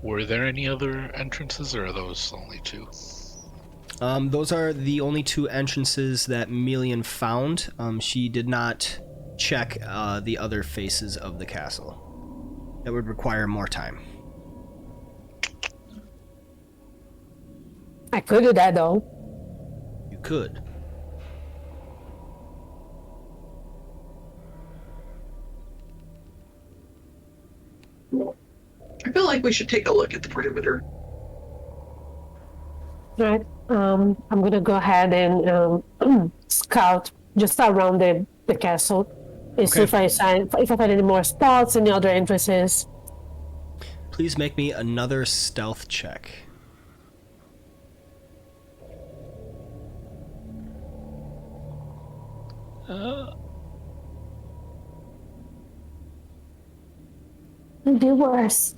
Were there any other entrances, or are those only two? Those are the only two entrances that Melian found. She did not check the other faces of the castle. That would require more time. I could do that though. You could. I feel like we should take a look at the perimeter. All right. I'm gonna go ahead and scout just around the castle and see if I find any more spots, any other entrances. Please make me another stealth check. It'd be worse.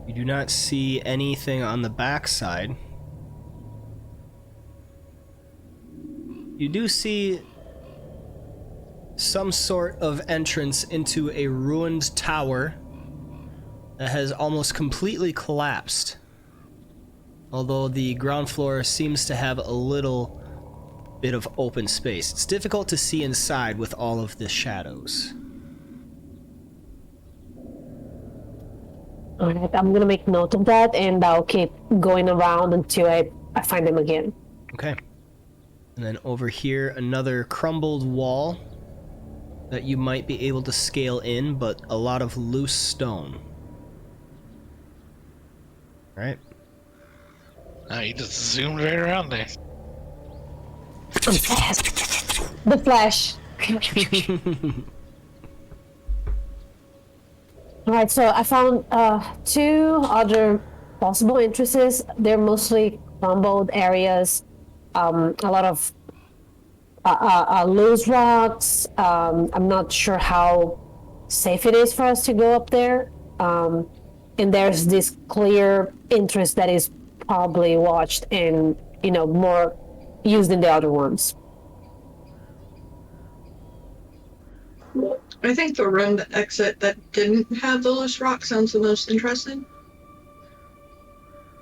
You do not see anything on the backside. You do see some sort of entrance into a ruined tower that has almost completely collapsed. Although the ground floor seems to have a little bit of open space. It's difficult to see inside with all of the shadows. Alright, I'm gonna make note of that, and I'll keep going around until I find them again. Okay. And then over here, another crumbled wall that you might be able to scale in, but a lot of loose stone. Alright. Oh, you just zoomed right around there. I'm fast. The Flash. Alright, so I found 2 other possible entrances. They're mostly crumbled areas, a lot of loose rocks. I'm not sure how safe it is for us to go up there. And there's this clear entrance that is probably watched and, more used than the other ones. I think the room exit that didn't have the loose rock sounds the most interesting.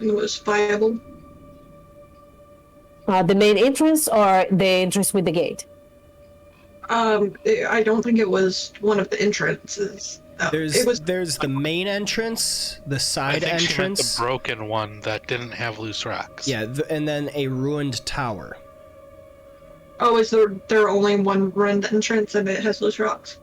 And it was viable. The main entrance or the entrance with the gate? I don't think it was one of the entrances. There's the main entrance, the side I think she meant entrance. the broken one that didn't have loose rocks. Yeah, and then a ruined tower. Oh, is there only one ruined entrance and it has loose rocks?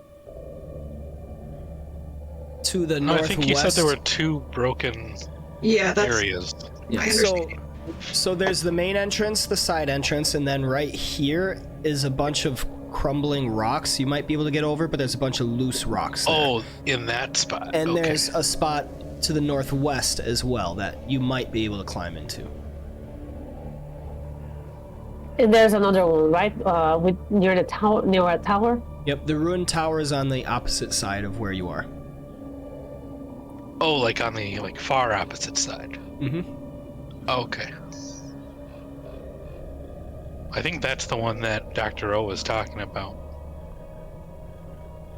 To the No, I northwest. think you said there were 2 broken Yeah, that's areas. my Yeah, so understanding. so there's the main entrance, the side entrance, and then right here is a bunch of crumbling rocks you might be able to get over, but there's a bunch of loose rocks there. Oh, in that spot. And okay. there's a spot to the northwest as well that you might be able to climb into. And there's another one, right? Near a tower. Yep, the ruined tower is on the opposite side of where you are. Oh, like on the far opposite side. Mm-hmm. Okay. I think that's the one that Dr. O was talking about.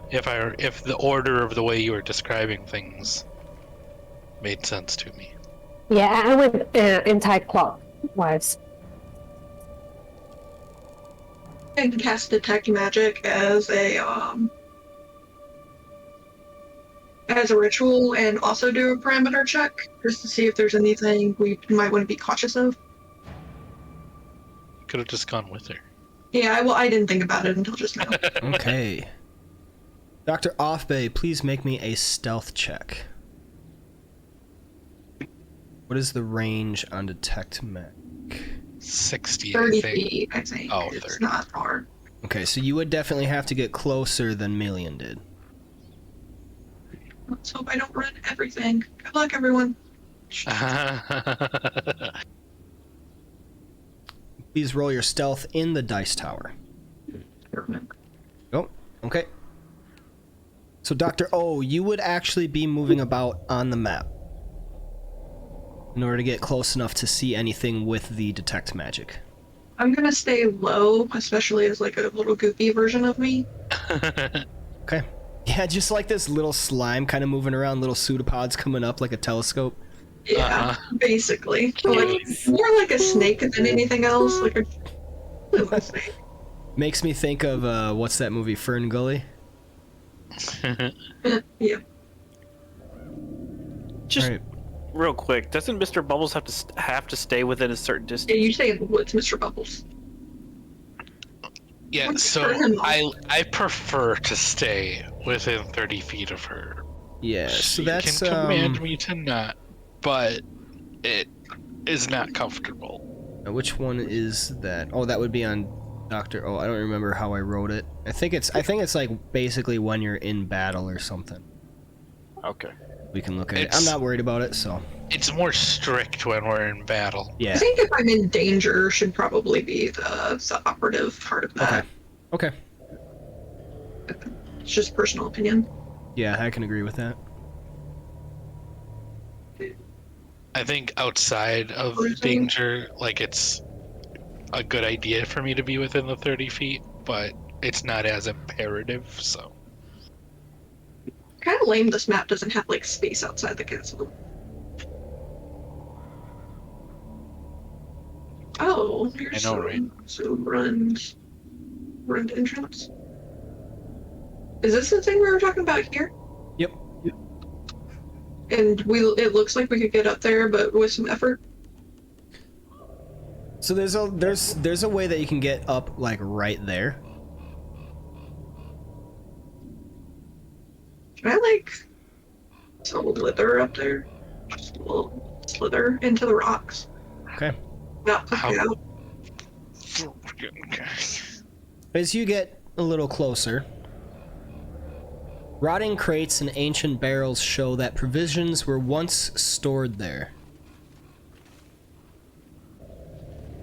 If the order of the way you were describing things made sense to me. Yeah, I went anti-clockwise. I can cast Detect Magic as a ritual and also do a parameter check just to see if there's anything we might want to be cautious of. Could have just gone with her. Yeah, I didn't think about it until just now. Okay. Dr. Offbay, please make me a stealth check. What is the range on Detect Magic? 60, 30 I think. feet, I think. Oh, it's 30. not hard. Okay, so you would definitely have to get closer than Million did. Let's hope I don't ruin everything. Good luck, everyone. Please roll your stealth in the dice tower. Oh, okay. So Dr. O, you would actually be moving about on the map in order to get close enough to see anything with the detect magic. I'm gonna stay low, especially as like a little goofy version of me. Okay. Yeah, just like this little slime kind of moving around, little pseudopods coming up like a telescope. Yeah, basically. Like, more like a snake than anything else. Like a snake. Makes me think of, what's that movie, Fern Gully? Yeah. Just Alright. real quick, doesn't Mr. Bubbles have to stay within a certain Yeah, distance? you say in the woods, Mr. Bubbles. Yeah, What's so her name? I prefer to stay within 30 feet of her. Yeah, so She that's, can command me to not, but it is not comfortable. which one is that? Oh, that would be on Dr. Oh, I don't remember how I wrote it. I think it's like basically when you're in battle or something. Okay. we can look at it. I'm not worried about it, so. It's more strict when we're in battle. Yeah. I think if I'm in danger should probably be the operative part of that. Okay. It's just personal opinion. Yeah, I can agree with that. I think outside of danger, like, it's a good idea for me to be within the 30 feet, but it's not as imperative, so. Kind of lame this map doesn't have, like, space outside the castle. Oh, here's I know, right? So run entrance. Is this the thing we were talking about here? Yep. And it looks like we could get up there, but with some effort. So there's a way that you can get up like right there. Can I like slither up there? Just a little slither into the rocks. Okay. Not push it out. As you get a little closer, rotting crates and ancient barrels show that provisions were once stored there.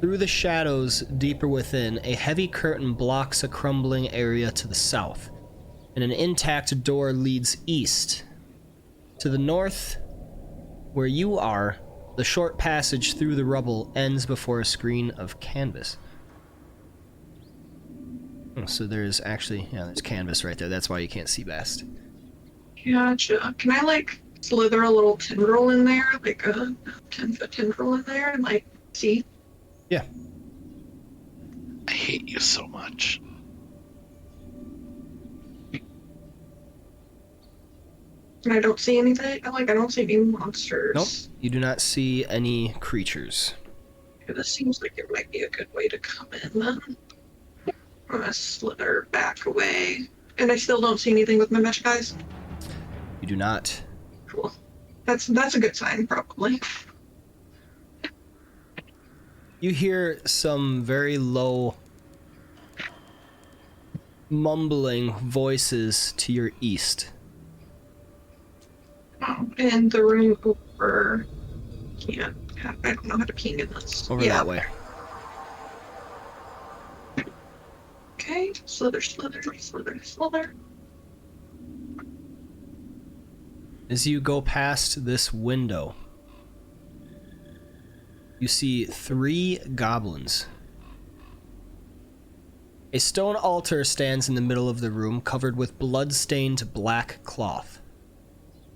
Through the shadows deeper within, a heavy curtain blocks a crumbling area to the south, and an intact door leads east. To the north, where you are, the short passage through the rubble ends before a screen of canvas. Oh, so there's actually, there's canvas right there. That's why you can't see best. Gotcha. Can I like slither a little tendril in there, like a 10-foot tendril in there, and like see? Yeah. I hate you so much. And I don't see anything. I don't see any monsters. Nope. You do not see any creatures. Okay, this seems like it might be a good way to come in then. I'm gonna slither back away. And I still don't see anything with my mesh guys. You do not. Cool. That's a good sign, probably. You hear some very low mumbling voices to your east. Oh, and the room over. I don't know how to ping in this. Over that way. Okay, slither. As you go past this window, you see 3 goblins. A stone altar stands in the middle of the room, covered with blood-stained black cloth.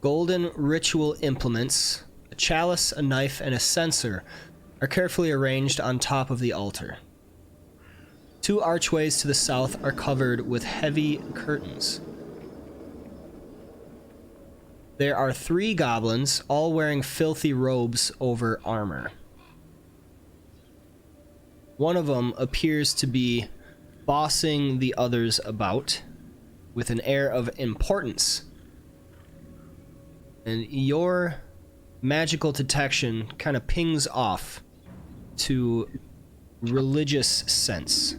Golden ritual implements, a chalice, a knife, and a censer are carefully arranged on top of the altar. 2 archways to the south are covered with heavy curtains. There are 3 goblins, all wearing filthy robes over armor. One of them appears to be bossing the others about with an air of importance. And your magical detection kind of pings off to religious sense.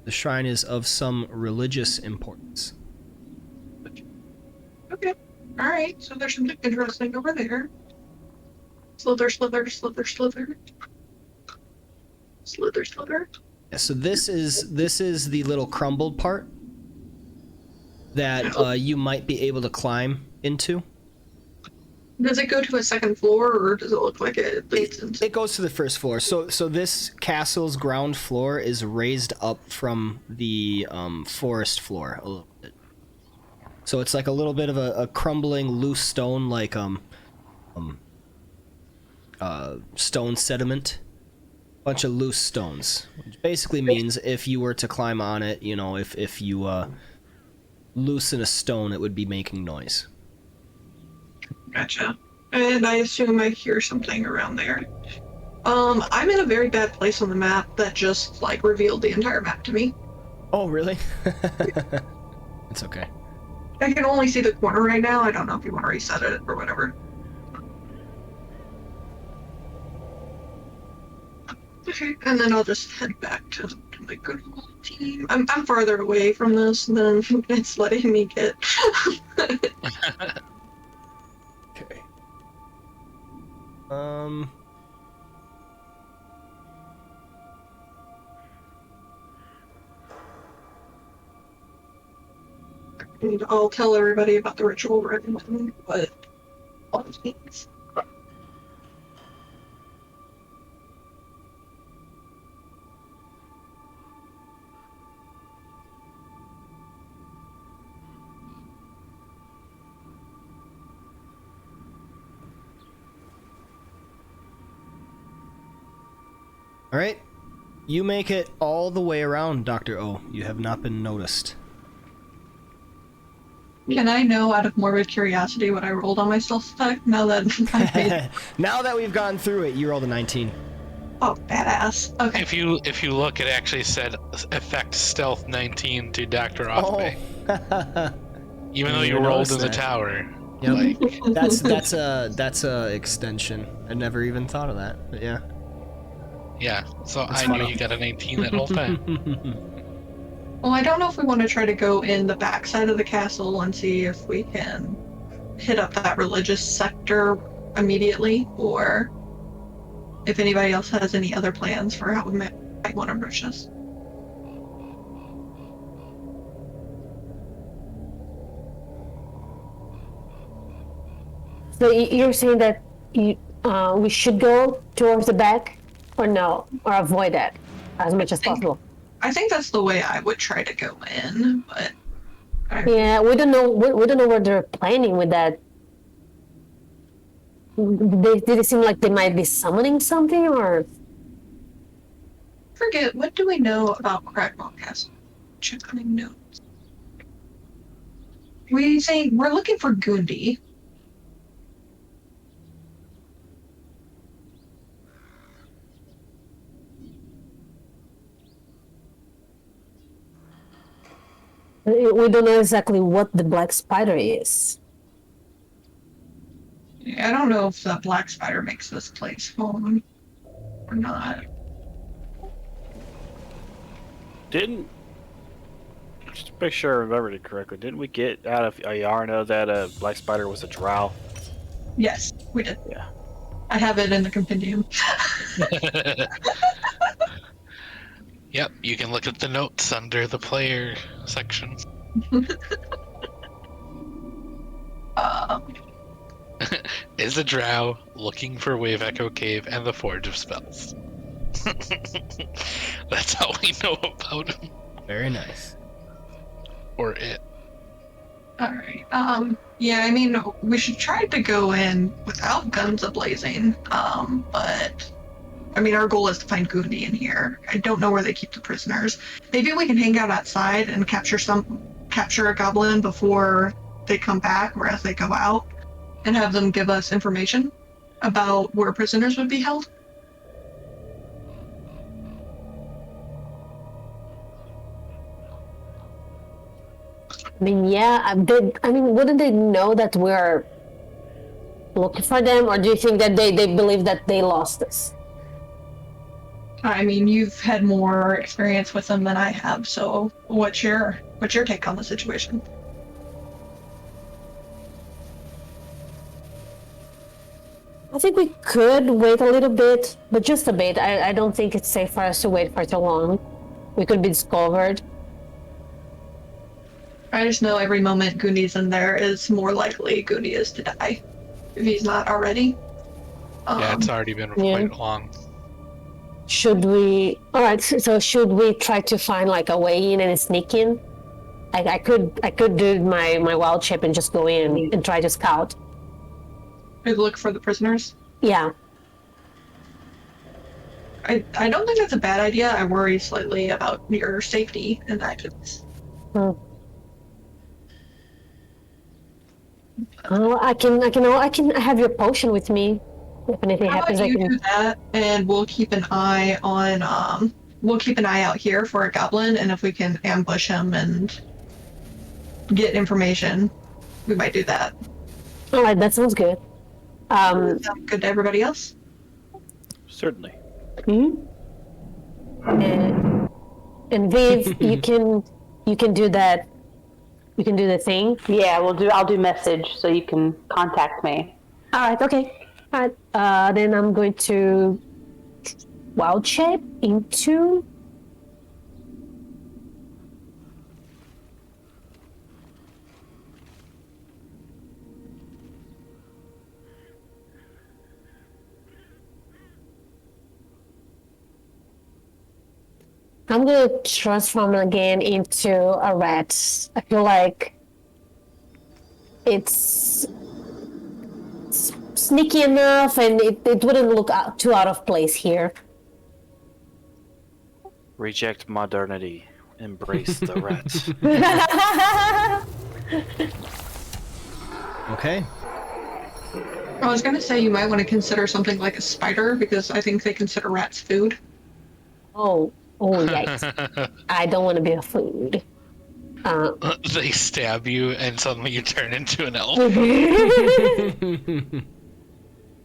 The shrine is of some religious importance. Okay. Alright, so there's something interesting over there. Slither. Yeah, so this is the little crumbled part that you might be able to climb into. Does it go to a second floor, or does it look like it leads into... It goes to the first floor. So this castle's ground floor is raised up from the forest floor a little bit. So it's like a little bit of a crumbling loose stone, like stone sediment. Bunch of loose stones, which basically means if you were to climb on it, if you loosen a stone, it would be making noise. Gotcha. And I assume I hear something around there. I'm in a very bad place on the map that just, like, revealed the entire map to me. Oh, really? It's okay. I can only see the corner right now. I don't know if you want to reset it or whatever. Okay, and then I'll just head back to to my good old team. I'm farther away from this than it's letting me get. Okay. And I'll tell everybody about the ritual written and what all this means. All right. You make it all the way around, Dr. O. You have not been noticed. Can I know out of morbid curiosity what I rolled on my stealth attack now that I've made? Now that we've gone through it, you rolled a 19. Oh, badass. Okay. If you look, it actually said effect stealth 19 to Dr. Offbay. Even though you rolled in the tower. Yep. Like, that's a extension. I never even thought of that. But yeah. yeah, so That's I funny. knew you got an 18 that whole time. Well, I don't know if we want to try to go in the backside of the castle and see if we can hit up that religious sector immediately, or if anybody else has any other plans for how we might want to approach this. So you're saying that we should go towards the back, or no, or avoid that as much as possible. I think that's the way I would try to go in, but Yeah, we don't know. We don't know what they're planning with that. Did it seem like they might be summoning something, or forget, what do we know about Cragmaw Castle? Checking notes. We say we're looking for Gundi. we don't know exactly what the black spider is. I don't know if the black spider makes this place home or not. Didn't, just to make sure I remembered it correctly, didn't we get out of Ayarna that a black spider was a drow? Yes, we did. Yeah. I have it in the compendium. Yep, you can look at the notes under the player section. Is a drow looking for Wave Echo Cave and the Forge of Spells. That's all we know about him. Very nice. Or it. Alright. Yeah, I mean, we should try to go in without guns ablazing. But I mean, our goal is to find Gundi in here. I don't know where they keep the prisoners. Maybe we can hang out outside and capture a goblin before they come back or as they go out, and have them give us information about where prisoners would be held. I mean, yeah, wouldn't they know that we're looking for them, or do you think that they believe that they lost us? I mean, you've had more experience with them than I have, so what's your take on the situation? I think we could wait a little bit, but just a bit. I don't think it's safe for us to wait for too long. We could be discovered. I just know every moment Gundi's in there is more likely Gundi is to die, if he's not already. Yeah, it's already been yeah. quite long. Should we? All right. So should we try to find like a way in and sneak in? I could do my wild chip and just go in and try to scout. Look for the prisoners. Yeah. I don't think that's a bad idea. I worry slightly about your safety in that case. Oh, I can have your potion with me. If anything How happens, about I you can. do that, and we'll keep an eye on. We'll keep an eye out here for a goblin, and if we can ambush him and get information, we might do that. All right, that sounds good. Sound good to everybody else? Certainly. Hmm? And Viv, you can do that. You can do the thing. Yeah, I'll do message so you can contact me. All right. Okay. All right. Then I'm going to wild shape into. I'm gonna transform again into a rat. I feel like it's sneaky enough, and it wouldn't look too out of place here. Reject modernity. Embrace the rats. Okay. I was gonna say you might want to consider something like a spider because I think they consider rats food. Oh, yikes! I don't want to be a food. They stab you, and suddenly you turn into an elf.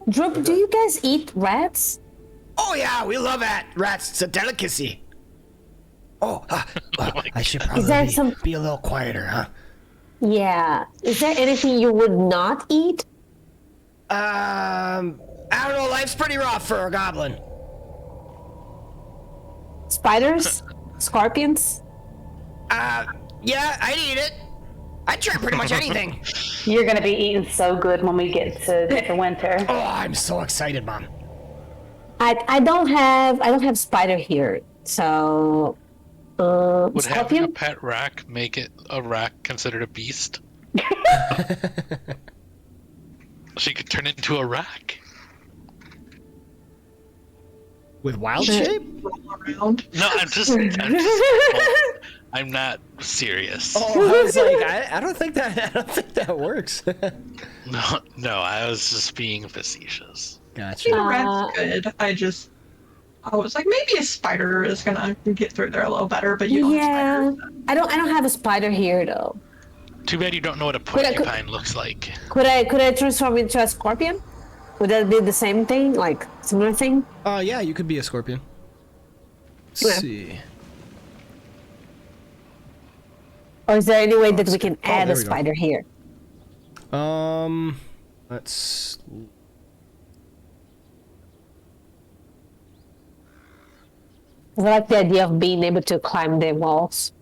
Droop, do you guys eat rats? Oh yeah, we love rats. It's a delicacy. Oh, I should Is there probably be a little quieter, huh? Yeah. Is there anything you would not eat? I don't know. Life's pretty rough for a goblin. Spiders? Scorpions? Yeah, I'd eat it. I'd try pretty much anything. You're gonna be eating so good when we get to the winter. Oh, I'm so excited, Mom. I don't have spider here, so Would having a scorpion? pet rack make it a rack considered a beast? She could turn into a rack. With wild shape? Roll around. No, I'm not serious. Oh, I was like, I don't think that works. No, I was just being facetious. Gotcha. The rat's good. I was like, maybe a spider is gonna get through there a little better, but you don't have Yeah, spiders. I don't have a spider here though. Too bad you don't know what a Could I- porcupine looks like. Could I transform into a scorpion? Would that be the same thing, like similar thing? Yeah, you could be a scorpion. Let's Yeah. see. Or is there any way that we can add there a we go. spider here? Let's. I like the idea of being able to climb the walls.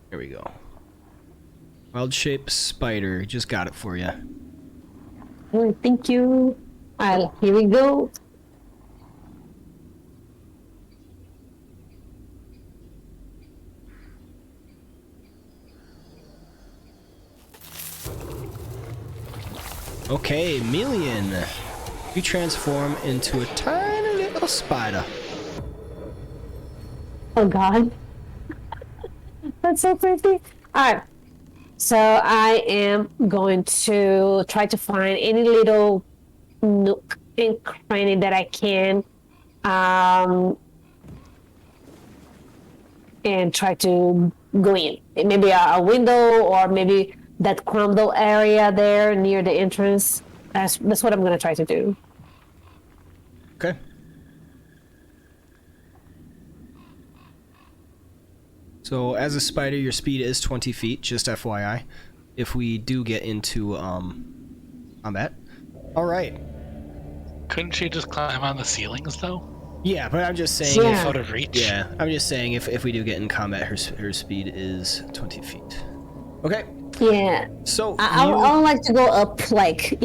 Here we go. Wild shape spider. Just got it for you. Oh, thank you. Here we go. Okay, Million. You transform into a tiny little spider. Oh God. That's so pretty. Alright. So I am going to try to find any little nook and cranny that I can. And try to go in. Maybe a window or maybe that crumble area there near the entrance. That's what I'm gonna try to do. Okay. So as a spider, your speed is 20 feet, just FYI. If we do get into combat. All right. Couldn't she just climb on the ceilings though? Yeah, but I'm just saying. Yeah. Out of reach. Yeah, I'm just saying if we do get in combat, her speed is 20 feet. Okay. Yeah. So I would like to go up, like,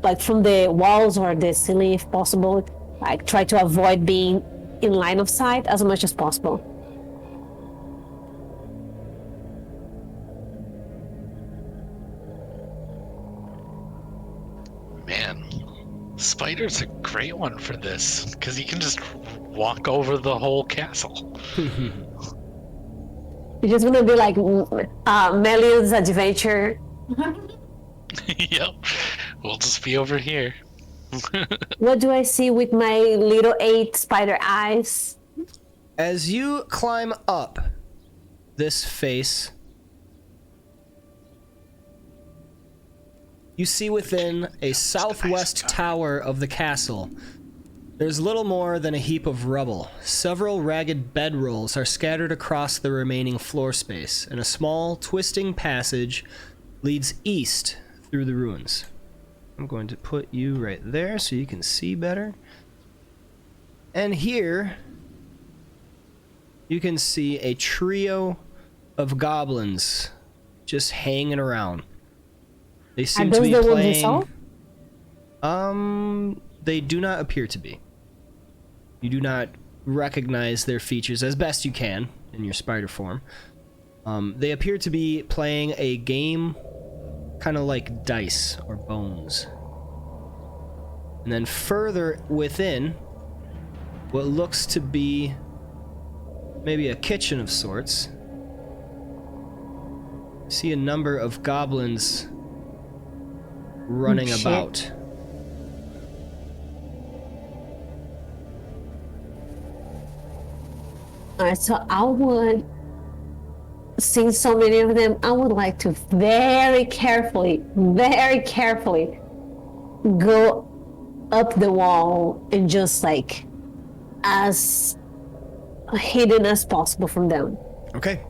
like from the walls or the ceiling if possible. Like, try to avoid being in line of sight as much as possible. Man, spider's a great one for this because you can just walk over the whole castle. It's just gonna be like Melion's adventure. Yep, we'll just be over here. What do I see with my little 8 spider eyes? As you climb up this face, you see within a southwest tower of the castle, there's little more than a heap of rubble. Several ragged bedrolls are scattered across the remaining floor space, and a small, twisting passage leads east through the ruins. I'm going to put you right there so you can see better. And here, you can see a trio of goblins just hanging around. They seem to be playing. They do not appear to be. You do not recognize their features as best you can in your spider form. They appear to be playing a game kind of like dice or bones. And then further within, what looks to be maybe a kitchen of sorts, see a number of goblins running about. Alright, so I would, seeing so many of them, I would like to very carefully go up the wall and just like as hidden as possible from them. Okay.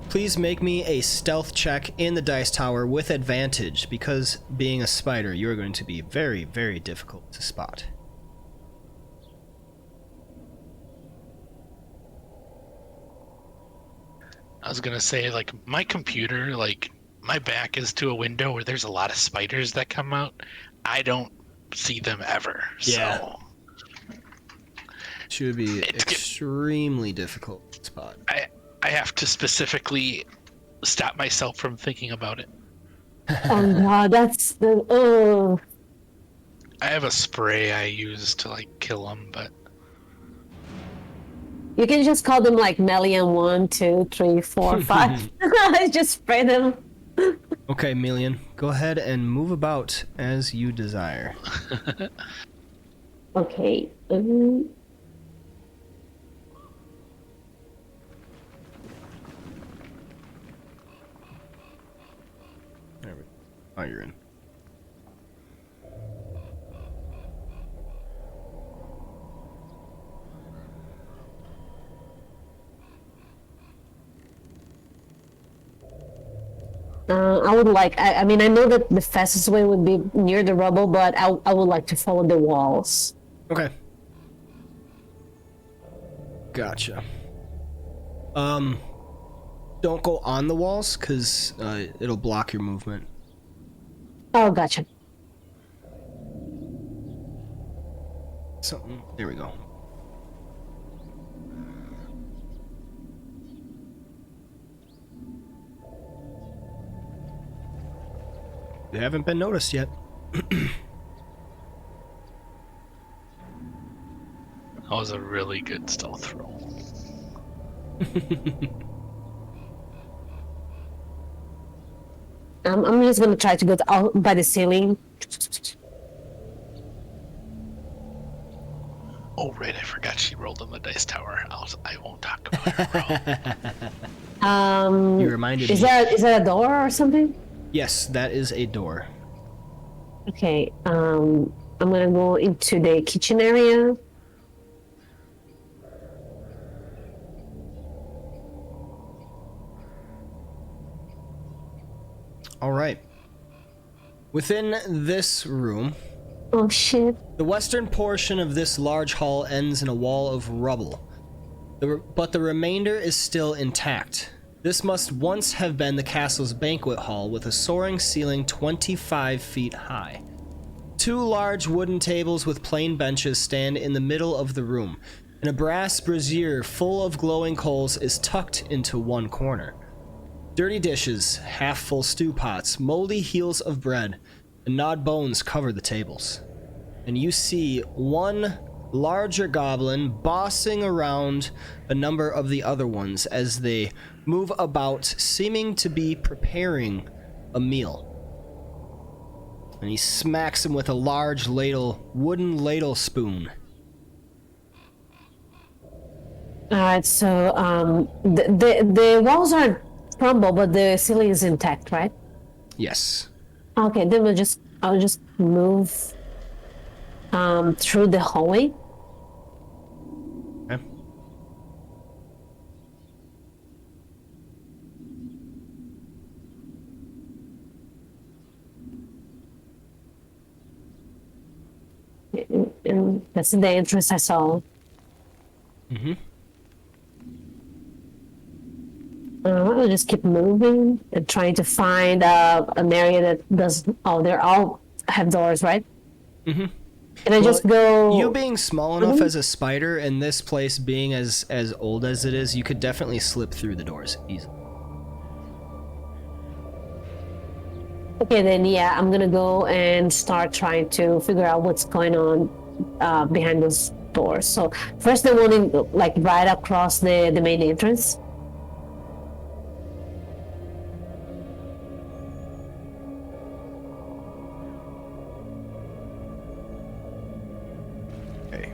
Please make me a stealth check in the dice tower with advantage, because being a spider, you're going to be very, very difficult to spot. I was gonna say, like, my computer, like, my back is to a window where there's a lot of spiders that come out. I don't see them ever. Yeah. So Should be extremely difficult to spot. I have to specifically stop myself from thinking about it. Oh god, that's the I have a spray I use to like kill them, but you can just call them like Melian 1, 2, 3, 4, 5. Just spray them. Okay, Melian, go ahead and move about as you desire. Okay. There we go. Oh, you're in. I would like, I mean, I know that the fastest way would be near the rubble, but I would like to follow the walls. Okay. Gotcha. Don't go on the walls, because it'll block your movement. Oh, gotcha. So, there we go. They haven't been noticed yet. that was a really good stealth roll. I'm just gonna try to go out by the ceiling. Oh right, I forgot she rolled on the dice tower. I won't talk about her roll. You reminded is me. that a door or something? Yes, that is a door. Okay, I'm gonna go into the kitchen area. All right. Within this room, Oh shit. the western portion of this large hall ends in a wall of rubble, but the remainder is still intact. This must once have been the castle's banquet hall with a soaring ceiling 25 feet high. Two large wooden tables with plain benches stand in the middle of the room, and a brass brazier full of glowing coals is tucked into one corner. Dirty dishes, half-full stew pots, moldy heels of bread, and gnawed bones cover the tables. And you see one larger goblin bossing around a number of the other ones as they move about, seeming to be preparing a meal. And he smacks him with a large wooden ladle spoon. All right, so the walls are crumbled, but the ceiling is intact, right? Yes. Okay, then I'll just move through the hallway. Okay. And that's the entrance I saw. Mm-hmm. I'll just keep moving and trying to find an area that does. Oh, they're all have doors, right? Mm-hmm. Can I just go? You being small enough as a spider, and this place being as old as it is, you could definitely slip through the doors easily. Okay, then yeah, I'm gonna go and start trying to figure out what's going on behind those doors. So first, the one in like right across the main entrance. Okay.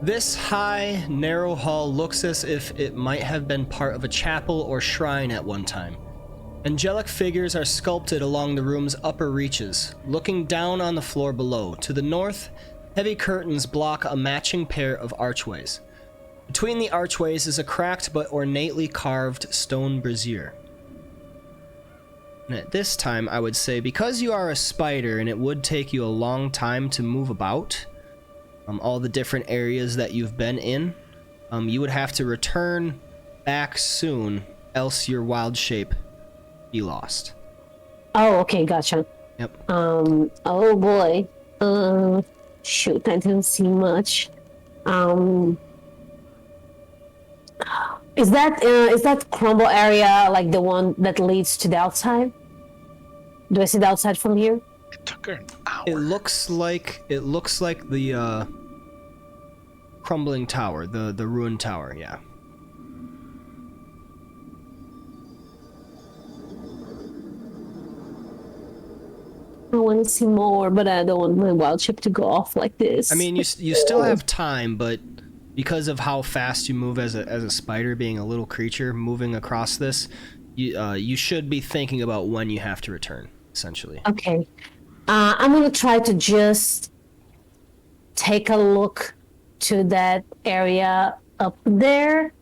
This high, narrow hall looks as if it might have been part of a chapel or shrine at one time. Angelic figures are sculpted along the room's upper reaches, looking down on the floor below. To the north, heavy curtains block a matching pair of archways. Between the archways is a cracked but ornately carved stone brazier. And at this time, I would say, because you are a spider and it would take you a long time to move about, all the different areas that you've been in, you would have to return back soon, else your wild shape be lost. Oh, okay, gotcha. Yep. Oh boy. Shoot, I didn't see much. Is that crumble area like the one that leads to the outside? Do I see the outside from here? It took her an hour. It looks like the crumbling tower, the ruined tower, yeah. I want to see more, but I don't want my wild shape to go off like this. I mean, you still have time, but because of how fast you move as a spider, being a little creature moving across this, you should be thinking about when you have to return, essentially. Okay. I'm gonna try to just take a look to that area up there,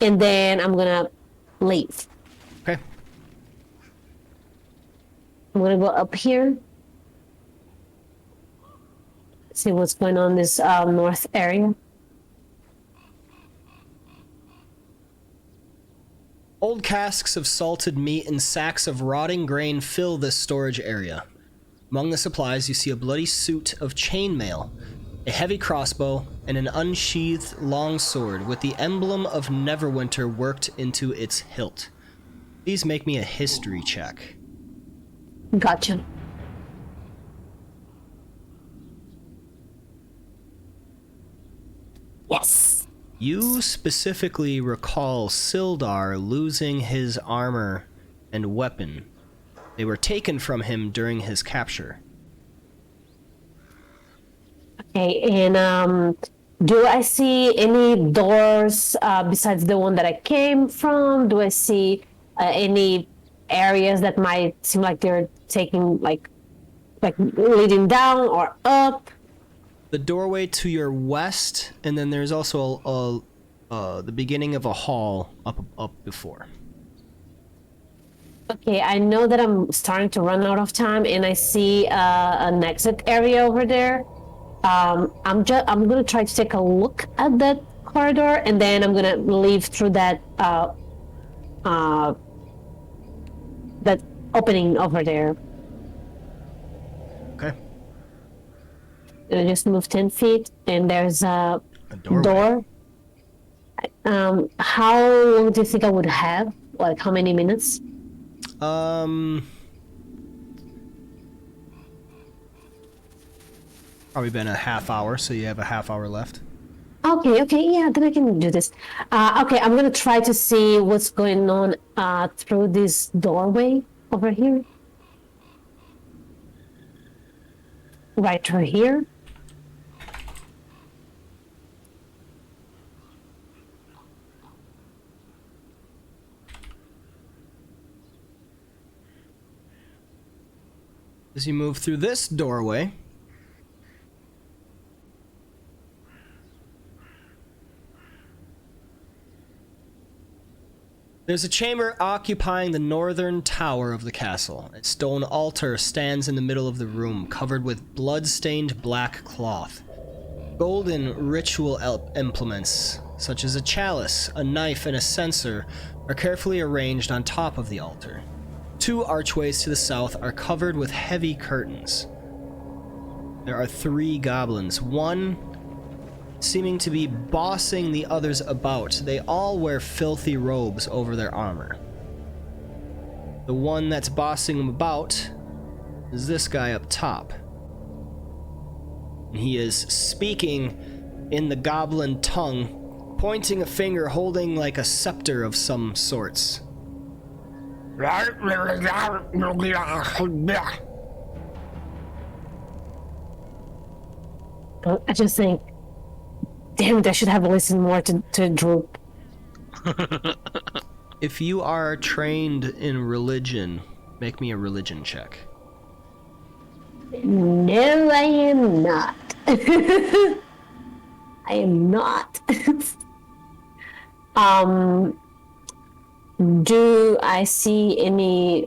and then I'm gonna leave. Okay. I'm gonna go up here, see what's going on in this north area. Old casks of salted meat and sacks of rotting grain fill this storage area. Among the supplies, you see a bloody suit of chainmail, a heavy crossbow, and an unsheathed long sword with the emblem of Neverwinter worked into its hilt. Please make me a history check. Gotcha. Yes. You specifically recall Sildar losing his armor and weapon. They were taken from him during his capture. Okay, and do I see any doors besides the one that I came from? Do I see any areas that might seem like they're taking like leading down or up? The doorway to your west, and then there's also the beginning of a hall up before. Okay, I know that I'm starting to run out of time, and I see an exit area over there. I'm gonna try to take a look at that corridor, and then I'm gonna leave through that that opening over there. Okay. And I just move 10 feet, and there's a doorway. door. How long do you think I would have? Like, how many minutes? Probably been a half hour, so you have a half hour left. Okay, yeah, then I can do this. Okay, I'm gonna try to see what's going on through this doorway over here. right through here. As you move through this doorway, there's a chamber occupying the northern tower of the castle. A stone altar stands in the middle of the room, covered with blood-stained black cloth. Golden ritual implements, such as a chalice, a knife, and a censer, are carefully arranged on top of the altar. 2 archways to the south are covered with heavy curtains. There are 3 goblins, one seeming to be bossing the others about. They all wear filthy robes over their armor. The one that's bossing them about is this guy up top. And he is speaking in the goblin tongue, pointing a finger, holding like a scepter of some sorts. I just think, damn it, I should have listened more to Droop. If you are trained in religion, make me a religion check. No, I am not. I am not. Do I see any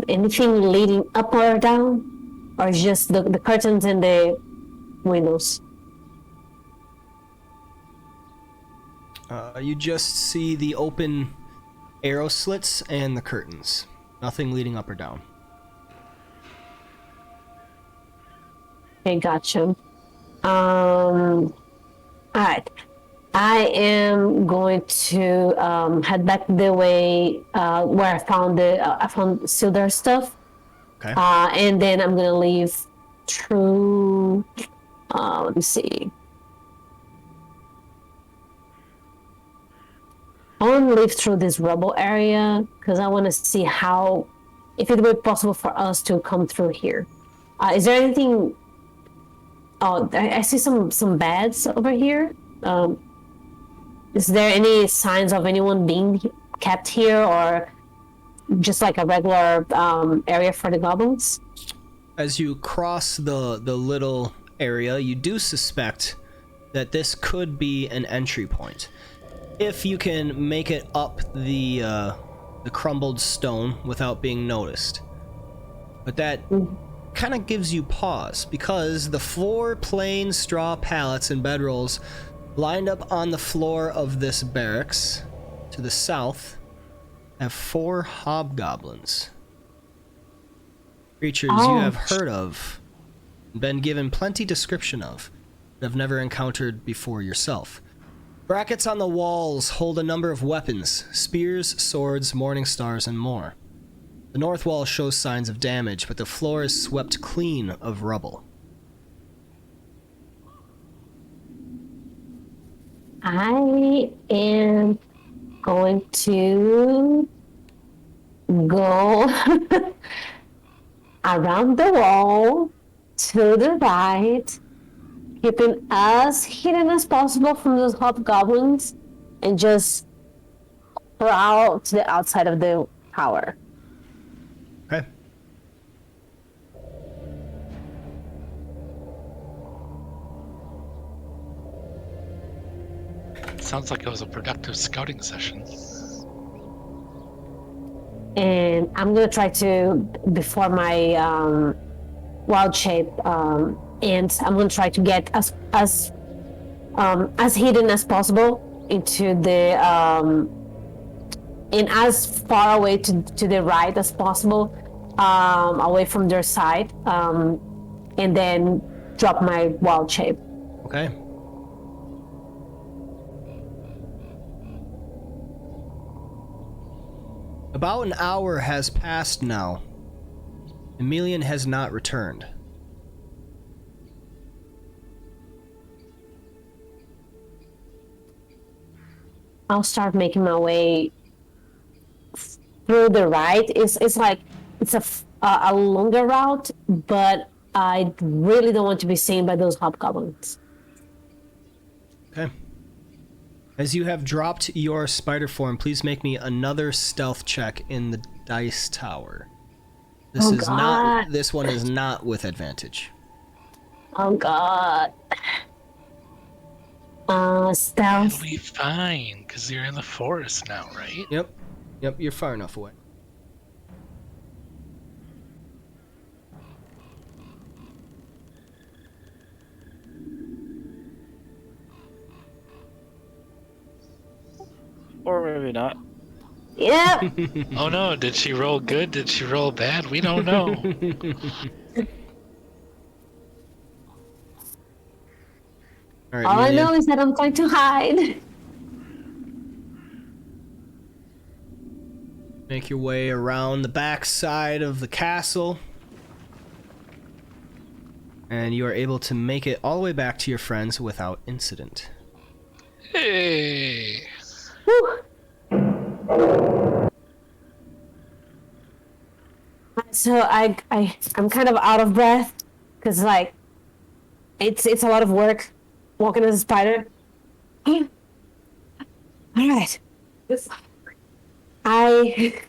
anything leading up or down, or just the curtains and the windows? You just see the open arrow slits and the curtains. Nothing leading up or down. Okay, gotcha. Alright. I am going to head back the way where I found Sildar stuff. Okay. And then I'm gonna leave through. Let me see. I want to leave through this rubble area because I want to see if it would be possible for us to come through here. Is there anything? Oh, I see some beds over here. Is there any signs of anyone being kept here, or just like a regular area for the goblins? As you cross the little area, you do suspect that this could be an entry point. If you can make it up the crumbled stone without being noticed. But that kind of gives you pause, because the floor, plain straw pallets and bedrolls lined up on the floor of this barracks to the south have 4 hobgoblins. Creatures you have heard of, been given plenty description of, but have never encountered before yourself. Brackets on the walls hold a number of weapons: spears, swords, morning stars, and more. The north wall shows signs of damage, but the floor is swept clean of rubble. I am going to go around the wall to the right, keeping as hidden as possible from those hobgoblins, and just crawl to the outside of the tower. Okay. Sounds like it was a productive scouting session. And I'm gonna try to, before my wild shape ends, I'm gonna try to get as hidden as possible into the and as far away to the right as possible, away from their side, and then drop my wild shape. Okay. About an hour has passed now. Emelian has not returned. I'll start making my way through the right. It's like it's a longer route, but I really don't want to be seen by those hobgoblins. Okay. As you have dropped your spider form, please make me another stealth check in the dice tower. This Oh, is God. not. This one is not with advantage. Oh god. It'll Stealth. be fine, because you're in the forest now, right? Yep. Yep. You're far enough away. Or maybe not. Yep. Oh no, did she roll good? Did she roll bad? We don't know. All right. All I Amelia, know is that I'm trying to hide. make your way around the back side of the castle. And you are able to make it all the way back to your friends without incident. Hey! Whew. So I'm kind of out of breath because like it's a lot of work walking as a spider. All right. I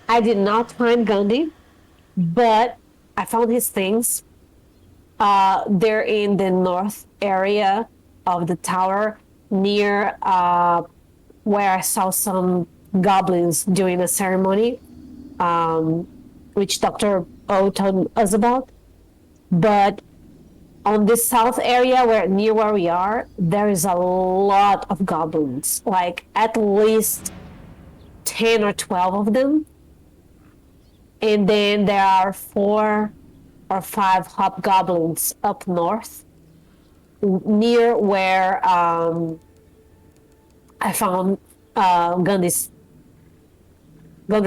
I did not find Gandhi, but I found his things. They're in the north area of the tower near where I saw some goblins doing a ceremony, which Dr. O told us about. But on this south area, near where we are, there is a lot of goblins, like at least 10 or 12 of them. And then there are 4 or 5 hobgoblins up north, near where I found Gundy's. What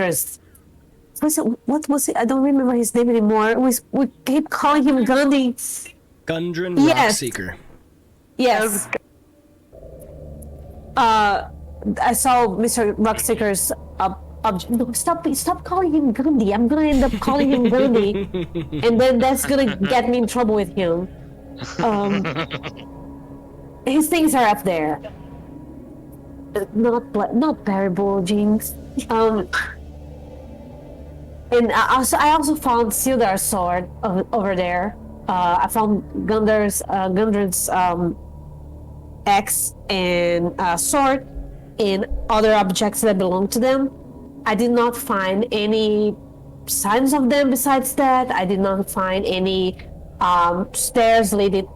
was it? I don't remember his name anymore. We keep calling him Gundy. Gundren Yes. Rockseeker. Yes. I saw Mr. Rockseeker's no, stop calling him Gundy. I'm gonna end up calling him Gundy, and then that's gonna get me in trouble with him. His things are up there. Not bearable, Jinx. And I also found Sildar's sword over there. I found Gundren's axe and sword and other objects that belong to them. I did not find any signs of them besides that. I did not find any stairs leading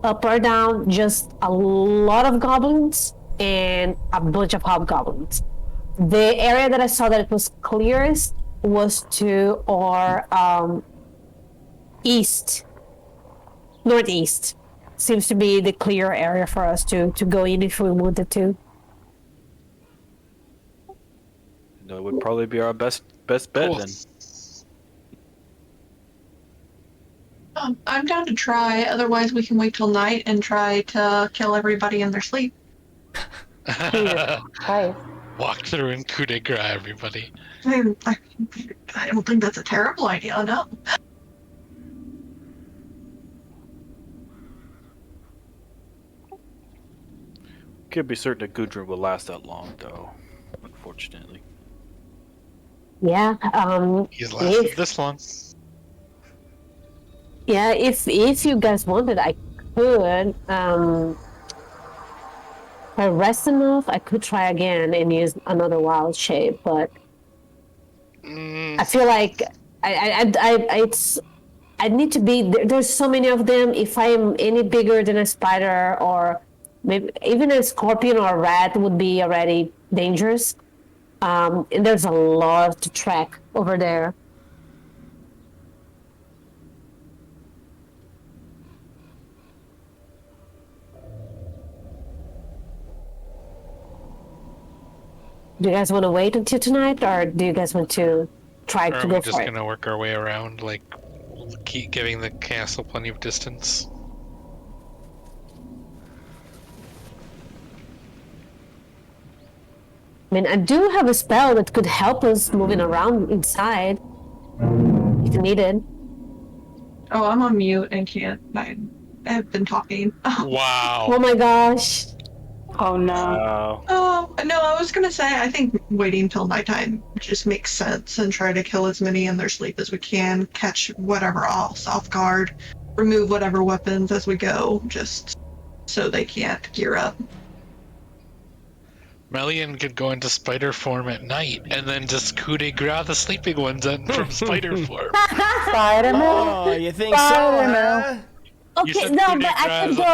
up or down, just a lot of goblins and a bunch of hobgoblins. The area that I saw that it was clearest was to our northeast. Seems to be the clear area for us to go in if we wanted to. That would probably be our best bet Cool. then. I'm down to try. Otherwise, we can wait till night and try to kill everybody in their sleep. Hi. Walk through and coup de grace everybody. I don't think that's a terrible idea, no. Can't be certain that Gudrun will last that long, though. Unfortunately. Yeah. He's lasted this long. Yeah. If you guys wanted, I could. If I rest enough, I could try again and use another wild shape, but I feel like I need to be. There's so many of them. If I am any bigger than a spider or maybe even a scorpion or a rat would be already dangerous. And there's a lot to track over there. Do you guys want to wait until tonight, or do you guys want to try Or to are go we for just it? gonna work our way around, like, keep giving the castle plenty of distance? I mean, I do have a spell that could help us moving around inside, if needed. Oh, I'm on mute and can't. I have been talking. Oh Wow. my gosh. Oh no. Oh, no, I was gonna say, I think waiting till nighttime just makes sense and try to kill as many in their sleep as we can, catch whatever else off guard, remove whatever weapons as we go, just so they can't gear up. Melian could go into spider form at night and then just coup de grace the sleeping ones in from spider form. Spider-Man. Oh, you think so? Spider-Man. Huh? You Okay, said no, coup de but I grace could is a go.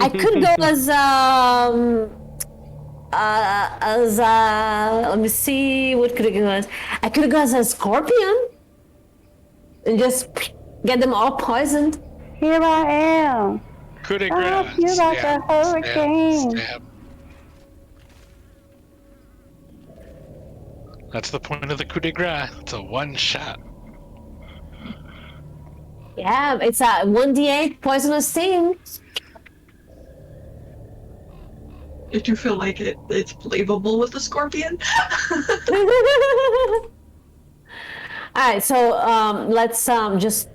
I could go as let me see, what could I go as? I could go as a scorpion and just get them all poisoned. Here I am. Coup de Ah, grace. you're like a hurricane. Stab. That's the point of the coup de grace. It's a one shot. Yeah, it's a 1d8 poisonous sting. I do feel like it's believable with the scorpion. Alright, so let's just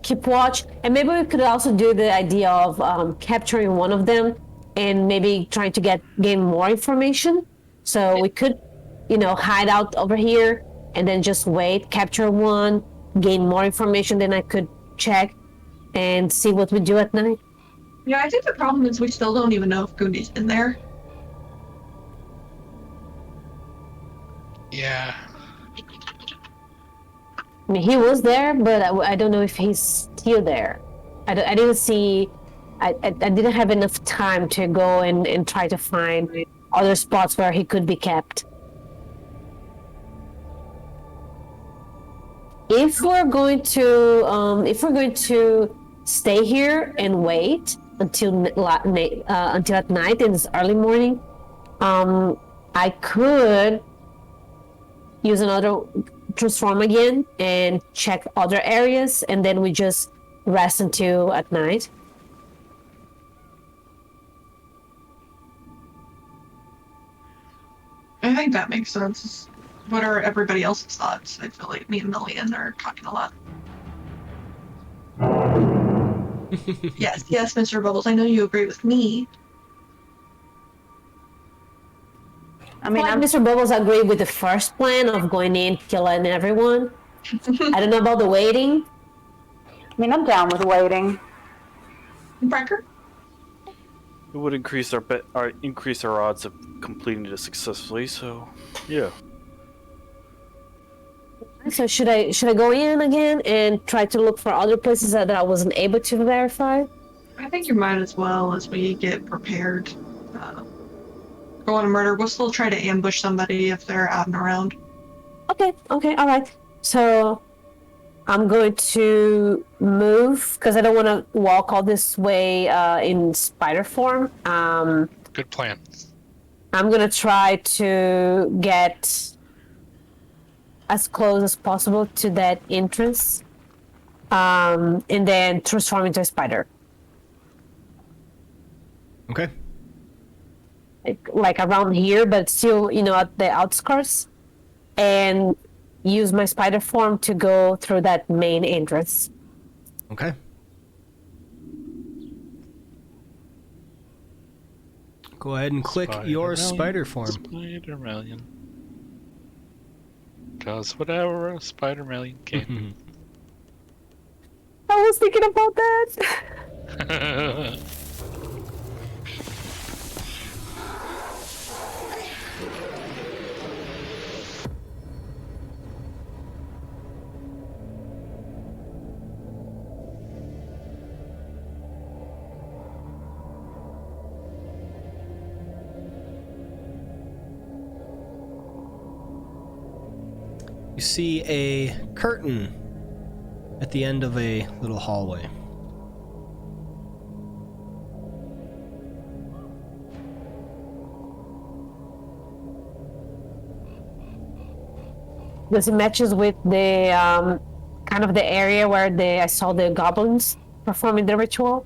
keep watch, and maybe we could also do the idea of capturing one of them and maybe trying to gain more information. So we could, hide out over here and then just wait, capture one, gain more information, then I could check and see what we do at night. Yeah, I think the problem is we still don't even know if Goondy's in there. Yeah. I mean, he was there, but I don't know if he's still there. I didn't see. I didn't have enough time to go and try to find other spots where he could be kept. If we're going to stay here and wait until at night and it's early morning, I could use another transform again and check other areas, and then we just rest until at night. I think that makes sense. What are everybody else's thoughts? I feel like me and Million are talking a lot. Yes, Mr. Bubbles, I know you agree with me. I mean, Like Mr. Bubbles agreed with the first plan of going in, killing everyone. I don't know about the waiting. I'm down with waiting. Brecker? It would increase our odds of completing it successfully. So, yeah. So should I go in again and try to look for other places that I wasn't able to verify? I think you might as well as we get prepared. Go on a murder. We'll still try to ambush somebody if they're out and around. Okay, all right. So I'm going to move because I don't want to walk all this way in spider form. Good plan. I'm going to try to get as close as possible to that entrance and then transform into a spider. Okay. Like around here, but still, at the outskirts, and use my spider form to go through that main entrance. Okay. Go ahead and click your spider form. Spider-Melian. Cause whatever a Spider-Melian can. I was thinking about that. You see a curtain at the end of a little hallway. Does it matches with the kind of the area where I saw the goblins performing the ritual?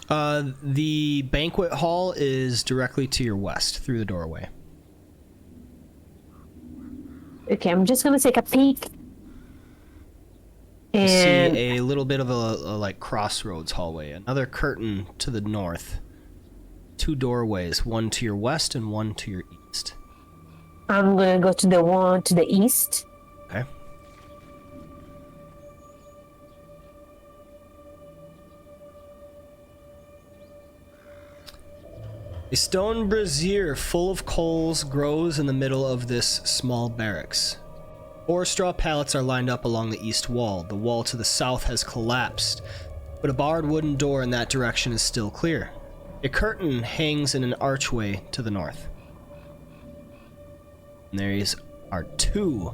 The banquet hall is directly to your west through the doorway. Okay, I'm just gonna take a peek. You see And a little bit of a like crossroads hallway. Another curtain to the north. 2 doorways, one to your west and one to your east. I'm gonna go to the one to the east. Okay. A stone brazier full of coals grows in the middle of this small barracks. 4 straw pallets are lined up along the east wall. The wall to the south has collapsed, but a barred wooden door in that direction is still clear. A curtain hangs in an archway to the north. And there are 2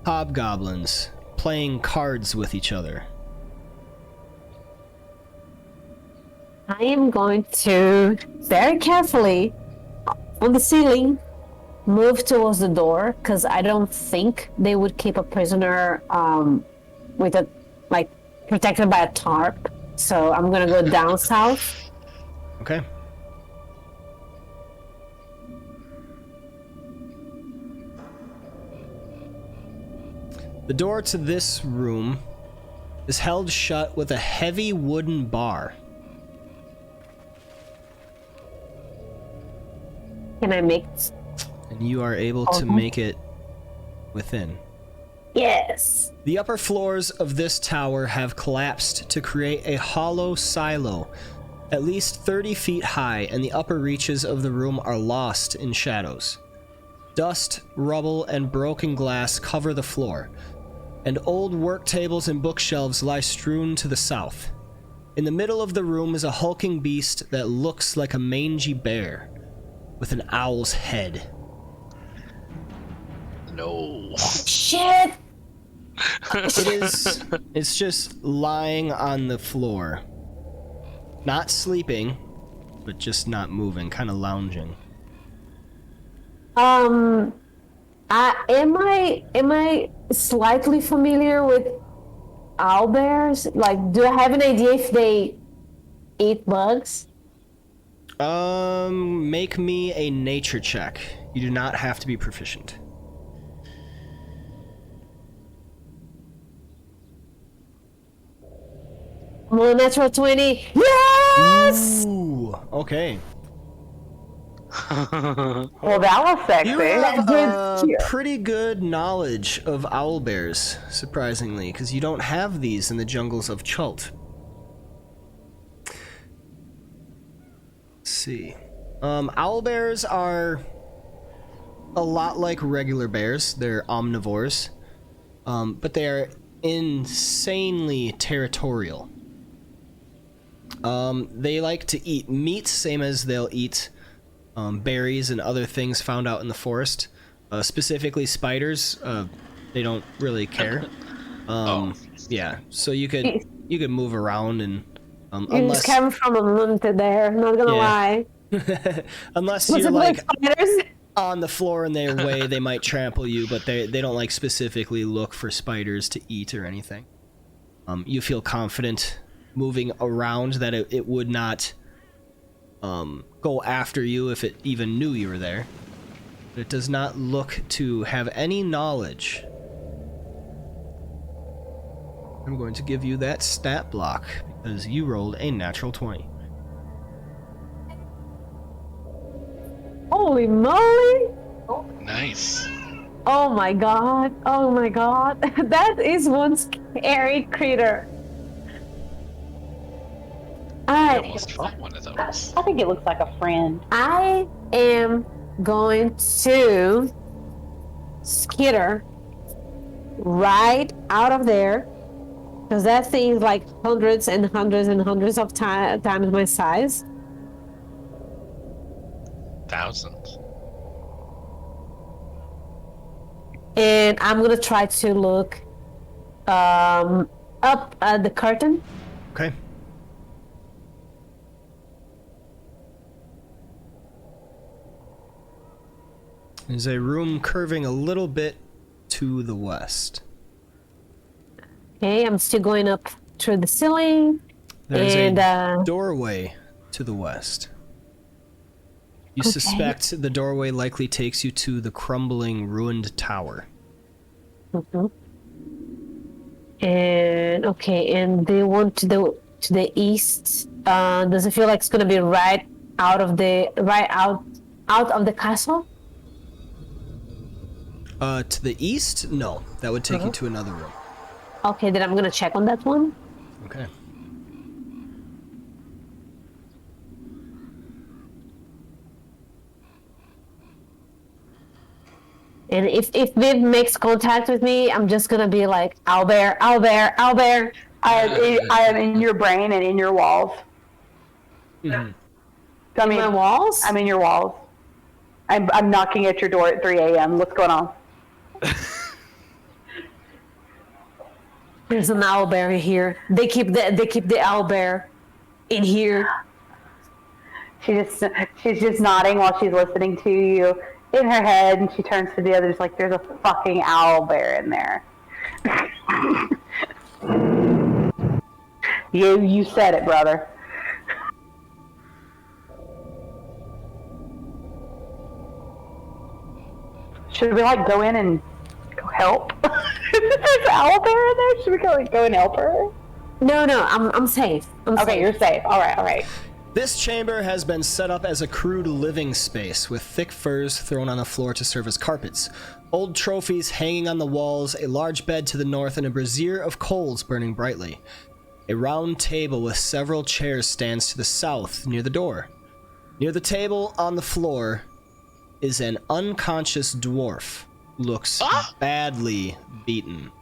hobgoblins playing cards with each other. I am going to very carefully on the ceiling move towards the door because I don't think they would keep a prisoner with a like protected by a tarp. So I'm gonna go down south. Okay. The door to this room is held shut with a heavy wooden bar. Can I make? And you are able to make it within. Yes. The upper floors of this tower have collapsed to create a hollow silo, at least 30 feet high, and the upper reaches of the room are lost in shadows. Dust, rubble, and broken glass cover the floor, and old work tables and bookshelves lie strewn to the south. In the middle of the room is a hulking beast that looks like a mangy bear, with an owl's head. No. Shit. It's just lying on the floor. Not sleeping, but just not moving, kind of lounging. Am I slightly familiar with owlbears? Like, do I have an idea if they eat bugs? Make me a nature check. You do not have to be proficient. Well, natural 20. Yes! Ooh, okay. Well, that was sexy. You have That's cute. pretty good knowledge of owlbears, surprisingly, because you don't have these in the jungles of Chult. Let's see. Owlbears are a lot like regular bears. They're omnivores, but they are insanely territorial. They like to eat meat, same as they'll eat berries and other things found out in the forest. Specifically spiders, they don't really care. Yeah, so you could move around and You unless just came from a mountain there, not gonna lie. unless Was you're it like spiders? on the floor in their way, they might trample you, but they don't like specifically look for spiders to eat or anything. You feel confident moving around that it would not go after you if it even knew you were there. But it does not look to have any knowledge. I'm going to give you that stat block because you rolled a natural 20. Holy moly! Nice. Oh my god! Oh my god! That is one scary critter. I Alright, almost fought one of those. I think it looks like a friend. I am going to skitter right out of there because that thing is like hundreds and hundreds and hundreds of times my size. Thousands. And I'm gonna try to look up at the curtain. Okay. There's a room curving a little bit to the west. Okay, I'm still going up through the ceiling. There's And, a doorway to the west. You suspect the doorway likely takes you to the crumbling, ruined tower. And And they want to the east. Does it feel like it's gonna be right out of the castle? To the east? No, that would take you to another room. Okay, then I'm gonna check on that one. Okay. And if Viv makes contact with me, I'm just gonna be like, Owlbear, Owlbear, Owlbear. I am in your brain and in your walls. Mm-hmm. I mean, My walls? I'm in your walls. I'm knocking at your door at 3 a.m. What's going on? There's an owlbear here. They keep the owlbear in here. She's just nodding while she's listening to you in her head, and she turns to the others like, "There's a fucking owlbear in there." You said it, brother. Should we like go in and go help? There's an owlbear in there. Should we go and help her? No, I'm safe. Okay, you're safe. All right. This chamber has been set up as a crude living space, with thick furs thrown on the floor to serve as carpets, old trophies hanging on the walls, a large bed to the north, and a brazier of coals burning brightly. A round table with several chairs stands to the south, near the door. Near the table, on the floor, is an unconscious dwarf. Looks badly beaten.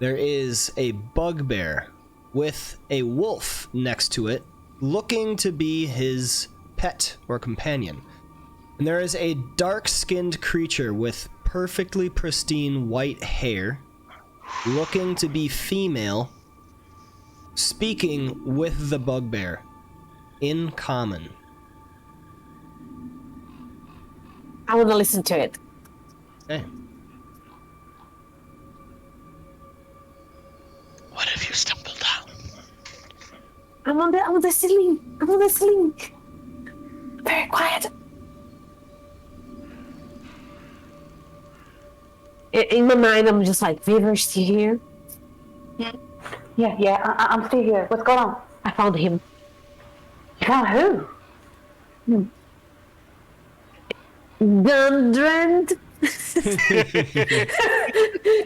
There is a bugbear with a wolf next to it, looking to be his pet or companion. And there is a dark-skinned creature with perfectly pristine white hair, looking to be female, speaking with the bugbear in common. I want to listen to it. Okay. What have you stumbled on? I'm on the ceiling. I'm on the ceiling. Very quiet. In my mind, I'm just like, Viver's still here? Yeah. I'm still here. What's going on? I found him. You found who? Gundrend.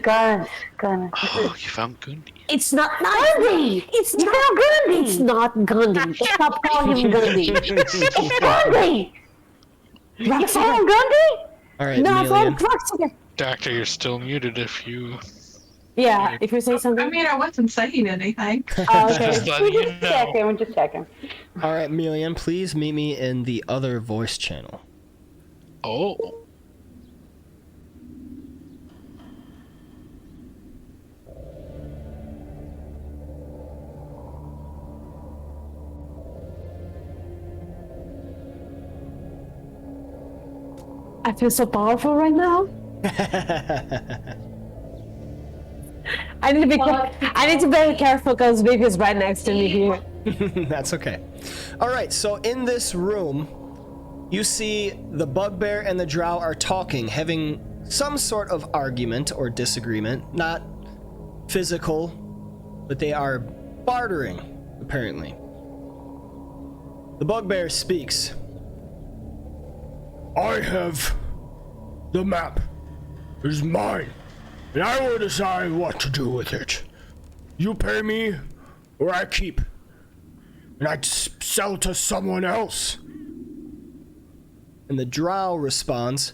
Gun. Oh, you found Gundi. It's not Gundy. It's not Gundy. It's not Gundy. Stop calling him Gundy. It's Gundy. You found Gundy? All right, No, I Amelia. found Crux. Doctor, you're still muted if you... Yeah, if you say I something. mean, I wasn't saying anything. Okay. Just letting you know. We're just checking. All right, Melian, please meet me in the other voice channel. Oh. I feel so powerful right now. I need to be. I need to be very careful because Baby is right next to me here. That's okay. All right, so in this room, you see the bugbear and the drow are talking, having some sort of argument or disagreement. Not physical, but they are bartering, apparently. The bugbear speaks. I have the map. It is mine, and I will decide what to do with it. You pay me, or I keep, and I sell to someone else. And the drow responds,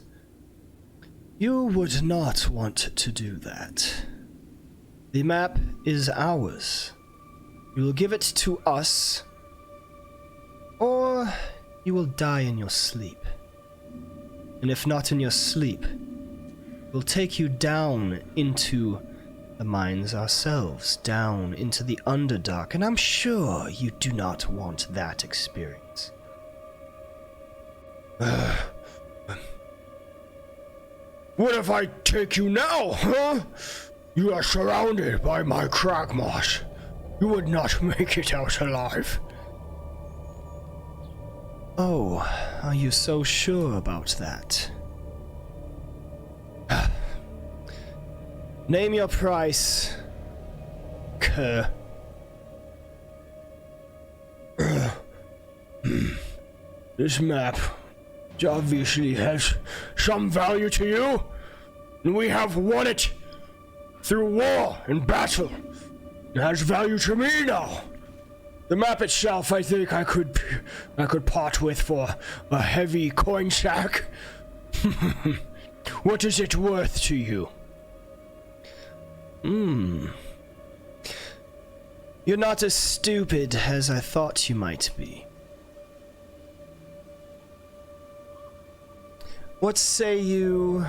"You would not want to do that. The map is ours. You will give it to us, or you will die in your sleep. And if not in your sleep, we'll take you down into the mines ourselves, down into the Underdark, and I'm sure you do not want that experience." What if I take you now, huh? You are surrounded by my Cragmaws. You would not make it out alive. Oh, are you so sure about that? Name your price. her. This map obviously has some value to you, and we have won it through war and battle. It has value to me now. The map itself, I think I could part with for a heavy coin sack. What is it worth to you? You're not as stupid as I thought you might be. What say you...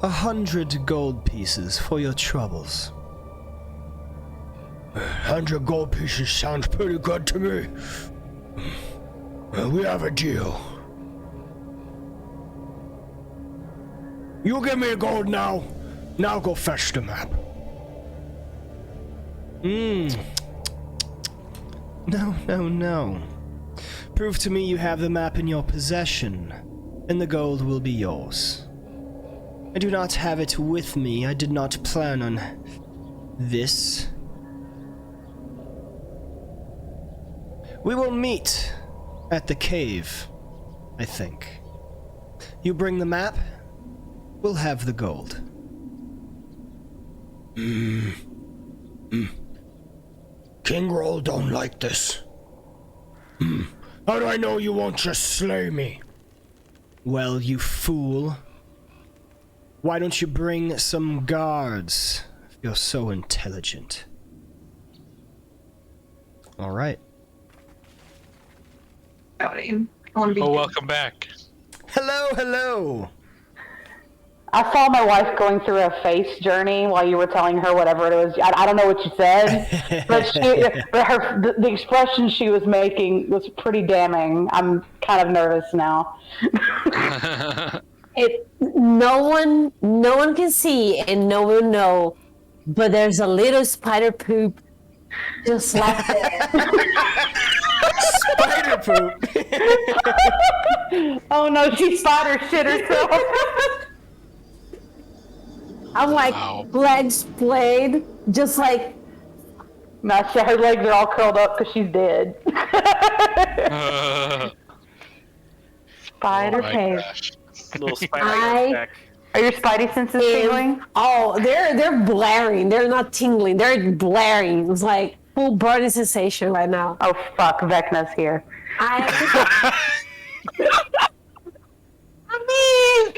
100 gold pieces for your troubles? 100 gold pieces sounds pretty good to me. We have a deal. You give me a gold now. Now go fetch the map. No. Prove to me you have the map in your possession, and the gold will be yours. I do not have it with me. I did not plan on this. We will meet at the cave, I think. You bring the map, we'll have the gold. King Roll don't like this. How do I know you won't just slay me? Well, you fool. Why don't you bring some guards if you're so intelligent? All right. Howdy. I want to be. Oh, welcome back. Hello. I saw my wife going through a face journey while you were telling her whatever it was. I don't know what you said, but the expression she was making was pretty damning. I'm kind of nervous now. No one can see and no one know, but there's a little spider poop just like that. Spider poop. Oh no, she spider shit herself. I'm like, Wow. legs played, just like, No, her legs are all curled up because she's dead. Spider Oh my pain. gosh. Little spider I- back. Are your spidey senses tingling? oh, they're blaring. They're not tingling. They're blaring. It's like full burning sensation right now. Oh fuck, Vecna's here. I mean,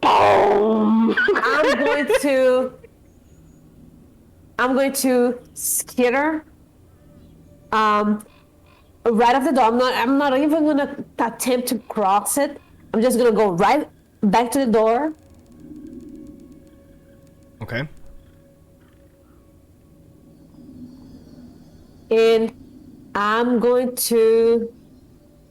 Boom. I'm going to skitter. Right off the door. I'm not even gonna attempt to cross it. I'm just gonna go right back to the door. Okay. And I'm going to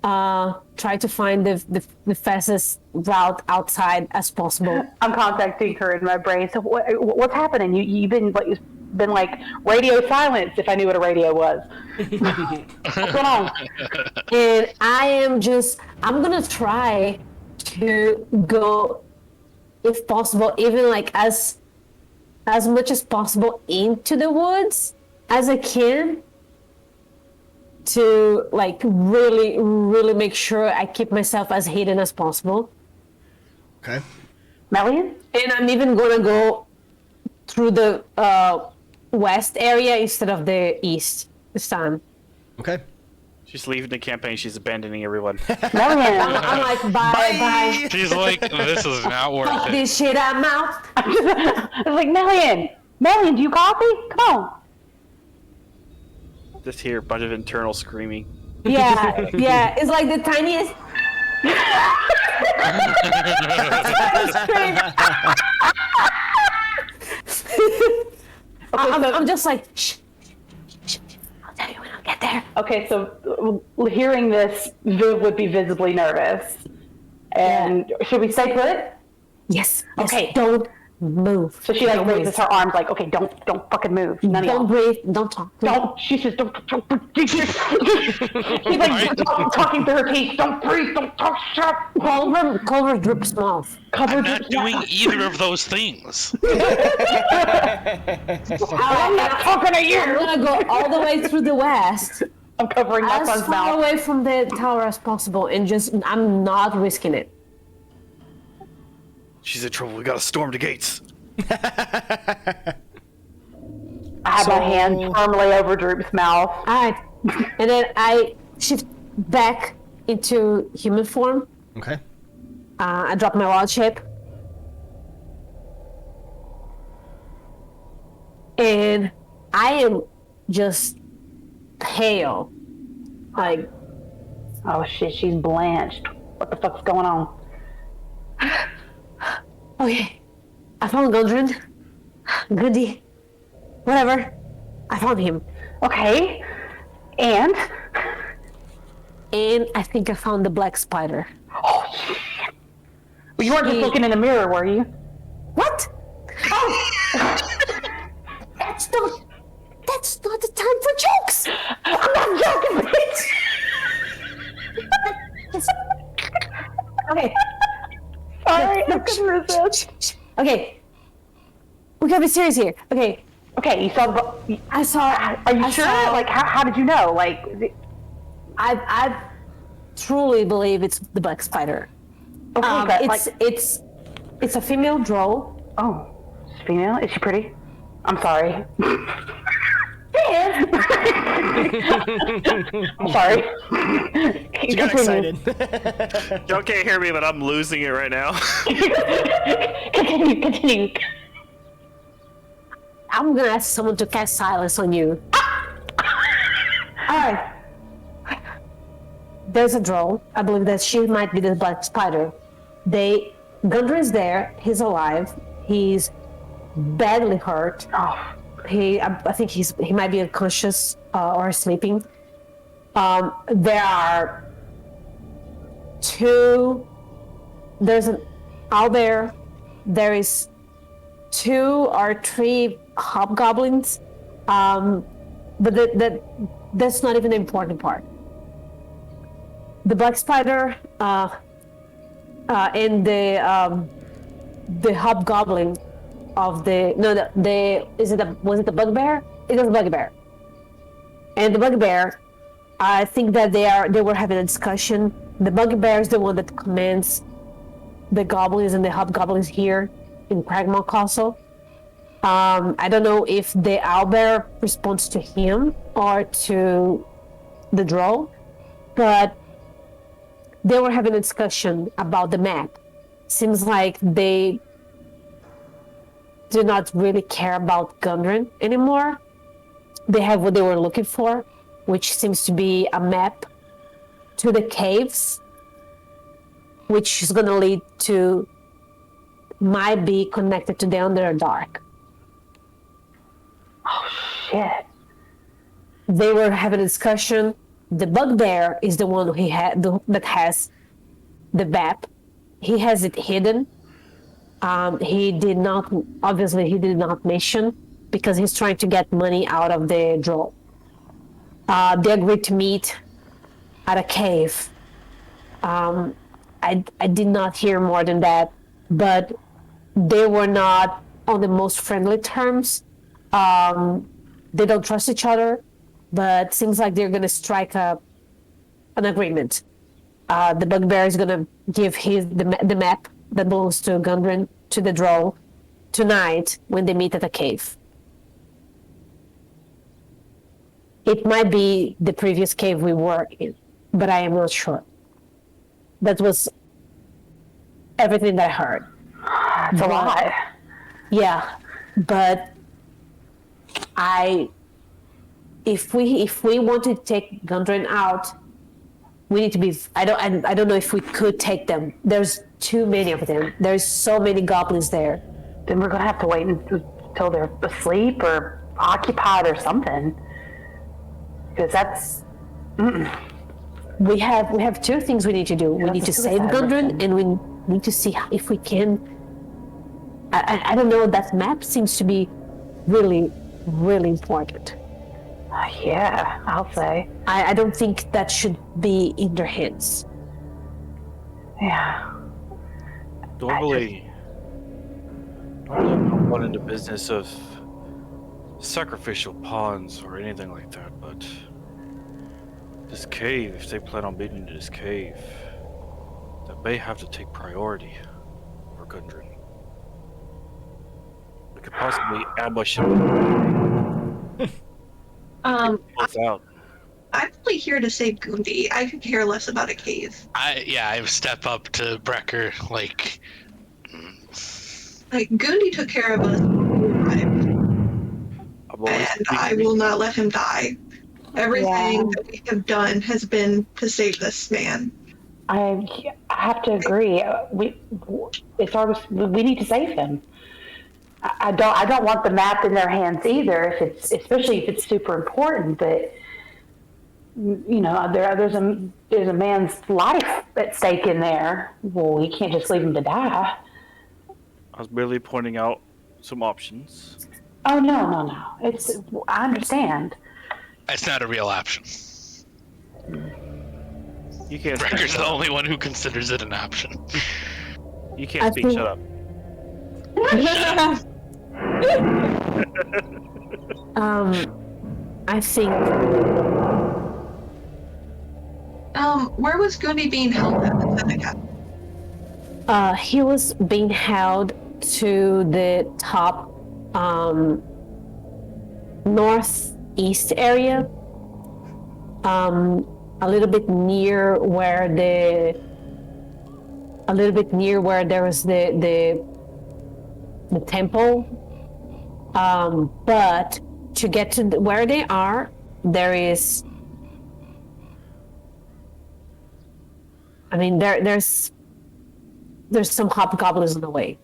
try to find the fastest route outside as possible. I'm contacting her in my brain. So what's happening? You've been like radio silence. If I knew what a radio was. What's going on? And I'm gonna try to go, if possible, even like as much as possible into the woods as I can, to like really make sure I keep myself as hidden as possible. Okay. Melian? And I'm even gonna go through the west area instead of the east this time. Okay. She's leaving the campaign. She's abandoning everyone. Melian. I'm like, bye. She's like, this is not worth Fuck it. this shit, I'm out. I was like, Melian, do you copy? Come on. Just hear a bunch of internal screaming. Yeah, it's like the tiniest. I'm just like, shh. I'll tell you when I get there. Okay, so hearing this, Viv would be visibly nervous. And should we stay put? Yes. Okay. Don't move. So she like Don't raises move. her arms like, okay, don't fucking move. None of Don't y'all. breathe. Don't talk. Don't. She says, don't. She's like talking through her teeth. Don't breathe. Don't talk. Shut up. Culver drips mouth. I'm not doing either of those things. I'm not talking to you. I'm gonna go all the way through the west, I'm covering my as son's far mouth. away from the tower as possible, and I'm not risking it. She's in trouble. We gotta storm the gates. I have my hand firmly over Droop's mouth. All right, and then I shift back into human form. Okay. I drop my wild shape, and I am just pale, like. Oh shit, she's blanched. What the fuck's going on? Okay, I found Gundren. Goody. Whatever. I found him. Okay. And And I think I found the black spider. oh shit. Well, you weren't just looking in the mirror, were you? What? Oh! That's not the time for jokes! I'm not joking, bitch! Okay. Sorry, No, I couldn't resist. Okay. We gotta be serious here. Okay. Okay, you saw the. I saw. Are you I sure? saw- Like, how did you know? Like, I truly believe it's the black spider. okay, but It's a female drow. oh, she's female. Is she pretty? I'm sorry. I'm sorry. She got Continue. excited. Y'all can't hear me, but I'm losing it right now. Continue. I'm gonna ask someone to cast silence on you. Alright. There's a drow. I believe that she might be the black spider. Gundren is there. He's alive. He's badly hurt. Oh, I think he might be unconscious or sleeping. There are two. There's an owlbear. There is 2 or 3 hobgoblins. But that's not even the important part. The black spider and the hobgoblin of was it the bugbear? It was a bugbear. And the bugbear, I think that they were having a discussion. The bugbear is the one that commands the goblins and the hobgoblins here in Cragmaw Castle. I don't know if the owlbear responds to him or to the drow, but they were having a discussion about the map. Seems like they do not really care about Gundren anymore. They have what they were looking for, which seems to be a map to the caves, which is going to lead to, might be connected to the Underdark. shit. They were having a discussion. The bugbear is the one that has the map. He has it hidden. He did not mention, because he's trying to get money out of the drow. They agreed to meet at a cave. I did not hear more than that, but they were not on the most friendly terms. They don't trust each other, but seems like they're gonna strike an agreement. The bugbear is gonna give the map that belongs to Gundren to the drow tonight when they meet at the cave. It might be the previous cave we were in, but I am not sure. That was everything that I heard. It's a lot. Yeah, but if we want to take Gundren out, we need to be. I don't know if we could take them. There's too many of them. There's so many goblins there. Then we're gonna have to wait until they're asleep or occupied or something. Because that's. We have two things we need to do. We need to save suicide Gundren, mission. and we need to see if we can I don't know. That map seems to be really, really important. Yeah, I'll say. I don't think that should be in their hands. Yeah. Normally, I'm not in the business of sacrificial pawns or anything like that, but this cave, if they plan on being into this cave, that may have to take priority over Gundren. We could possibly ambush him both out. I'm only here to save Gundi. I could care less about a cave. I step up to Brecker like. Like, Gundi took care of us, and I will not let him die. Everything that we have done has been to save this man. I have to agree. It's our. We need to save him. I don't want the map in their hands either. Especially if it's super important. But you know, there's a man's life at stake in there. Well, we can't just leave him to die. I was merely pointing out some options. Oh no! I understand. It's not a real option. You can't. Brecker's the only one who considers it an option. You can't speak. Shut up. I think. Where was Gundi being held at in Seneca? He was being held to the top northeast area, a little bit near where there was the temple, but to get to where they are, there's some hobgoblins in the way.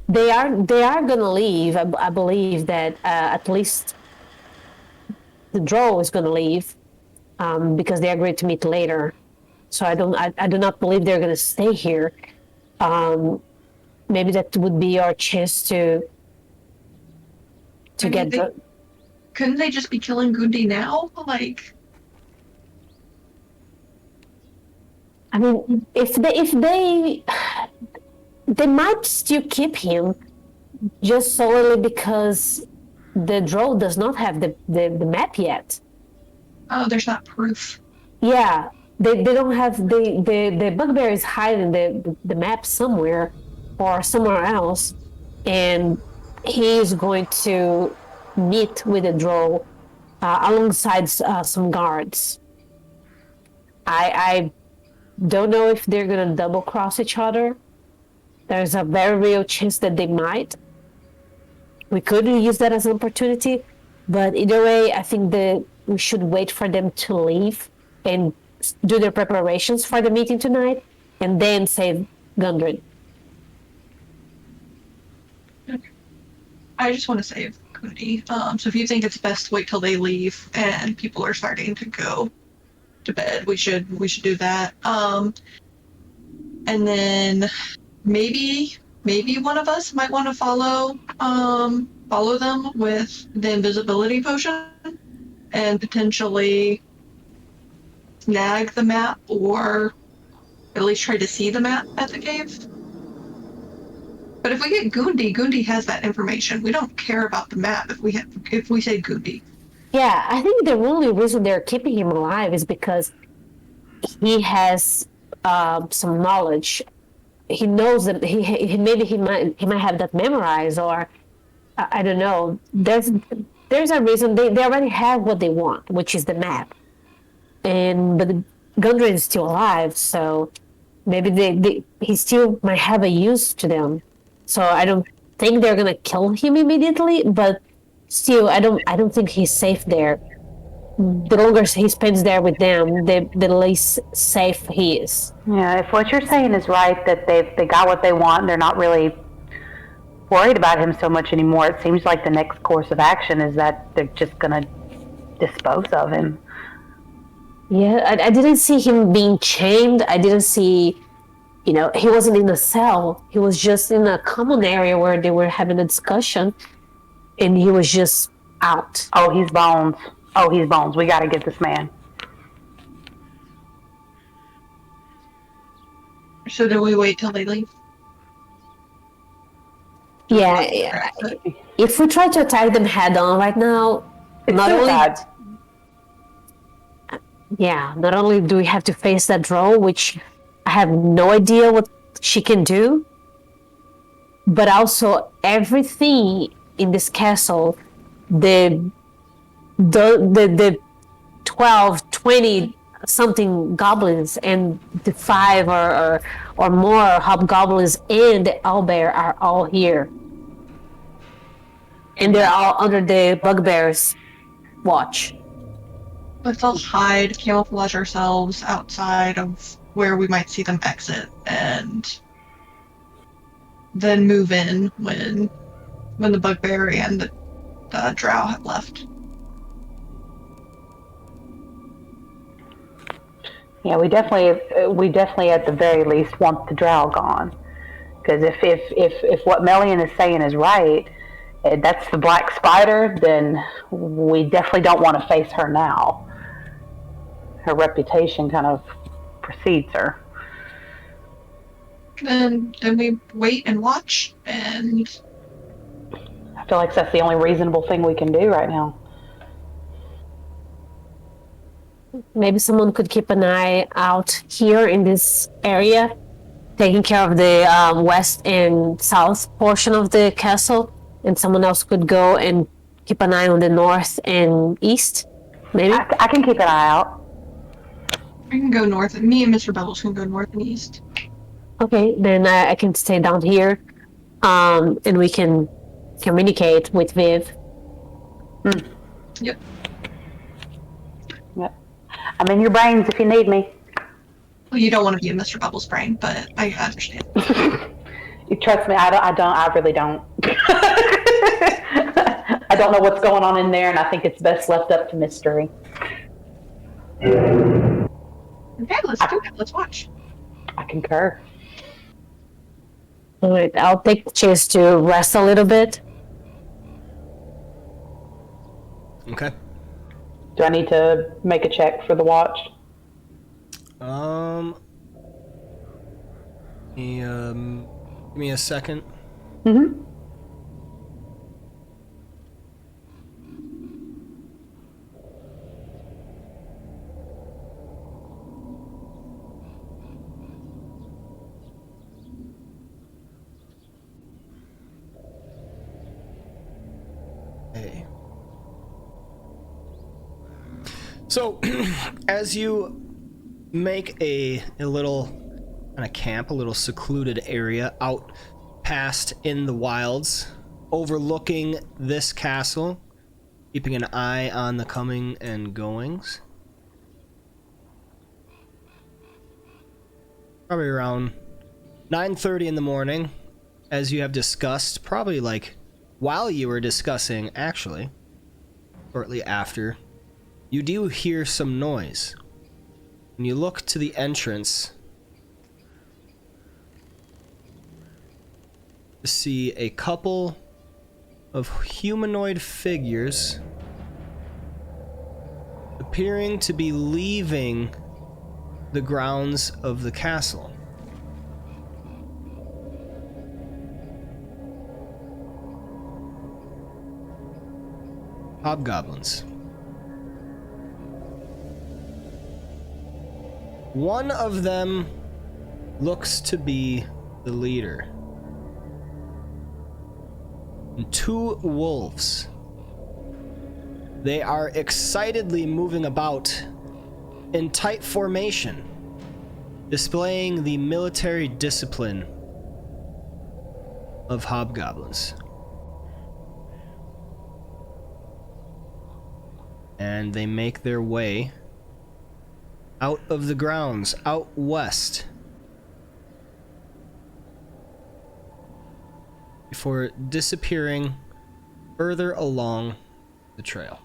They are gonna leave. I believe that at least the drow is gonna leave, because they agreed to meet later. So I do not believe they're gonna stay here. Maybe that would be our chance to get the. Couldn't they just be killing Gundi now? Like, I mean, if they might still keep him, just solely because the drow does not have the map yet. oh, there's not proof. Yeah, they don't have the bugbear is hiding the map somewhere or somewhere else, and he is going to meet with the drow alongside some guards. I don't know if they're gonna double cross each other. There's a very real chance that they might. We could use that as an opportunity, but either way, I think that we should wait for them to leave and do their preparations for the meeting tonight, and then save Gundren. I just want to save Gundi. So if you think it's best to wait till they leave and people are starting to go to bed, we should do that. And then maybe one of us might want to follow them with the invisibility potion and potentially snag the map, or at least try to see the map at the cave. But if we get Gundi has that information. We don't care about the map if we say Gundi. Yeah, I think the only reason they're keeping him alive is because he has some knowledge. He knows that he might have that memorized, or I don't know. There's a reason they already have what they want, which is the map, but Gundren is still alive, so maybe he still might have a use to them. So I don't think they're gonna kill him immediately, but still, I don't think he's safe there. The longer he spends there with them, the less safe he is. Yeah, if what you're saying is right, that they got what they want, and they're not really worried about him so much anymore, it seems like the next course of action is that they're just gonna dispose of him. Yeah, I didn't see him being chained. I didn't see, he wasn't in a cell. He was just in a common area where they were having a discussion, and he was just out. Oh, he's bones. Oh, he's bones. We got to get this man. So do we wait till they leave? Yeah, if we try to attack them head on right now, It's not only suicide. not only do we have to face that drow, which I have no idea what she can do, but also everything in this castle, the 12, 20 something goblins and the 5 or more hobgoblins and the owlbear are all here. And they're all under the bugbear's watch. Let's all hide, camouflage ourselves outside of where we might see them exit, and then move in when the bugbear and the drow have left. Yeah, we definitely at the very least want the drow gone. Because if what Melian is saying is right, that's the black spider, then we definitely don't want to face her now. Her reputation kind of precedes her. Then we wait and watch, and I feel like that's the only reasonable thing we can do right now. Maybe someone could keep an eye out here in this area, taking care of the west and south portion of the castle, and someone else could go and keep an eye on the north and east. Maybe I can keep an eye out. I can go north. Me and Mr. Bubbles can go north and east. Okay, then I can stay down here, and we can communicate with Viv. Yep. Yep. I'm in your brains if you need me. Well, you don't want to be in Mr. Bubbles' brain, but I understand. You trust me, I really don't. I don't know what's going on in there, and I think it's best left up to mystery. Okay, let's do it. Let's watch. I concur. All right, I'll take the chance to rest a little bit. Okay. Do I need to make a check for the watch? Give me a second. Mm-hmm. Hey. So, as you make a little kind of camp, a little secluded area out past in the wilds, overlooking this castle, keeping an eye on the coming and goings. Probably around 9:30 in the morning, as you have discussed, probably like while you were discussing, actually, shortly after, you do hear some noise. When you look to the entrance, you see a couple of humanoid figures appearing to be leaving the grounds of the castle. Hobgoblins. One of them looks to be the leader. And 2 wolves. They are excitedly moving about in tight formation, displaying the military discipline of hobgoblins. And they make their way out of the grounds, out west, before disappearing further along the trail.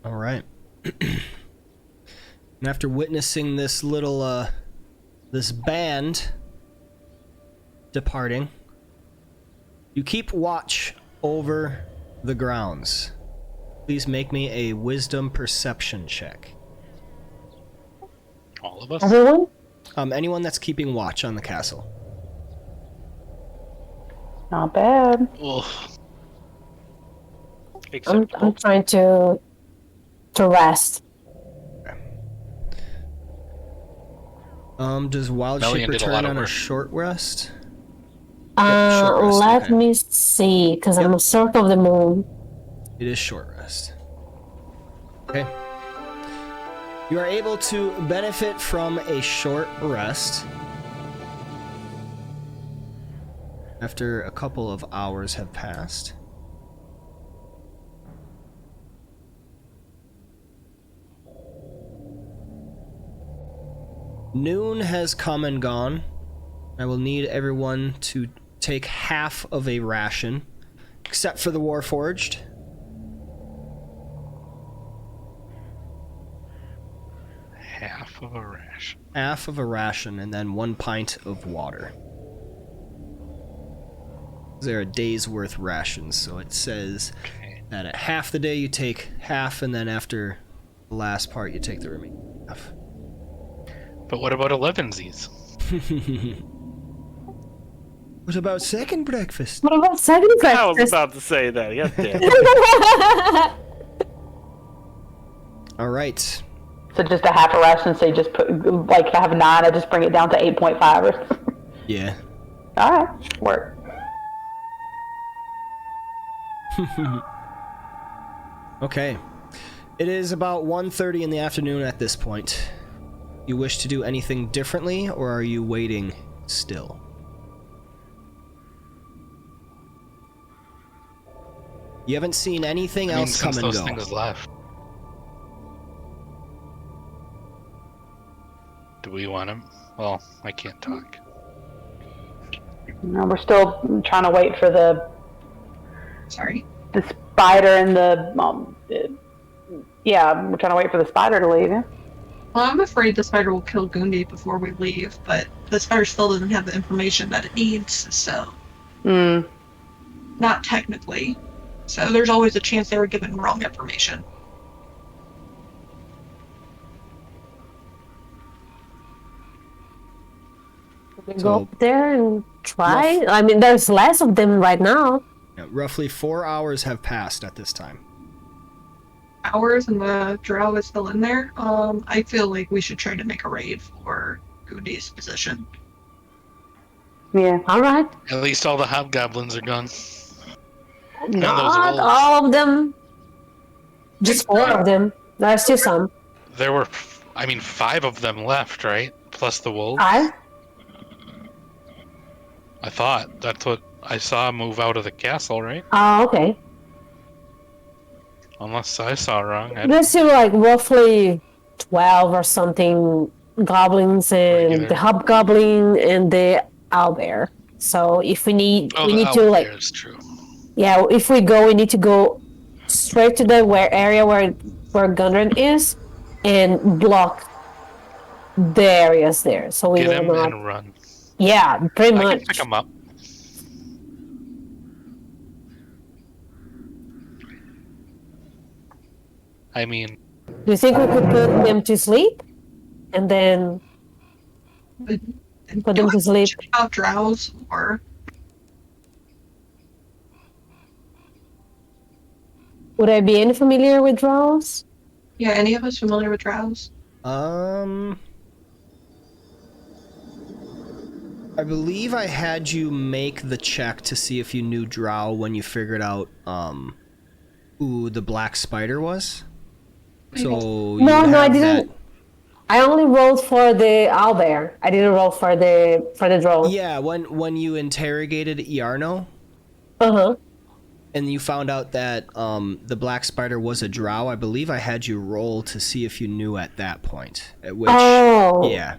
All right. And after witnessing this little, this band departing, you keep watch over the grounds. Please make me a wisdom perception check. All of us? Everyone? Anyone that's keeping watch on the castle. Not bad. Ugh. I'm trying to rest. Does Wild Melian Shape did a lot return of on a work. short rest? Short rest, Let okay. me see, because I'm a circle of the moon. It is short rest. Okay. You are able to benefit from a short rest after a couple of hours have passed. Noon has come and gone. I will need everyone to take half of a ration, except for the Warforged. Half of a ration. Half of a ration, and then 1 pint of water. They're a day's worth rations, so it says Okay. that at half the day you take half, and then after the last part you take the remaining half. But what about 11sies? What about second breakfast? What about second I was breakfast? about to say that. God damn. All right. So just a half a ration, so you just put, like, if I have 9, I just bring it down to 8.5 or Yeah. Alright, work. Okay. It is about 1:30 in the afternoon at this point. You wish to do anything differently, or are you waiting still? You haven't seen anything I mean, else come since and those go. things left. Do we want him? Well, I can't talk. No, we're still trying to wait for the Sorry. spider and the yeah, we're trying to wait for the spider to leave. Yeah? Well, I'm afraid the spider will kill Gundi before we leave, but the spider still doesn't have the information that it needs, so not technically. So there's always a chance they were given wrong information. We So- go up there and try. I mean, there's less of them right now. Yeah, roughly 4 hours have passed at this time. Hours and the drow is still in there. I feel like we should try to make a raid for Gundi's position. Yeah. All right. At least all the hobgoblins are gone. Not wolves. all of them. Just 4 of them. There's still some. There were, 5 of them left, right? Plus the wolves. 5? I thought that's what I saw move out of the castle, right? Oh, okay. Unless I saw wrong. There's still like roughly 12 or something goblins and Regular. the hobgoblin and the owlbear. So if we need, Oh, we the need to like, owlbear is true. yeah, if we go, we need to go straight to the area where Gundren is and block the areas there. So we Get will him not. and run. Yeah, pretty I much. can pick him up. I mean, Do you think we could put them to sleep and then put them to sleep? Check out drows or Would I be any familiar with drows? yeah, any of us familiar with drows? I believe I had you make the check to see if you knew Drow when you figured out, who the black spider was. So you No, would I have didn't. that- I only rolled for the owlbear. I didn't roll for the drone. Yeah, when you interrogated Iarno, Uh-huh. and you found out that the black spider was a drow, I believe I had you roll to see if you knew at that point. At which, Oh. yeah.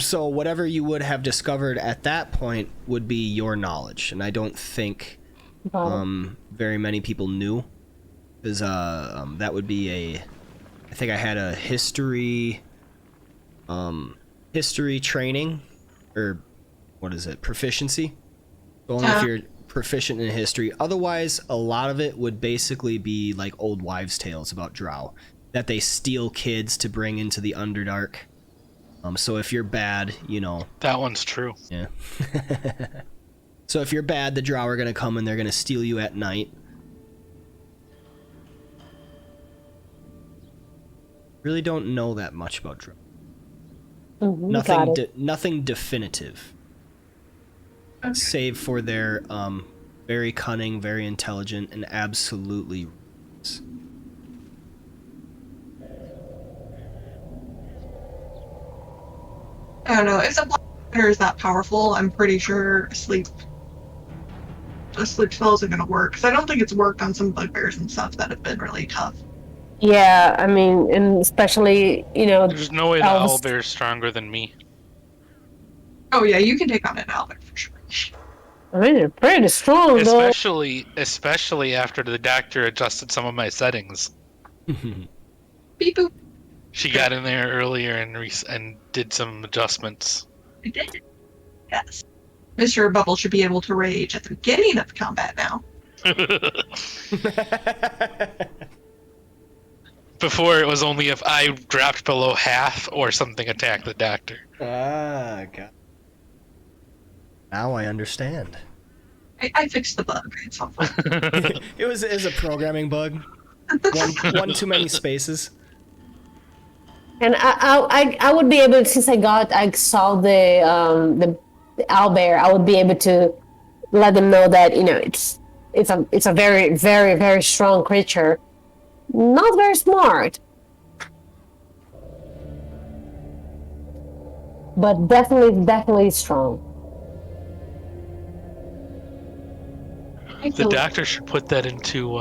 So whatever you would have discovered at that point would be your knowledge, and I don't think Got it. very many people knew Because that would be I think I had a history training, or what is it, proficiency. Only if you're proficient in history. Otherwise, a lot of it would basically be like old wives' tales about drow, that they steal kids to bring into the Underdark. So if you're bad, That one's true. Yeah. So if you're bad, the drow are gonna come and they're gonna steal you at night. Really don't know that much about drow. Nothing definitive. Okay. Save for their very cunning, very intelligent, and absolutely. I don't know. If the black is that powerful, I'm pretty sure a sleep spell isn't going to work. Because I don't think it's worked on some bugbears and stuff that have been really tough. Yeah, I mean, and especially, There's no way the elves- owlbear is stronger than me. Oh yeah, you can take on an owlbear for sure. I mean, they're pretty strong, though. Especially after the doctor adjusted some of my settings. Beep boop. She got in there earlier and did some adjustments. I did. Yes. Mr. Bubble should be able to rage at the beginning of combat now. Before it was only if I dropped below half or something attacked the doctor. Ah, God. Now I understand. I fixed the bug at some point. It was a programming bug. One too many spaces. And I would be able, since I saw the owlbear, I would be able to let them know that it's a very, very, very strong creature, not very smart, but definitely strong. The doctor should put that into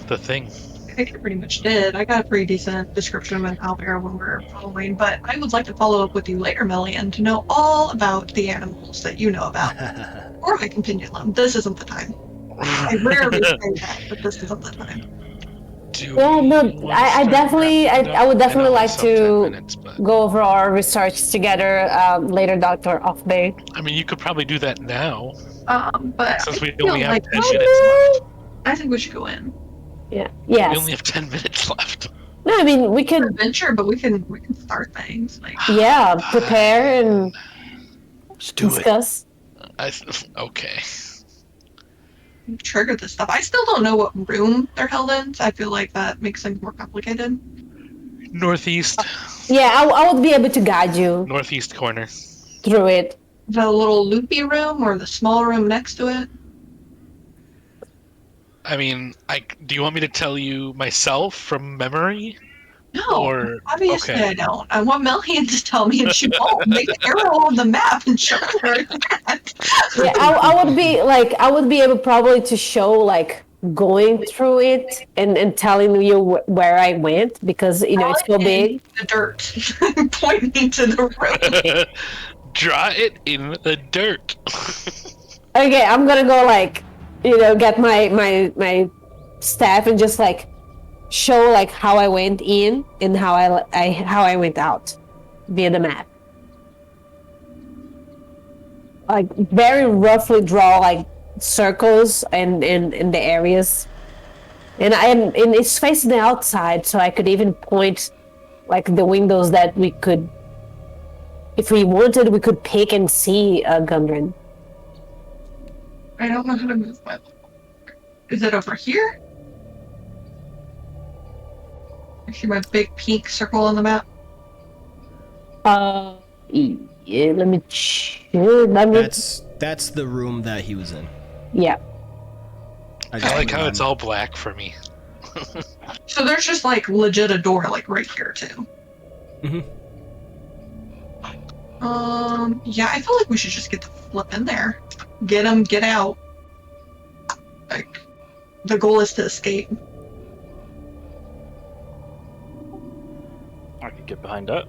the thing. I think I pretty much did. I got a pretty decent description of an owlbear when we were following, but I would like to follow up with you later, Melian, to know all about the animals that you know about. Or I can pinion them. This isn't the time. I rarely say that, but this isn't the time. Yeah, no, I would definitely like to go over our research together later, Dr. Offbay. I mean, you could probably do that now, But since we I feel only have like 10 minutes left. I think we should go in. Yeah. We Yes. only have 10 minutes left. No, I mean we could. Adventure, but we can start things like. Yeah, prepare and Let's do discuss. Okay. Trigger this stuff. I still don't know what room they're held in, so I feel like that makes things more complicated. Northeast. Yeah, I would be able to guide you Northeast corner. through it. The little loopy room or the small room next to it? I mean, do you want me to tell you myself from memory? No, Or- obviously okay. I don't. I want Melian to tell me, and she won't. Make an arrow on the map and show her that. Yeah, I would be able probably to show like going through it and telling you where I went, because it's so big. The dirt. Point me to the room. Draw it in the dirt. Okay, I'm gonna go get my staff and just show how I went in and how I went out via the map. Very roughly draw circles and in the areas, and it's facing the outside, so I could even point the windows that we could, if we wanted, we could pick and see Gundren. I don't know how to move my. Is it over here? I see my big pink circle on the map. Yeah, let me check. That's the room that he was in. Yeah. I like how it's all black for me. So there's just legit a door right here too. Mhm. Yeah, I feel like we should just get the flip in there. Get him, get out. The goal is to escape. I could get behind that.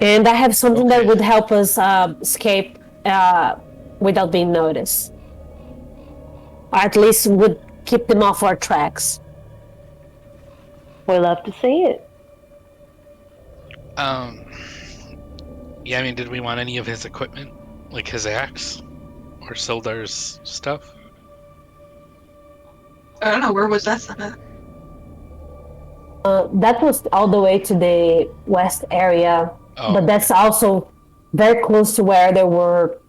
And I have something that Okay. would help us escape without being noticed. Or at least would keep them off our tracks. We love to see it. Yeah, I mean, did we want any of his equipment? Like his axe? Or Sildar's stuff? I don't know, where was that set at? That was all the way to the west area, Oh, but that's also very close to where there were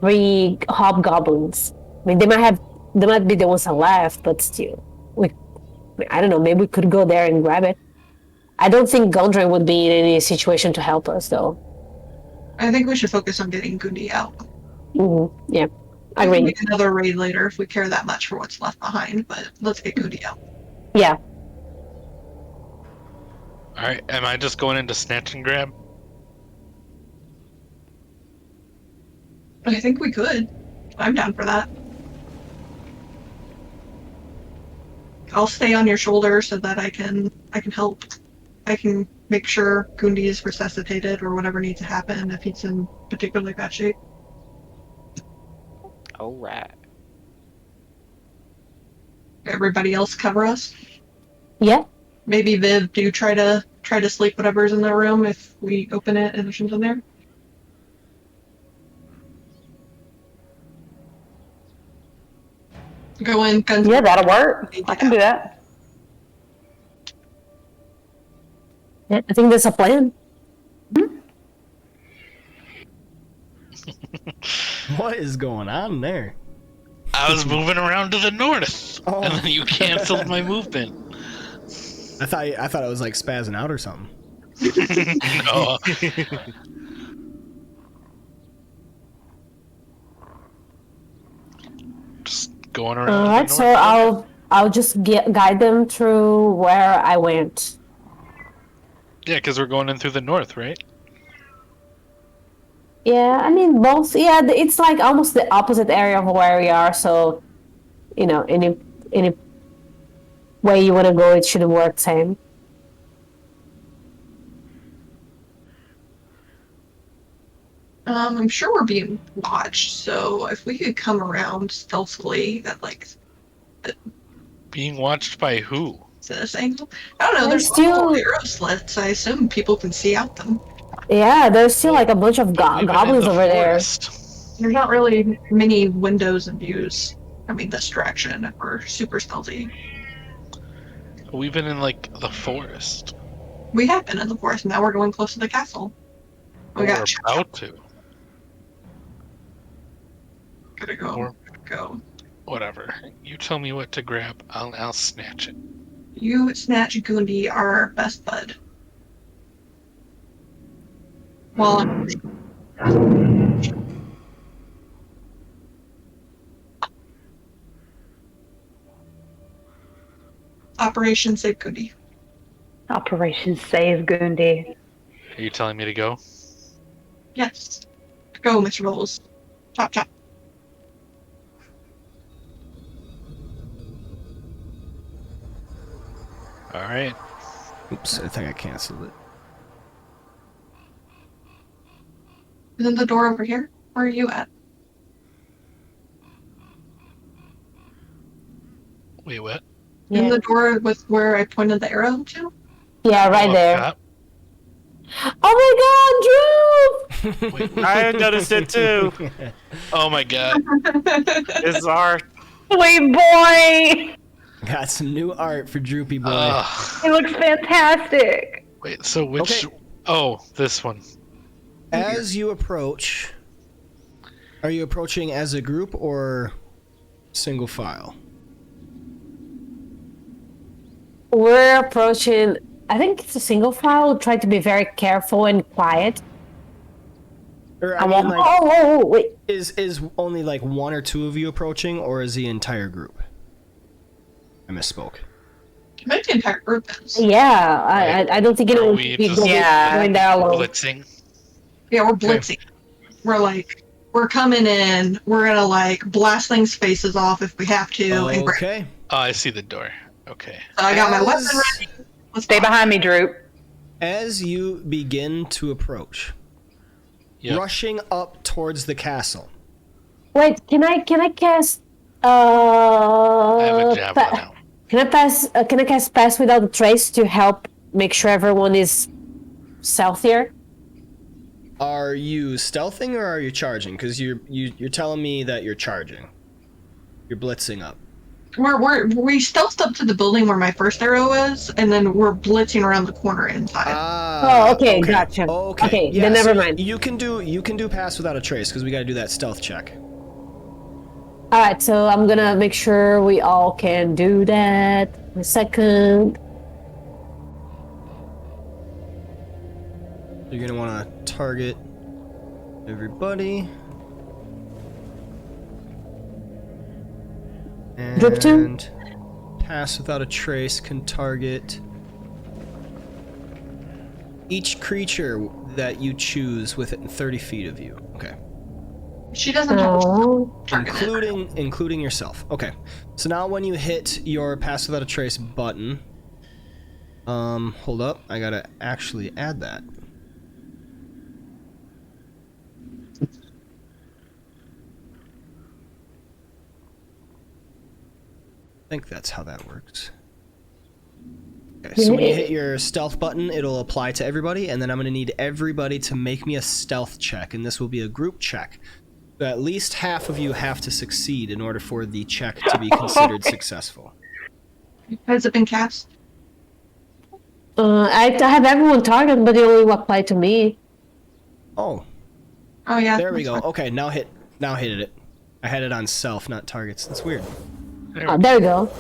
3 hobgoblins. I mean, they might be the ones that left, but still, I don't know. Maybe we could go there and grab it. I don't think Gondren would be in any situation to help us, though. I think we should focus on getting Gundi out. Yeah, I I can agree. make another raid later if we care that much for what's left behind, but let's get Gundi out. Yeah. Alright, am I just going into snatch and grab? I think we could. I'm down for that. I'll stay on your shoulder so that I can help. I can make sure Gundi is resuscitated or whatever needs to happen if he's in particularly bad shape. All right. Everybody else cover us. Yeah. Maybe Viv, do try to sleep whatever's in the room if we open it and there's something in there. Go in, guns. Yeah, that'll work. I can do that. Yeah, I think that's a plan. What is going on there? I was moving around to the north, and then you canceled my movement. I thought it was like spazzing out or something. No. Just going around. All to right, the so north. I'll just guide them through where I went. Yeah, because we're going in through the north, right? Yeah, I mean both. Yeah, it's like almost the opposite area of where we are. So, any way you want to go, it should work same. I'm sure we're being watched, so if we could come around stealthily at like Being watched by who? this angle. I don't know, there's still arrow slits. I assume people can see out them. Yeah, there's still like a bunch of We've been in goblins the over there. forest. There's not really many windows and views. I mean, this direction, if we're super stealthy. We've been in like the forest. We have been in the forest, and now we're going close to the castle. We We're got about to. gotta go. Or- Go. Whatever. You tell me what to grab. I'll snatch it. You snatch Gundi, our best bud. Well, Operation Save Gundi. Operation Save Gundi. Are you telling me to go? Yes. Go, Mr. Bowles. Chop, chop. All right. Oops, I think I canceled it. Isn't the door over here? Where are you at? Wait, what? In Yeah. the door with where I pointed the arrow to? Yeah, right Oh, there. cop. Oh my God, Drew! Wait, I noticed it too. oh my god. It's our Sweet boy! Got some new art for Droopy Boy. He looks fantastic. Wait, so which... Okay. Oh, this one. As you approach, are you approaching as a group or single file? We're approaching. I think it's a single file. Try to be very careful and quiet. Or I I mean, won't. like, Oh, wait. is only like one or two of you approaching, or is the entire group? I misspoke. Maybe the entire group is. Yeah, I don't think Are it'll we be just going there alone. blitzing? Yeah, we're blitzing. We're like, we're coming in. We're gonna like blast things' faces off if we have to. And Okay. Oh, I see the door. Okay. I got my weapon As- ready. Let's Stay go. behind me, Droop. As you begin to approach, Yep. rushing up towards the castle. Wait, can I cast? I have a javelin out. Can I pass? Can I cast Pass Without a Trace to help make sure everyone is stealthier? Are you stealthing or are you charging? Because you're telling me that you're charging. You're blitzing up. We stealthed up to the building where my first arrow is, and then we're blitzing around the corner inside. Oh, okay, gotcha. Okay, yeah, then never so mind. You can do Pass Without a Trace because we got to do that stealth check. All right, so I'm gonna make sure we all can do that. A second. You're gonna want to target everybody. Drip two? And Pass Without a Trace can target each creature that you choose within 30 feet of you. Okay. She doesn't have a Including yourself. Okay. So now when you hit your Pass Without a Trace button, hold up, I gotta actually add that. I think that's how that works. Okay, so when you hit your stealth button, it'll apply to everybody, and then I'm going to need everybody to make me a stealth check, and this will be a group check. So at least half of you have to succeed in order for the check to be considered successful. Has it been cast? I have everyone targeted, but it only applied to me. Oh. Oh yeah. There we go. Okay, now hit it. I had it on self, not targets. That's weird. There we go.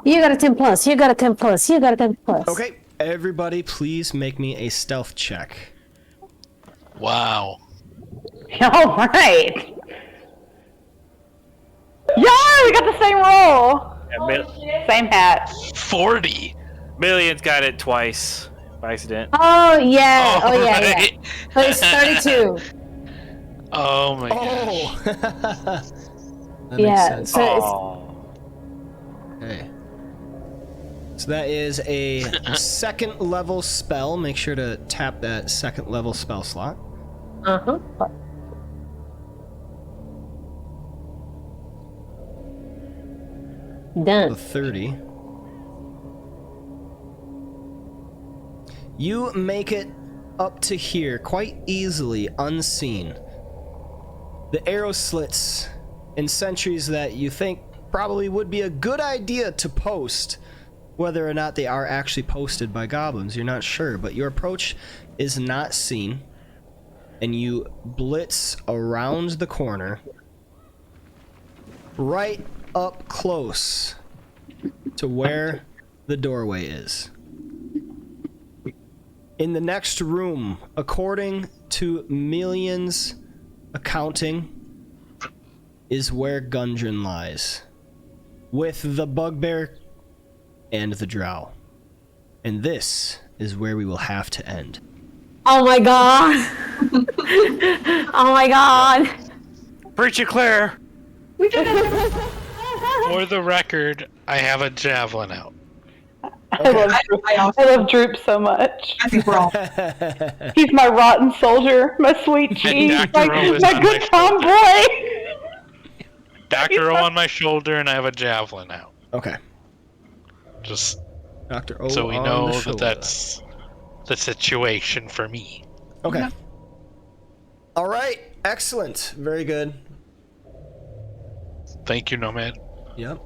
You got a 10 plus. You got a 10 plus. You got a 10 plus. Okay, everybody, please make me a stealth check. Wow. All right. Yeah, we got the same roll. Same hat. 40. Million's got it twice by accident. Oh yeah. Oh, Oh yeah. right. Yeah. So it's 32. Oh my gosh. Oh! That Yeah, makes sense. so it's- Okay. So that is a second level spell. Make sure to tap that second level spell slot. Uh-huh. Done. The 30. You make it up to here quite easily, unseen. The arrow slits and sentries that you think probably would be a good idea to post, whether or not they are actually posted by goblins, you're not sure, but your approach is not seen, and you blitz around the corner, right up close to where the doorway is. In the next room, according to Millions accounting, is where Gundren lies, with the bugbear and the drow. And this is where we will have to end. Oh my god. Oh my god. Preach it, Claire! For the record, I have a javelin out. I love Droop so much. I think we're all. He's my rotten soldier, my sweet cheese, Dr. O is my on good my tomboy. Dr. O on my shoulder, and I have a javelin out. Okay. Just Dr. O so we on know the that shoulder. that's the situation for me. Okay. All right. Excellent. Very good. Thank you, Nomad. Yep.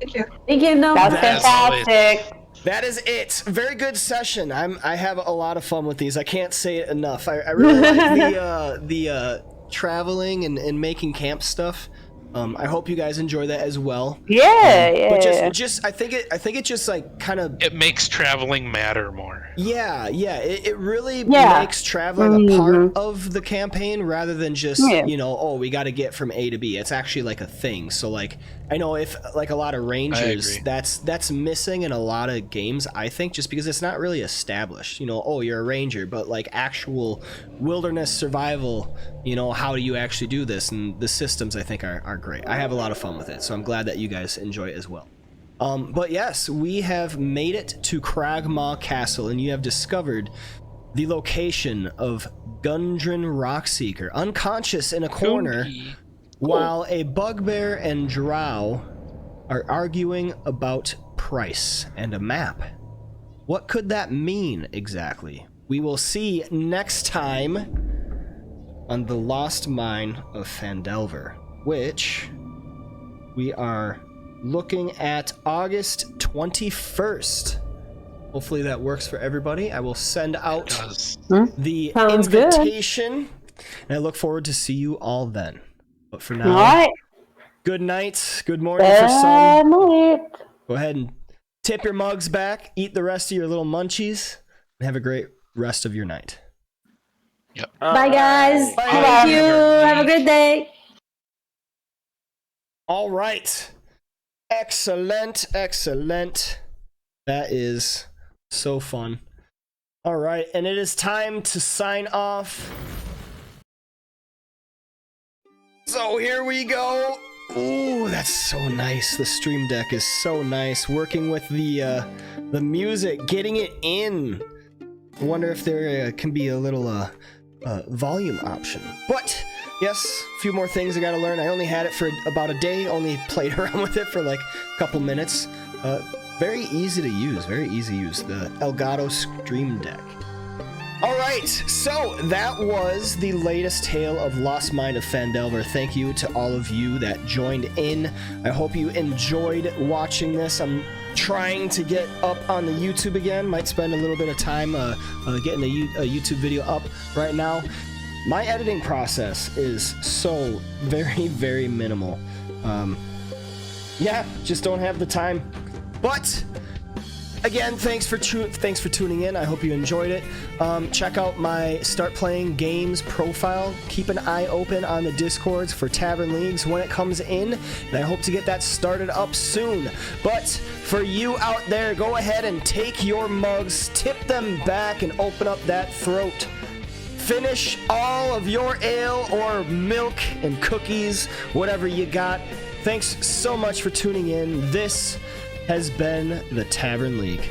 Thank you. Thank you, no. That's That's fantastic. That is it. Very good session. I have a lot of fun with these. I can't say it enough. I really like the traveling and making camp stuff. I hope you guys enjoy that as well. Yeah, But just I think it just like kind of It makes traveling matter more. yeah. It really Yeah. makes traveling a part of the campaign rather than just Yeah. oh, we got to get from A to B. It's actually like a thing. So like I know if like a lot of rangers, agree. that's missing in a lot of games. I think just because it's not really established. Oh, you're a ranger, but like actual wilderness survival. How do you actually do this? And the systems I think are great. I have a lot of fun with it, so I'm glad that you guys enjoy it as well. But yes, we have made it to Cragmaw Castle, and you have discovered the location of Gundren Rockseeker, unconscious in a corner, Googie. while a bugbear and drow are arguing about price and a map. What could that mean exactly? We will see next time on the Lost Mine of Phandelver, which we are looking at August 21st. Hopefully that works for everybody. I will send out the Sounds good. invitation, and I look forward to see you all then. But for now, All right. good night, good morning for some. Night. Go ahead and tip your mugs back, eat the rest of your little munchies, and have a great rest of your night. Yep. Bye, guys. Bye. Thank you. Have a good day. All right. Excellent, excellent. That is so fun. All right, and it is time to sign off. So here we go. Ooh, that's so nice. The stream deck is so nice. Working with the music, getting it in. I wonder if there can be a little volume option. But yes, a few more things I gotta learn. I only had it for about a day. Only played around with it for like a couple minutes. Very easy to use. Very easy to use. The Elgato Stream Deck. All right, so that was the latest tale of Lost Mine of Phandelver. Thank you to all of you that joined in. I hope you enjoyed watching this. I'm trying to get up on the YouTube again. Might spend a little bit of time getting a YouTube video up right now. My editing process is so very, very minimal. Yeah, just don't have the time. But again, thanks for tuning in. I hope you enjoyed it. Check out my Start Playing Games profile. Keep an eye open on the Discords for Tavern Leagues when it comes in, and I hope to get that started up soon. But for you out there, go ahead and take your mugs, tip them back, and open up that throat. Finish all of your ale or milk and cookies, whatever you got. Thanks so much for tuning in. This has been the Tavern League.